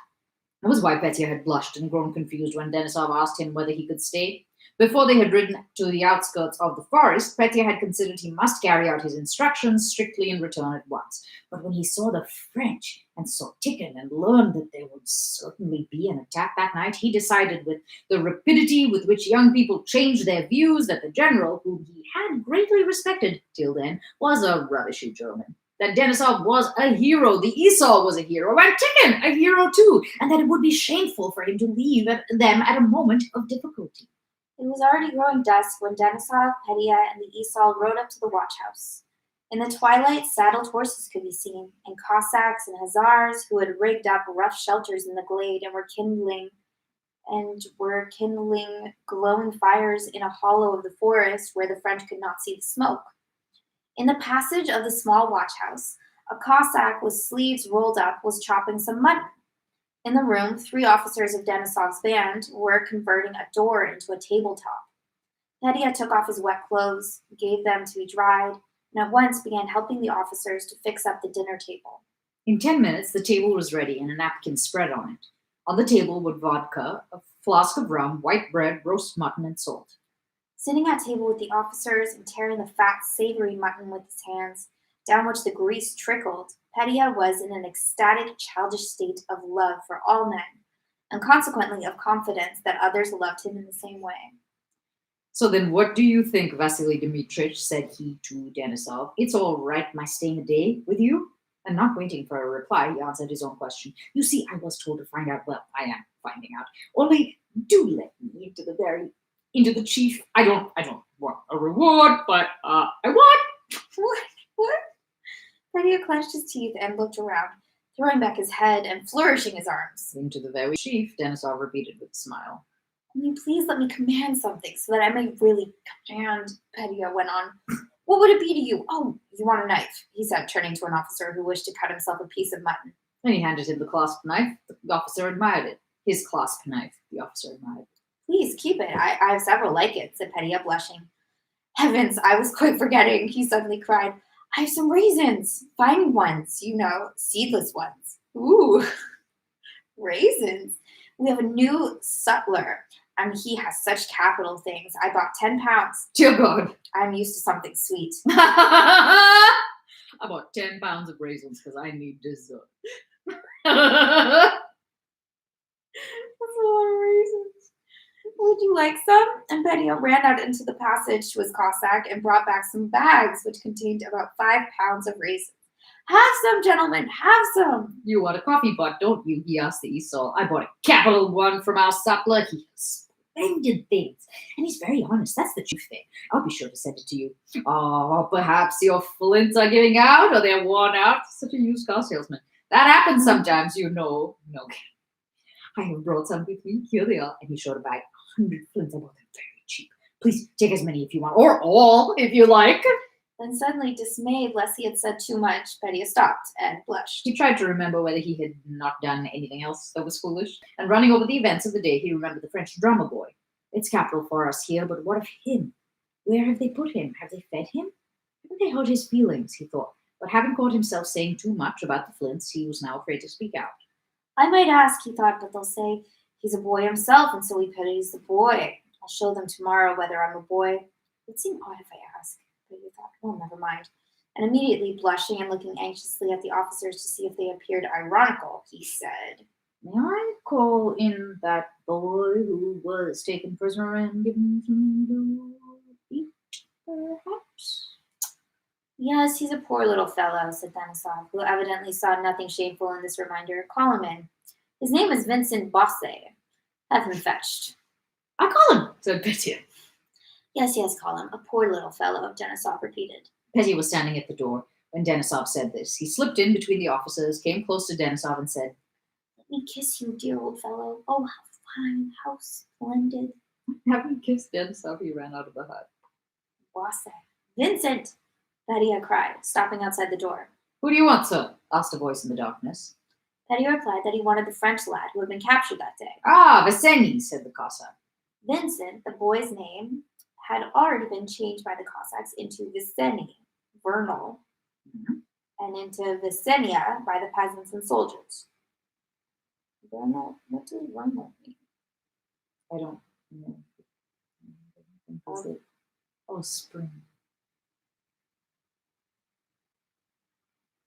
was why Petya had blushed and grown confused when Denisov asked him whether he could stay. Before they had ridden to the outskirts of the forest, Petya had considered he must carry out his instructions strictly and return at once. But when he saw the French and saw Tickon and learned that there would certainly be an attack that night, he decided with the rapidity with which young people change their views that the general, whom he had greatly respected till then, was a rubbishy German. That Denisov was a hero, the Esaul was a hero, and Tickon a hero too, and that it would be shameful for him to leave them at a moment of difficulty. It was already growing dusk when Denisov, Petya, and the Esaul rode up to the watchhouse. In the twilight, saddled horses could be seen, and Cossacks and Hussars who had rigged up rough shelters in the glade and were kindling glowing fires in a hollow of the forest where the French could not see the smoke. In the passage of the small watch house, a Cossack with sleeves rolled up was chopping some mutton. In the room, 3 officers of Denisov's band were converting a door into a tabletop. Petya took off his wet clothes, gave them to be dried, and at once began helping the officers to fix up the dinner table. In 10 minutes, the table was ready and a napkin spread on it. On the table were vodka, a flask of rum, white bread, roast mutton, and salt. Sitting at table with the officers and tearing the fat, savory mutton with his hands, down which the grease trickled, Petya was in an ecstatic, childish state of love for all men, and consequently of confidence that others loved him in the same way. So then what do you think, Vasily Dmitrich, said he to Denisov. It's all right, my staying a day with you? And not waiting for a reply, he answered his own question. You see, I was told to find out. Well, I am finding out. Only do let me into the chief. I don't want a reward, but I want. What? Petya clenched his teeth and looked around, throwing back his head and flourishing his arms. Into the very chief, Denisov repeated with a smile. Will you please let me command something so that I may really command, Petya went on. What would it be to you? Oh, you want a knife, he said, turning to an officer who wished to cut himself a piece of mutton. Then he handed him the clasp knife. The officer admired it. His clasp knife, the officer admired it. Please keep it. I have several like it, said Petya, blushing. Heavens, I was quite forgetting, he suddenly cried. I have some raisins. Fine ones, seedless ones. Ooh, raisins. We have a new sutler. He has such capital things. I bought 10 pounds. Dear God. I'm used to something sweet. I bought 10 pounds of raisins because I need dessert. That's a lot of raisins. Would you like some? And Petya ran out into the passage to his Cossack and brought back some bags which contained about 5 pounds of raisins. Have some, gentlemen, have some. You want a coffee pot, don't you? He asked the Esau. I bought a capital one from our sutler. He has splendid things. And he's very honest. That's the true thing. I'll be sure to send it to you. Oh, perhaps your flints are giving out or they're worn out. Such a used car salesman. That happens sometimes, No. I have brought some with me. Here they are. And he showed a bag. 100 flints. I bought them very cheap. Please take as many if you want. Or all, if you like. Then suddenly, dismayed lest he had said too much, Petya stopped and blushed. He tried to remember whether he had not done anything else that was foolish. And running over the events of the day, he remembered the French drummer boy. It's capital for us here, but what of him? Where have they put him? Have they fed him? Haven't they hurt his feelings, he thought. But having caught himself saying too much about the flints, he was now afraid to speak out. I might ask, he thought, but they'll say he's a boy himself, and so he pities the boy. I'll show them tomorrow whether I'm a boy. It'd seem odd if I ask. But he thought, well, never mind. And immediately blushing and looking anxiously at the officers to see if they appeared ironical, he said, May I call in that boy who was taken prisoner and given some to eat, perhaps? Yes, he's a poor little fellow, said Denisov, who evidently saw nothing shameful in this reminder. Call him in. His name is Vincent Bosse. Have him fetched. I call him, said Petya. Yes, call him. A poor little fellow, Denisov repeated. Petya was standing at the door when Denisov said this. He slipped in between the officers, came close to Denisov and said, Let me kiss you, dear old fellow. Oh, how fine, how splendid. Having kissed Denisov, he ran out of the hut. Bosse. Vincent! Petya cried, stopping outside the door. Who do you want, sir? Asked a voice in the darkness. Petya replied that he wanted the French lad who had been captured that day. Ah, Vaseny, said the Cossack. Vincent, the boy's name, had already been changed by the Cossacks into Viseny, Vernal, and into Visenia by the peasants and soldiers. Vernal? What does Vernal mean? I don't know. Oh, spring.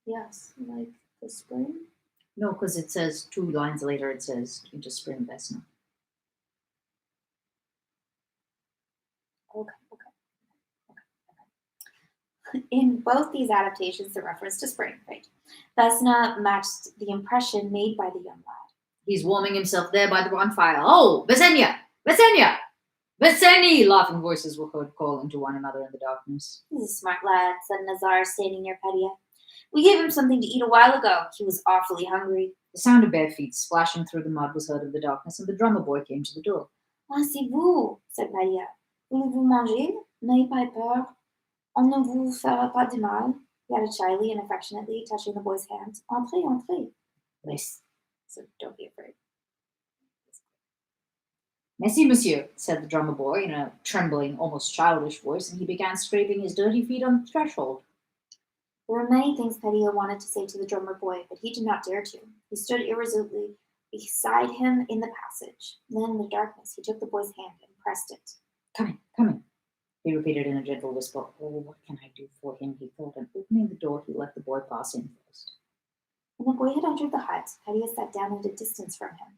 Yes, like the spring? No, because it says 2 lines later, it says into spring Vesna. Okay. In both these adaptations, the reference to spring, right? Vesna matched the impression made by the young lad. He's warming himself there by the bonfire. Oh, Vasenya! Veseni! Laughing voices were heard calling to one another in the darkness. He's a smart lad, said Nazar, standing near Pedia. We gave him something to eat a while ago. He was awfully hungry. The sound of bare feet splashing through the mud was heard in the darkness, and the drummer boy came to the door. Ah, c'est vous, said Pedia. Voulez-vous manger? N'ayez pas peur. On ne vous fera pas de mal. He added shyly and affectionately, touching the boy's hand. Entrez, entrez. Nice. So don't be afraid. Merci, monsieur, said the drummer boy in a trembling, almost childish voice, and he began scraping his dirty feet on the threshold. There were many things Pedia wanted to say to the drummer boy, but he did not dare to. He stood irresolutely beside him in the passage. Then, in the darkness, he took the boy's hand and pressed it. Come in, he repeated in a gentle whisper. Oh, what can I do for him, he thought, and opening the door, he let the boy pass in first. When the boy had entered the hut, Pedia sat down at a distance from him,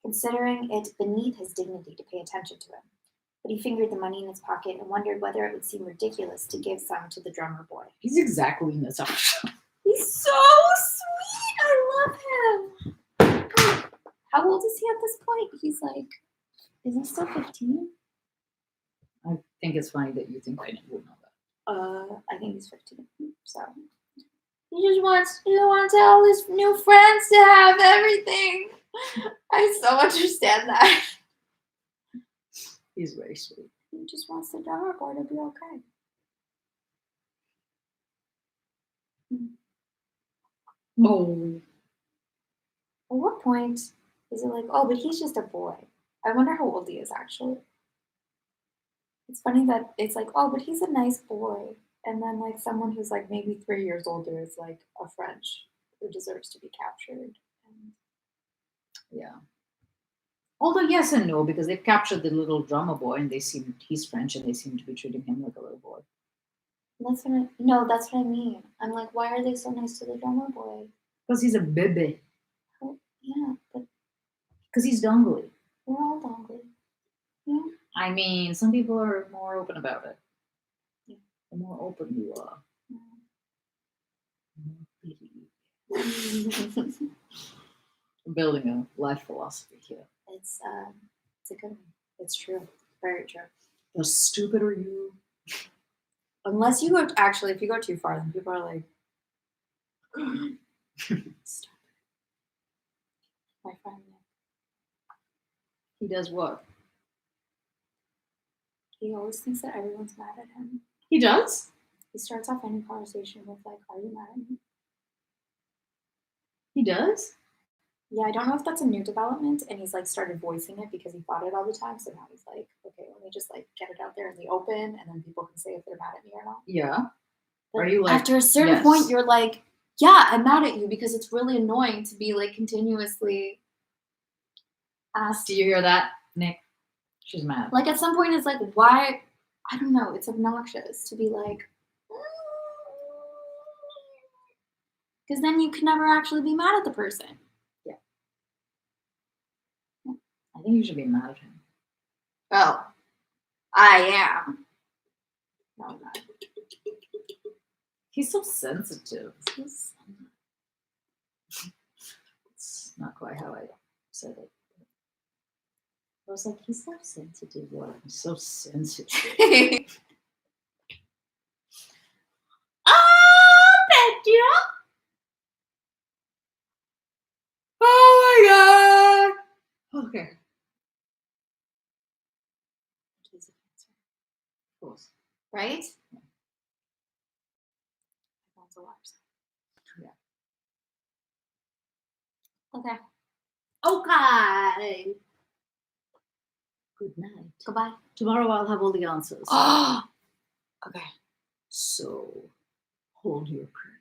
considering it beneath his dignity to pay attention to him. But he fingered the money in his pocket and wondered whether it would seem ridiculous to give some to the drummer boy. He's exactly Natasha. He's so sweet! I love him! How old is he at this point? He's like, is he still 15? I think it's funny that you think I would know that. I think he's 15. So he just wants all his new friends to have everything. I so understand that. He's very sweet. He just wants the drummer boy to be okay. No. At what point is it like, oh, but he's just a boy? I wonder how old he is actually. It's funny that it's like, oh, but he's a nice boy. And then like someone who's like maybe 3 years older is like a French who deserves to be captured. And Yeah. Although yes and no, because they've captured the little drummer boy and he's French and they seem to be treating him like a little boy. that's what I mean. I'm like, why are they so nice to the drummer boy? Because he's a baby. Oh, yeah, but Because he's dongly. we're all dongly. Yeah. I mean, some people are more open about it. Yeah. The more open you are. Yeah. I'm building a life philosophy here. It's a good one. It's true. Very true. The stupider you. Unless you go actually, if you go too far, then people are like, stop. My friend Nick. He does what? He always thinks that everyone's mad at him. He does? He starts off any conversation with like, "Are you mad at me?" He does? Yeah, I don't know if that's a new development, and he's like started voicing it because he thought it all the time. So now he's like, okay, let me just like get it out there in the open, and then people can say if they're mad at me or not. Yeah. But Are you like, after a certain yes. point, you're like, yeah, I'm mad at you because it's really annoying to be like continuously asked. Do you hear that, Nick? She's mad. Like at some point, it's like, why? I don't know. It's obnoxious to be like, because then you can never actually be mad at the person. I think you should be mad at him. Oh, I am. No, I'm not. He's so sensitive. It's not quite how I said it. I was like, he's so sensitive. What? He's so sensitive. Oh, Pedro! Oh my god! Okay. Of course. Right? Everyone's a liar. Yeah. Okay. Okay. Good night. Goodbye. Tomorrow I'll have all the answers. Okay. So hold your prayer.